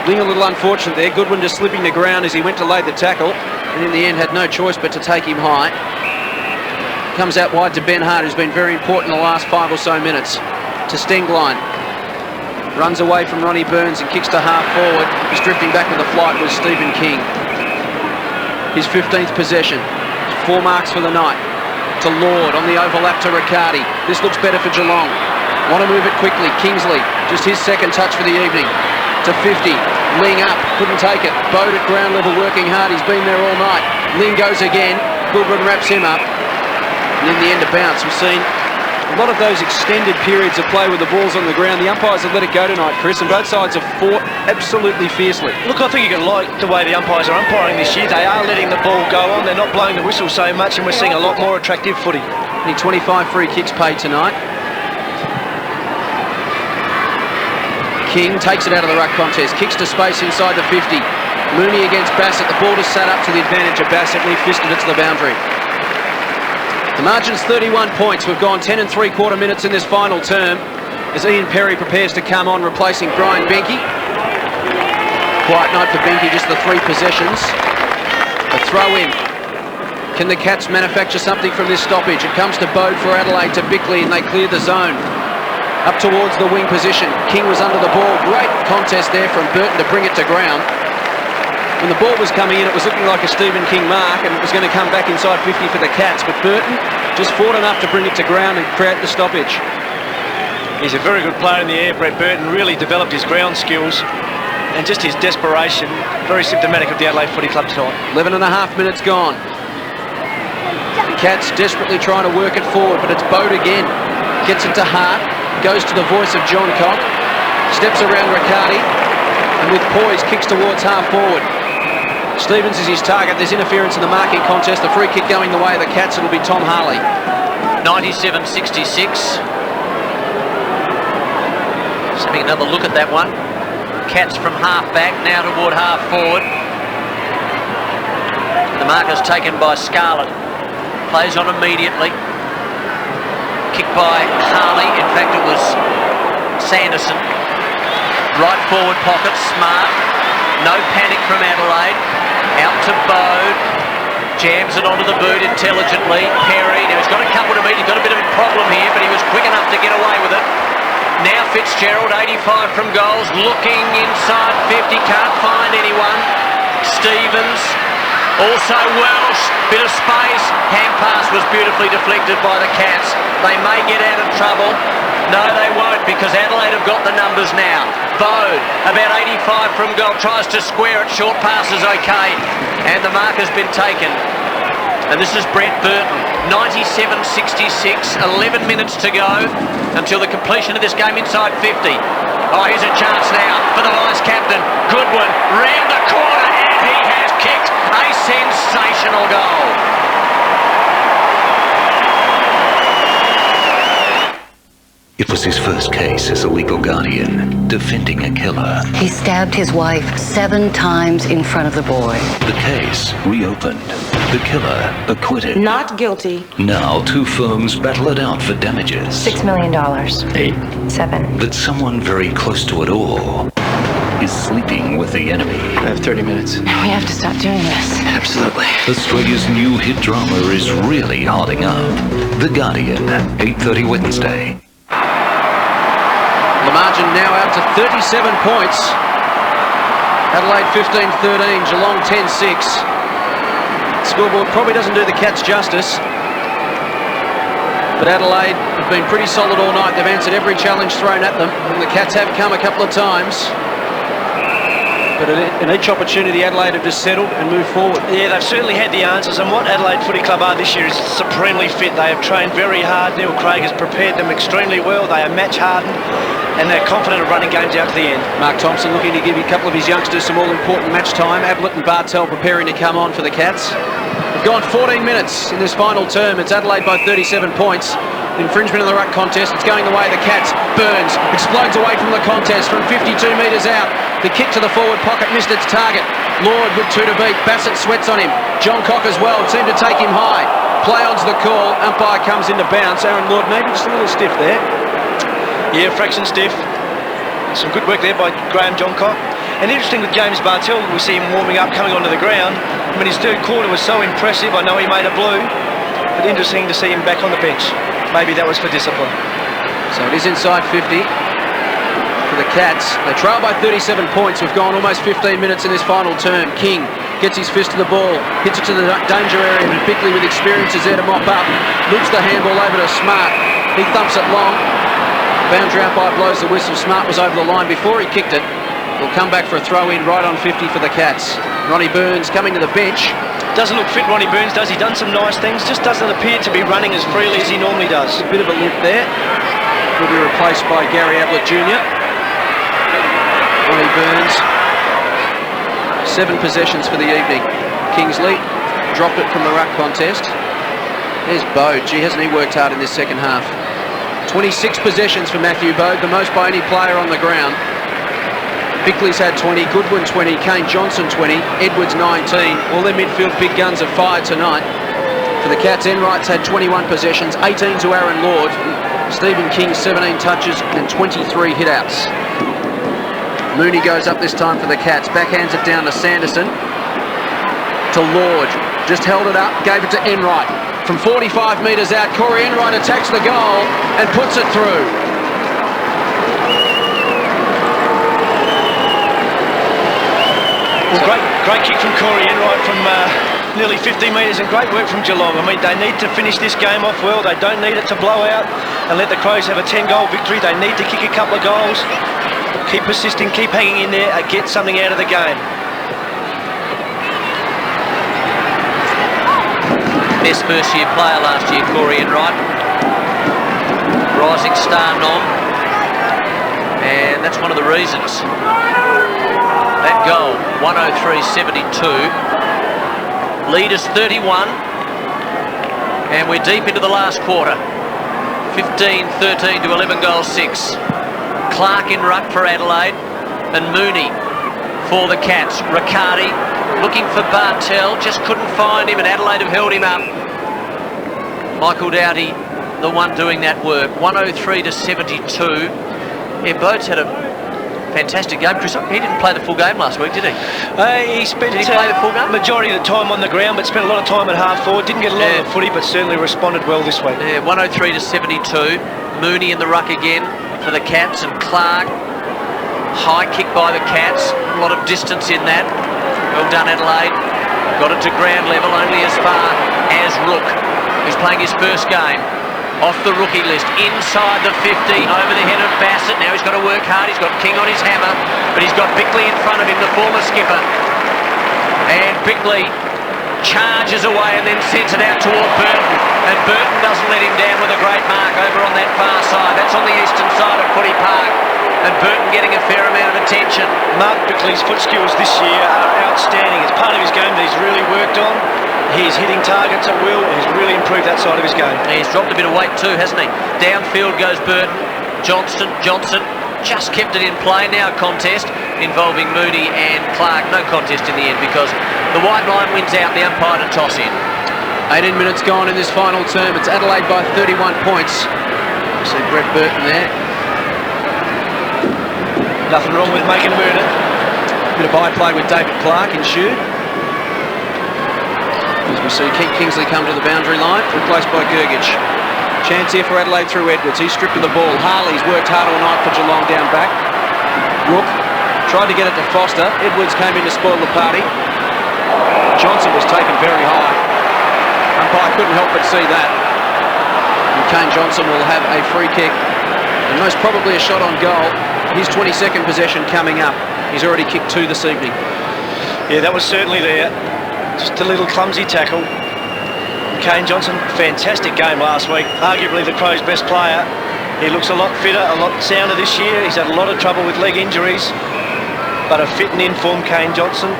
S1: Ling a little unfortunate there. Goodwin just slipping the ground as he went to lay the tackle, and in the end had no choice but to take him high. Comes out wide to Ben Hart, who's been very important in the last 5 or so minutes. To Stenglein. Runs away from Ronnie Burns and kicks to half forward. He's drifting back with the flight was Stephen King. His 15th possession. 4 marks for the night. To Lord on the overlap to Riccardi. This looks better for Geelong. Want to move it quickly. Kingsley, just his second touch for the evening. To 50, Ling up, couldn't take it. Bode at ground level working hard, he's been there all night. Ling goes again, Goodwin wraps him up. And in the end a bounce. We've seen a lot of those extended periods of play with the ball's on the ground. The umpires have let it go tonight, Chris, and both sides have fought absolutely fiercely.
S2: Look, I think you can like the way the umpires are umpiring this year. They are letting the ball go on, they're not blowing the whistle so much, and we're seeing a lot more attractive footy.
S1: Only 25 free kicks paid tonight. King takes it out of the ruck contest, kicks to space inside the 50. Mooney against Bassett, the ball is set up to the advantage of Bassett, and he fisted it to the boundary. The margin's 31 points. We've gone 10.75 minutes in this final term as Ian Perry prepares to come on, replacing Brian Benke. Quiet night for Benke, just the 3 possessions. A throw in. Can the Cats manufacture something from this stoppage? It comes to Bode for Adelaide, to Bickley, and they clear the zone. Up towards the wing position. King was under the ball. Great contest there from Burton to bring it to ground. When the ball was coming in, it was looking like a Stephen King mark, and it was going to come back inside 50 for the Cats. But Burton just fought enough to bring it to ground and create the stoppage.
S2: He's a very good player in the air, Brett Burton. Really developed his ground skills, and just his desperation, very symptomatic of the Adelaide Footy Club tonight.
S1: 11.5 minutes gone. The Cats desperately trying to work it forward, but it's Bode again. Gets it to Hart. Goes to the voice of John Cock, steps around Riccardi, and with poise kicks towards half forward. Stevens is his target. There's interference in the marking contest. The free kick going the way of the Cats. It'll be Tom Harley.
S3: 97-66. Just having another look at that one. Cats from half back now toward half forward. The marker's taken by Scarlett. Plays on immediately. Kicked by Harley, in fact it was Sanderson. Right forward pocket, Smart. No panic from Adelaide. Out to Bode. Jams it onto the boot intelligently. Perry, now he's got a couple to meet. He's got a bit of a problem here, but he was quick enough to get away with it. Now Fitzgerald, 85 from goals, looking inside 50, can't find anyone. Stevens, Also Welsh, bit of space. Hand pass was beautifully deflected by the Cats. They may get out of trouble. No, they won't, because Adelaide have got the numbers now. Bode, about 85 from goal, tries to square it. Short pass is okay, and the mark has been taken. And this is Brett Burton, 97-66, 11 minutes to go until the completion of this game inside 50. Oh, here's a chance now for the vice-captain. Goodwin, round the corner, and he has kicked a sensational goal.
S22: It was his first case as a legal guardian, defending a killer.
S6: He stabbed his wife 7 times in front of the boy.
S22: The case reopened. The killer acquitted.
S6: Not guilty.
S22: Now 2 firms battle it out for damages.
S6: $6 million.
S22: 8.
S6: 7.
S22: But someone very close to it all is sleeping with the enemy.
S23: I have 30 minutes.
S6: We have to stop doing this.
S23: Absolutely.
S22: Australia's new hit drama is really hotting up. The Guardian, 8:30 Wednesday.
S1: The margin now out to 37 points. Adelaide 15-13, Geelong 10-6. Scoreboard probably doesn't do the Cats justice. But Adelaide have been pretty solid all night. They've answered every challenge thrown at them. And the Cats have come a couple of times. But in each opportunity, Adelaide have just settled and moved forward.
S2: Yeah, they've certainly had the answers, and what Adelaide Footy Club are this year is supremely fit. They have trained very hard. Neil Craig has prepared them extremely well. They are match hardened, and they're confident of running games out to the end. Mark Thompson looking to give a couple of his youngsters some all-important match time. Ablett and Bartel preparing to come on for the Cats. We've gone 14 minutes in this final term. It's Adelaide by 37 points. Infringement of the ruck contest. It's going the way of the Cats. Burns explodes away from the contest from 52 metres out. The kick to the forward pocket missed its target. Lord with 2 to beat. Bassett sweats on him. John Cock as well seemed to take him high. Play on's the call. Umpire comes into bounce. Aaron Lord maybe just a little stiff there. Yeah, fraction stiff. Some good work there by Graham Johncock. And interesting with James Bartel, we see him warming up, coming onto the ground. I mean, his third quarter was so impressive. I know he made a blue, but interesting to see him back on the bench. Maybe that was for discipline. So it is inside 50 for the Cats. They trail by 37 points. We've gone almost 15 minutes in this final term. King gets his fist to the ball, hits it to the danger area, and Bickley with experience is there to mop up. Loops the handball over to Smart. He thumps it long. Boundary umpire blows the whistle. Smart was over the line before he kicked it. Will come back for a throw-in right on 50 for the Cats. Ronnie Burns coming to the bench. Doesn't look fit, Ronnie Burns does. He's done some nice things, just doesn't appear to be running as freely as he normally does. A bit of a limp there. Will be replaced by Gary Ablett Jr. Ronnie Burns. 7 possessions for the evening. Kingsley dropped it from the ruck contest. There's Bode. Gee, hasn't he worked hard in this second half? 26 possessions for Matthew Bode, the most by any player on the ground. Bickley's had 20, Goodwin 20, Kane Johnson 20, Edwards 19. All their midfield big guns have fired tonight. For the Cats, Enright's had 21 possessions, 18 to Aaron Lord. Stephen King 17 touches and 23 hit-outs. Mooney goes up this time for the Cats. Backhands it down to Sanderson. To Lord. Just held it up, gave it to Enright. From 45 metres out, Corey Enright attacks the goal and puts it through. Well, great kick from Corey Enright from nearly 50 metres, and great work from Geelong. I mean, they need to finish this game off well. They don't need it to blow out and let the Crows have a 10-goal victory. They need to kick a couple of goals. Keep persisting, keep hanging in there, and get something out of the game.
S3: Best first-year player last year, Corey Enright. Rising star nom. And that's one of the reasons. That goal, 103.72. Lead is 31. And we're deep into the last quarter. 15-13 to 11 goals 6. Clark in ruck for Adelaide. And Mooney for the Cats. Riccardi looking for Bartel, just couldn't find him, and Adelaide have held him up. Michael Doughty, the one doing that work. 103-72. Yeah, Bode's had a fantastic game. Chris, he didn't play the full game last week, did he?
S2: He spent
S3: did he play the full game?
S2: Majority of the time on the ground, but spent a lot of time at half forward. Didn't get a lot of the footy, but certainly responded well this week.
S3: Yeah, 103-72. Mooney in the ruck again for the Cats, and Clark. High kick by the Cats. A lot of distance in that. Well done, Adelaide. Got it to ground level, only as far as Rook, who's playing his first game. Off the rookie list, inside the 50, over the head of Bassett. Now he's got to work hard. He's got King on his hammer, but he's got Bickley in front of him, the former skipper. And Bickley charges away and then sends it out toward Burton. And Burton doesn't let him down with a great mark over on that far side. That's on the eastern side of Footy Park. And Burton getting a fair amount of attention.
S2: Mark Bickley's foot skills this year are outstanding. It's part of his game that he's really worked on. He's hitting targets at will. He's really improved that side of his game.
S3: He's dropped a bit of weight too, hasn't he? Downfield goes Burton. Johnson just kept it in play. Now a contest involving Mooney and Clark. No contest in the end because the white line wins out. The umpire to toss in.
S1: 18 minutes gone in this final term. It's Adelaide by 31 points. You see Brett Burton there.
S2: Nothing wrong with making murder.
S1: Bit of byplay with David Clark ensued. As we see Kingsley come to the boundary line, replaced by Gergich. Chance here for Adelaide through Edwards. He's stripped of the ball. Harley's worked hard all night for Geelong down back. Rook tried to get it to Foster. Edwards came in to spoil the party. Johnson was taken very high. Umpire couldn't help but see that. And Kane Johnson will have a free kick. And most probably a shot on goal. His 22nd possession coming up. He's already kicked 2 this evening.
S2: Yeah, that was certainly there. Just a little clumsy tackle. Kane Johnson, fantastic game last week. Arguably the Crows' best player. He looks a lot fitter, a lot sounder this year. He's had a lot of trouble with leg injuries. But a fit and in-form Kane Johnson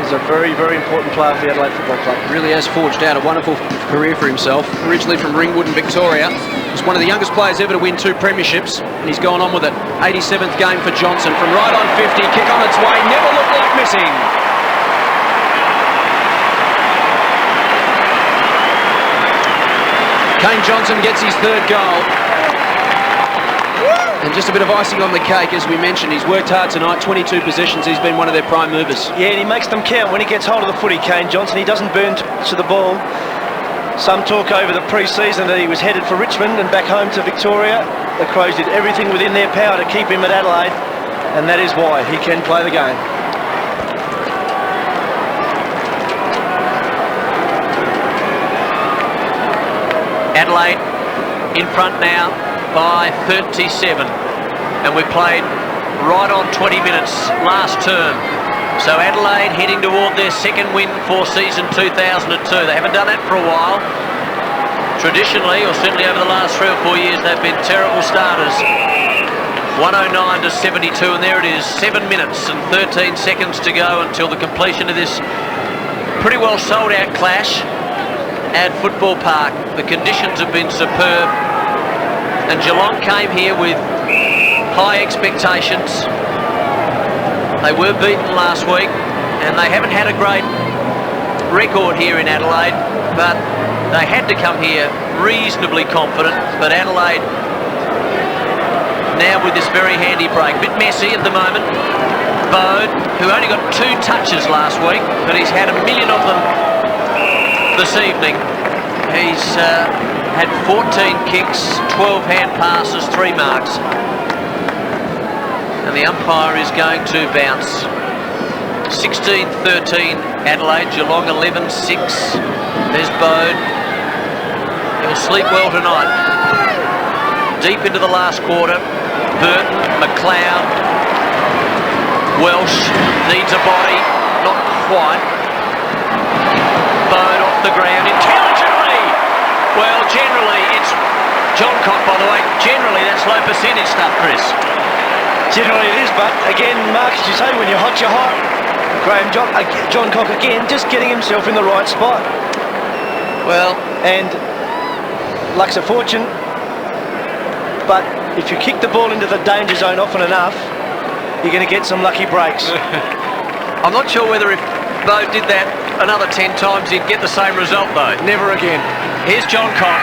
S2: is a very, very important player for the Adelaide Football Club.
S1: Really has forged out a wonderful career for himself. Originally from Ringwood in Victoria. He's one of the youngest players ever to win 2 premierships. And he's gone on with it. 87th game for Johnson. From right on 50, kick on its way. Never looked like missing. Kane Johnson gets his 3rd goal. And just a bit of icing on the cake, as we mentioned, he's worked hard tonight, 22 possessions, he's been one of their prime movers.
S2: Yeah, and he makes them count when he gets hold of the footy, Kane Johnson. He doesn't burn to the ball. Some talk over the pre-season that he was headed for Richmond and back home to Victoria. The Crows did everything within their power to keep him at Adelaide, and that is why he can play the game.
S3: Adelaide in front now by 37, and we played right on 20 minutes last term. So Adelaide heading toward their 2nd win for season 2002. They haven't done that for a while. Traditionally, or certainly over the last 3 or 4 years, they've been terrible starters. 109 to 72, and there it is, 7 minutes and 13 seconds to go until the completion of this pretty well sold out clash at Football Park. The conditions have been superb, and Geelong came here with high expectations. They were beaten last week, and they haven't had a great record here in Adelaide, but they had to come here reasonably confident. But Adelaide now with this very handy break. A bit messy at the moment. Bode, who only got 2 touches last week, but he's had a million of them this evening. He's had 14 kicks, 12 hand passes, 3 marks. And the umpire is going to bounce. 16-13 Adelaide, Geelong 11-6. There's Bode. He'll sleep well tonight. Deep into the last quarter. Burton, McLeod, Welsh needs a body, not quite. Bode off the ground intelligently. Well, generally it's John Cock, by the way. Generally that's low percentage stuff, Chris.
S2: Generally it is, but again, Mark, as you say, when you're hot, you're hot. John Cock again, just getting himself in the right spot.
S3: Well,
S2: and luck's a fortune, but if you kick the ball into the danger zone often enough, you're going to get some lucky breaks.
S3: I'm not sure whether if Bode did that another 10 times he'd get the same result though.
S1: Never again.
S3: Here's John Cock,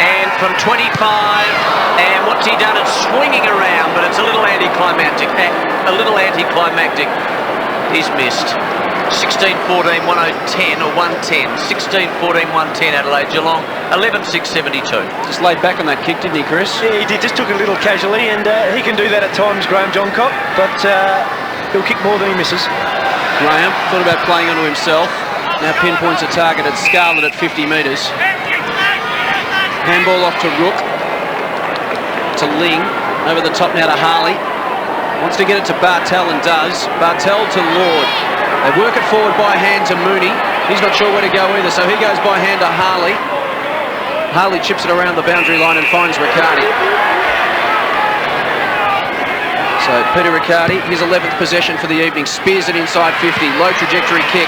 S3: and from 25, and what's he done? It's swinging around, but it's a little anticlimactic. He's missed. 16-14, 110 or 110. 16-14, 110 Adelaide. Geelong 11-6, 72.
S1: Just laid back on that kick, didn't he, Chris?
S2: Yeah, he did. Just took it a little casually, and he can do that at times, John Cock, but he'll kick more than he misses.
S1: Graham thought about playing onto himself. Now pinpoints a target at Scarlett at 50 metres. Handball off to Rook. To Ling. Over the top now to Harley. Wants to get it to Bartel and does. Bartel to Lord. They work it forward by hand to Mooney. He's not sure where to go either, so he goes by hand to Harley. Harley chips it around the boundary line and finds Riccardi. So Peter Riccardi, his 11th possession for the evening, spears it inside 50. Low trajectory kick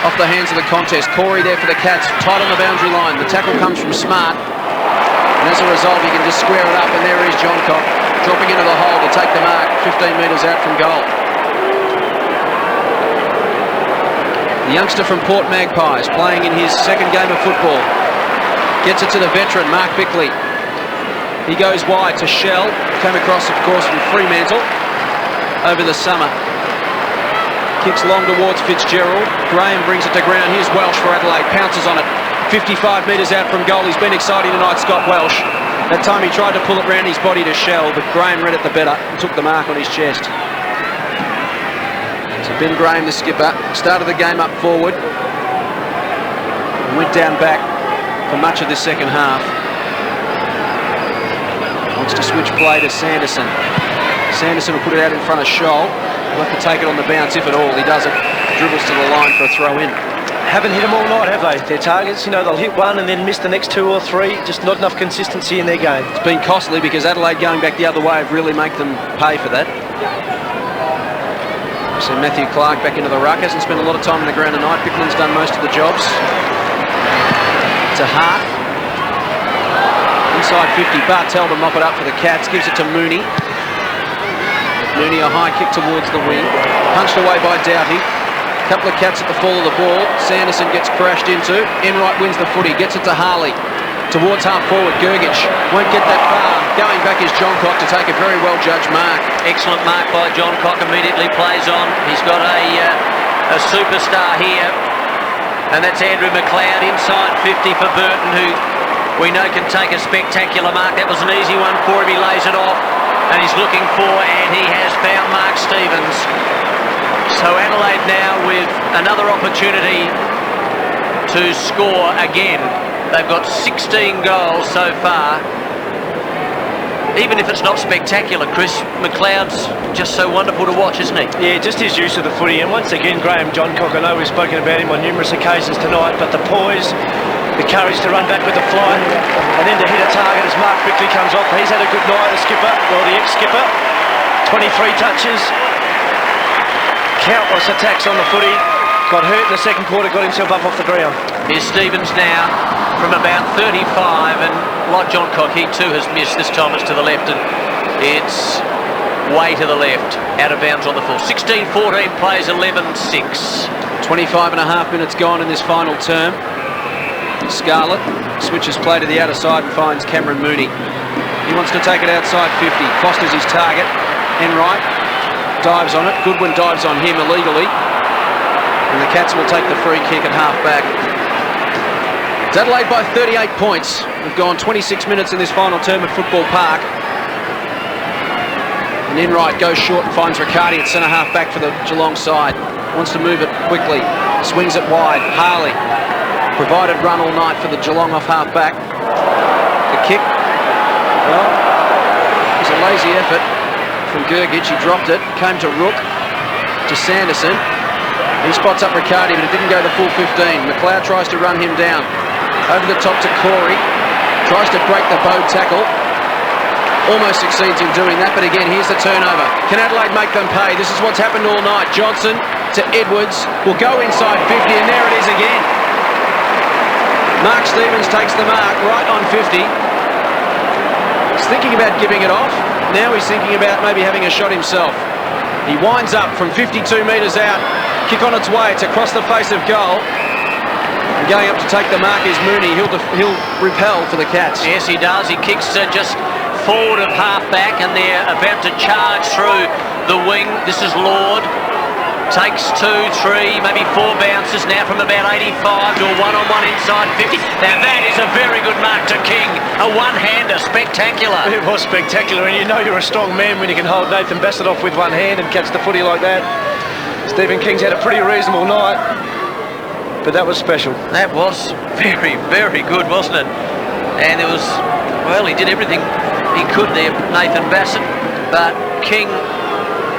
S1: off the hands of the contest. Corey there for the Cats, tight on the boundary line. The tackle comes from Smart. And as a result, he can just square it up, and there is Johncock dropping into the hole to take the mark 15 metres out from goal. The youngster from Port Magpies, playing in his second game of football. Gets it to the veteran, Mark Bickley. He goes wide to Shell. Came across, of course, from Fremantle over the summer. Kicks long towards Fitzgerald. Graham brings it to ground. Here's Welsh for Adelaide. Pounces on it. 55 metres out from goal. He's been exciting tonight, Scott Welsh. That time he tried to pull it round his body to Shell, but Graham read it the better and took the mark on his chest. So Ben Graham, the skipper, started the game up forward and went down back for much of the second half. Wants to switch play to Sanderson. Sanderson will put it out in front of Scholl. He'll have to take it on the bounce if at all. He doesn't. Dribbles to the line for a throw in.
S2: Haven't hit them all night, have they? Their targets, you know, they'll hit one and then miss the next 2 or 3. Just not enough consistency in their game.
S1: It's been costly because Adelaide going back the other way have really made them pay for that. So Matthew Clark back into the ruck. Hasn't spent a lot of time on the ground tonight. Bickland's done most of the jobs. To Hart. Inside 50, Bartel to mop it up for the Cats, gives it to Mooney. Mooney a high kick towards the wing, punched away by Doughty. Couple of Cats at the fall of the ball. Sanderson gets crashed into. Enright wins the footy, gets it to Harley. Towards half forward, Gergic won't get that far. Going back is Johncock to take a very well judged mark.
S3: Excellent mark by Johncock, immediately plays on. He's got a superstar here, and that's Andrew McLeod inside 50 for Burton, who we know can take a spectacular mark. That was an easy one for him. He lays it off and he's looking for, and he has found Mark Stevens. So Adelaide now with another opportunity to score again. They've got 16 goals so far. Even if it's not spectacular, Chris, McLeod's just so wonderful to watch, isn't he?
S2: Yeah, just his use of the footy. And once again, Graham Johncock, I know we've spoken about him on numerous occasions tonight, but the poise, the courage to run back with the flight, and then to hit a target as Mark Bickley comes off. He's had a good night, the skipper, or the ex-skipper. 23 touches, countless attacks on the footy. Got hurt in the second quarter, got himself up off the ground.
S3: Here's Stevens now from about 35, and like Johncock, he too has missed. This time it's to the left, and it's way to the left, out of bounds on the full. 16-14 plays 11-6.
S1: 25 and a half minutes gone in this final term. Scarlett switches play to the outer side and finds Cameron Mooney. He wants to take it outside 50. Foster's his target. Enright dives on it. Goodwin dives on him illegally. And the Cats will take the free kick at half-back. It's Adelaide by 38 points. We've gone 26 minutes in this final term at Football Park. And Enright goes short and finds Riccardi at centre-half-back for the Geelong side. Wants to move it quickly. Swings it wide. Harley. Provided run all night for the Geelong off half-back. The kick, well, it was a lazy effort from Gergic. He dropped it, came to Rook, to Sanderson. He spots up Riccardi, but it didn't go the full 15. McLeod tries to run him down. Over the top to Corey. Tries to break the bow tackle. Almost succeeds in doing that, but again, here's the turnover. Can Adelaide make them pay? This is what's happened all night. Johnson to Edwards will go inside 50, and there it is again. Mark Stevens takes the mark right on 50. He's thinking about giving it off. Now he's thinking about maybe having a shot himself. He winds up from 52 metres out. Kick on its way. It's across the face of goal. And going up to take the mark is Mooney. He'll repel for the Cats.
S3: Yes, he does. He kicks just forward of half-back, and they're about to charge through the wing. This is Lord. Takes 2, 3, maybe 4 bounces now from about 85 to a one-on-one inside 50. Now that is a very good mark to King. A one-hander, spectacular.
S2: It was spectacular, and you know you're a strong man when you can hold Nathan Bassett off with one hand and catch the footy like that. Stephen King's had a pretty reasonable night, but that was special.
S3: That was very, very good, wasn't it? And there was, well, he did everything he could there, Nathan Bassett, but King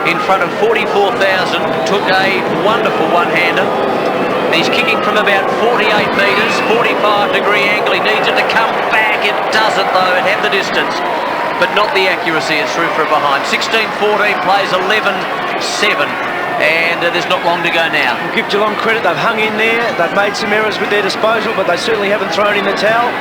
S3: in front of 44,000 took a wonderful one-hander. He's kicking from about 48 metres, 45-degree angle. He needs it to come back. It doesn't, though. It had the distance, but not the accuracy. It's through from behind. 16-14 plays 11-7. And there's not long to go now.
S2: We'll give Geelong credit. They've hung in there. They've made some errors with their disposal, but they certainly haven't thrown in the towel.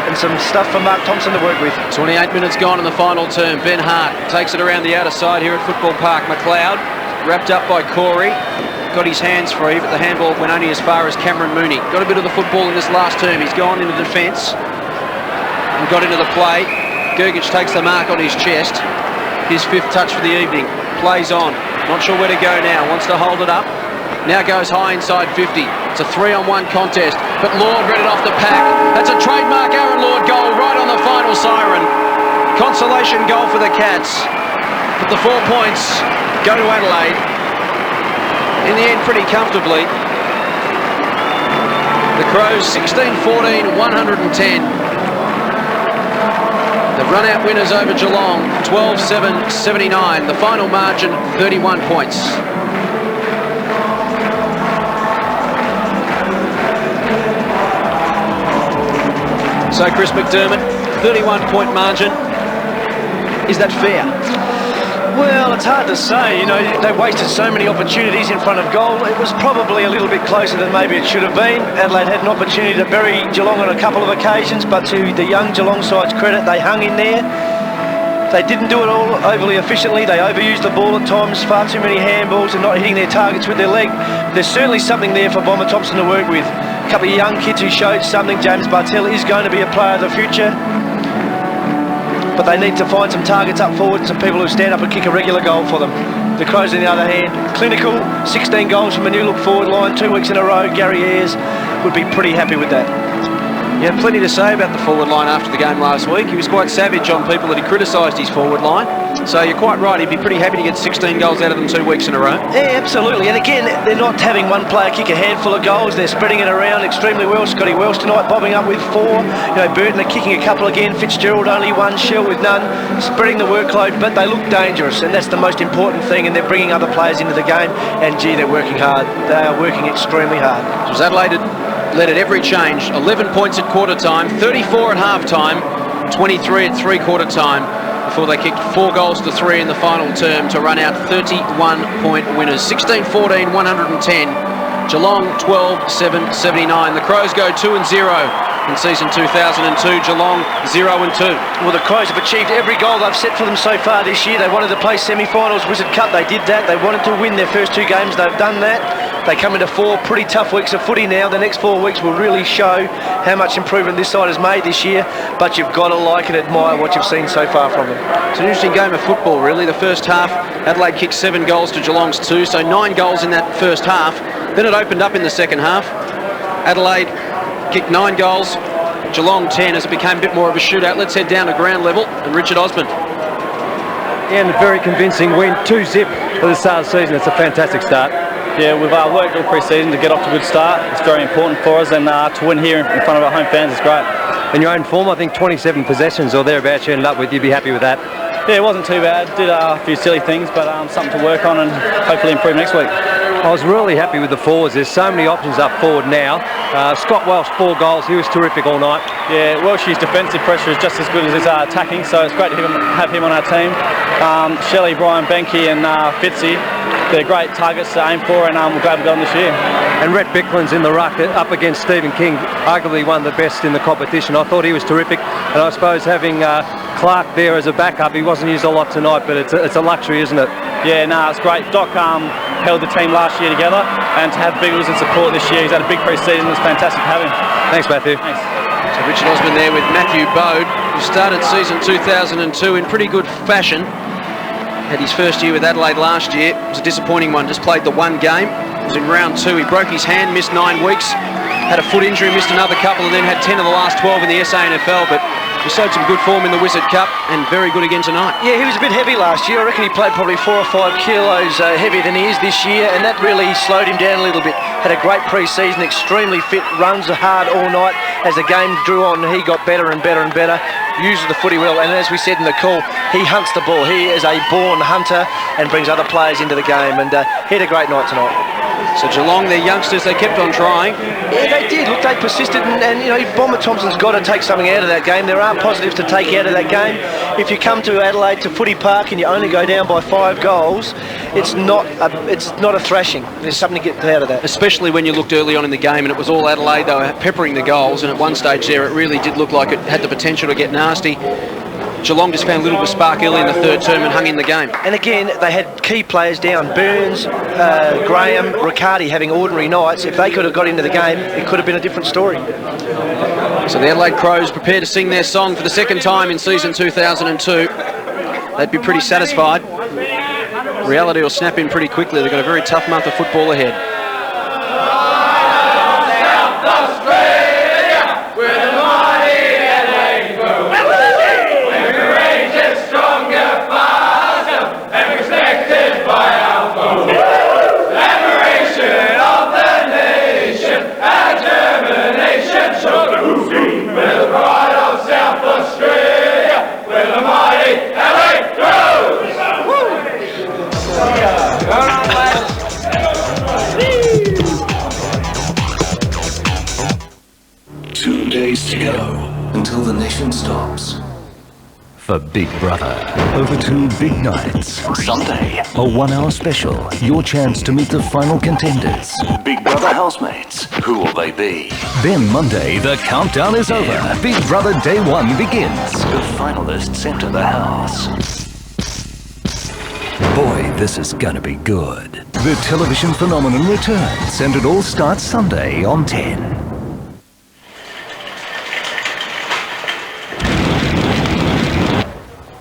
S2: And some stuff for Mark Thompson to work with.
S1: 28 minutes gone in the final term. Ben Hart takes it around the outer side here at Football Park. McLeod wrapped up by Corey. Got his hands free, but the handball went only as far as Cameron Mooney. Got a bit of the football in this last term. He's gone into defence and got into the play. Gergich takes the mark on his chest. His 5th touch for the evening. Plays on. Not sure where to go now. Wants to hold it up. Now goes high inside 50. It's a 3-on-1 contest, but Lord read it off the pack. That's a trademark Aaron Lord goal right on the final siren. Consolation goal for the Cats. But the 4 points go to Adelaide. In the end, pretty comfortably. The Crows 16-14, 110. The run-out winners over Geelong, 12-7, 79. The final margin, 31 points. So Chris McDermott, 31-point margin. Is that fair?
S2: Well, it's hard to say. You know, they wasted so many opportunities in front of goal. It was probably a little bit closer than maybe it should have been. Adelaide had an opportunity to bury Geelong on a couple of occasions, but to the young Geelong side's credit, they hung in there. They didn't do it all overly efficiently. They overused the ball at times, far too many handballs and not hitting their targets with their leg. There's certainly something there for Bomber Thompson to work with. A couple of young kids who showed something. James Bartell is going to be a player of the future. But they need to find some targets up forward, some people who stand up and kick a regular goal for them. The Crows, on the other hand, clinical, 16 goals from a new look forward line, 2 weeks in a row. Gary Ayres would be pretty happy with that.
S1: Yeah, plenty to say about the forward line after the game last week. He was quite savage on people that he criticised his forward line. So you're quite right, he'd be pretty happy to get 16 goals out of them 2 weeks in a row.
S2: Yeah, absolutely. And again, they're not having one player kick a handful of goals. They're spreading it around extremely well. Scotty Welsh tonight bobbing up with 4. You know, Burton are kicking a couple again. Fitzgerald only 1. Shell with none. Spreading the workload, but they look dangerous, and that's the most important thing. And they're bringing other players into the game. And gee, they're working hard. They are working extremely hard.
S1: It was Adelaide led at every change. 11 points at quarter time, 34 at half time, 23 at 3/4 time, before they kicked 4 goals to 3 in the final term to run out 31-point winners. 16-14, 110. Geelong 12-7, 79. The Crows go 2-0 in season 2002. Geelong 0-2.
S2: Well, the Crows have achieved every goal they've set for them so far this year. They wanted to play semi-finals, Wizard Cup. They did that. They wanted to win their first 2 games. They've done that. They come into 4 pretty tough weeks of footy now. The next 4 weeks will really show how much improvement this side has made this year, but you've got to like and admire what you've seen so far from them.
S1: It's an interesting game of football, really. The first half, Adelaide kicked 7 goals to Geelong's 2, so 9 goals in that first half. Then it opened up in the second half. Adelaide kicked 9 goals, Geelong 10, as it became a bit more of a shootout. Let's head down to ground level and Richard Osmond.
S10: And a very convincing win, 2-0 for the start of the season. It's a fantastic start. Yeah, we've worked all pre-season to get off to a good start. It's very important for us, and to win here in front of our home fans is great.
S25: In your own form, I think 27 possessions or thereabouts you ended up with, you'd be happy with that.
S10: Yeah, it wasn't too bad. Did a few silly things, but something to work on and hopefully improve next week.
S25: I was really happy with the forwards. There's so many options up forward now. Scott Welsh, 4 goals. He was terrific all night.
S10: Yeah, Welsh's defensive pressure is just as good as his attacking, so it's great to have him on our team. Shelley, Brian Benke and Fitzy, they're great targets to aim for, and we're glad we got them this year.
S25: And Rhett Bickland's in the ruck up against Stephen King, arguably one of the best in the competition. I thought he was terrific, and I suppose having Clark there as a backup, he wasn't used a lot tonight, but it's a luxury, isn't it?
S10: Yeah, no, it's great. Doc held the team last year together, and to have Biggles in support this year, he's had a big pre-season. It's fantastic to have him.
S25: Thanks, Matthew.
S10: Thanks.
S1: So Richard Osmond there with Matthew Bode, who started season 2002 in pretty good fashion. Had his first year with Adelaide last year. It was a disappointing one, just played the 1 game. It was in round 2. He broke his hand, missed 9 weeks, had a foot injury, missed another couple, and then had 10 of the last 12 in the SANFL, but He showed some good form in the Wizard Cup and very good again tonight.
S2: Yeah, he was a bit heavy last year. I reckon he played probably 4 or 5 kilos heavier than he is this year, and that really slowed him down a little bit. Had a great pre-season, extremely fit, runs hard all night. As the game drew on, he got better and better and better, uses the footy well, and as we said in the call, he hunts the ball. He is a born hunter and brings other players into the game, and he had a great night tonight.
S1: So Geelong, their youngsters, they kept on trying.
S2: Yeah, they did. Look, they persisted, and you know, Bomber Thompson's got to take something out of that game. There are positives to take out of that game. If you come to Adelaide, to Footy Park, and you only go down by 5 goals, it's not a thrashing. There's something to get out of that.
S1: Especially when you looked early on in the game and it was all Adelaide, they were peppering the goals, and at one stage there it really did look like it had the potential to get nasty. Geelong just found a little bit of spark early in the third term and hung in the game.
S2: And again, they had key players down. Burns, Graham, Riccardi having ordinary nights. If they could have got into the game, it could have been a different story.
S1: So the Adelaide Crows prepare to sing their song for the second time in season 2002. They'd be pretty satisfied. Reality will snap in pretty quickly. They've got a very tough month of football ahead.
S22: To go until the nation stops. For Big Brother, over 2 big nights. Sunday, a 1-hour special. Your chance to meet the final contenders. Big Brother housemates. Who will they be? Then Monday, the countdown is over. Big Brother Day 1 begins. The finalists enter the house. Boy, this is gonna be good. The television phenomenon returns, and it all starts Sunday on 10.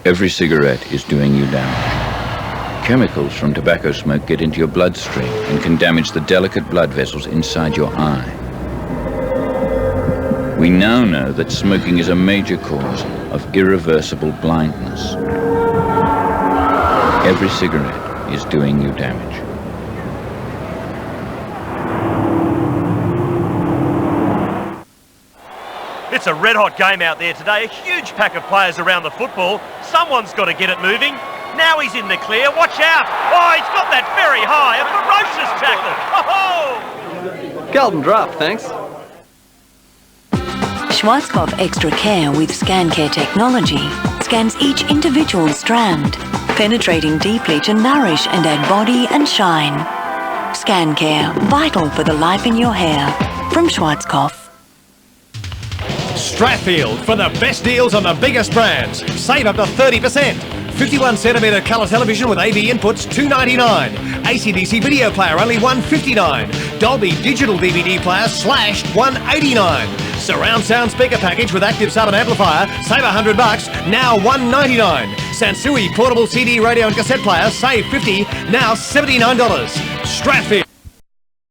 S11: Every cigarette is doing you damage. Chemicals from tobacco smoke get into your bloodstream and can damage the delicate blood vessels inside your eye. We now know that smoking is a major cause of irreversible blindness. Every cigarette is doing you damage.
S7: It's a red-hot game out there today. A huge pack of players around the football. Someone's got to get it moving. Now he's in the clear. Watch out. Oh, he's got that very high. A ferocious tackle. Oh!
S13: Golden draft, thanks.
S15: Schwarzkopf Extra Care with ScanCare technology scans each individual strand, penetrating deeply to nourish and add body and shine. ScanCare, vital for the life in your hair. From Schwarzkopf.
S18: Stratfield for the best deals on the biggest brands. Save up to 30%. 51cm colour television with AV inputs, $2.99. AC/DC video player, only $1.59. Dolby digital DVD player, slashed $1.89. Surround sound speaker package with active sub and amplifier, save $100, now $1.99. Sansui portable CD, radio and cassette player, save $50, now $79. Stratfield.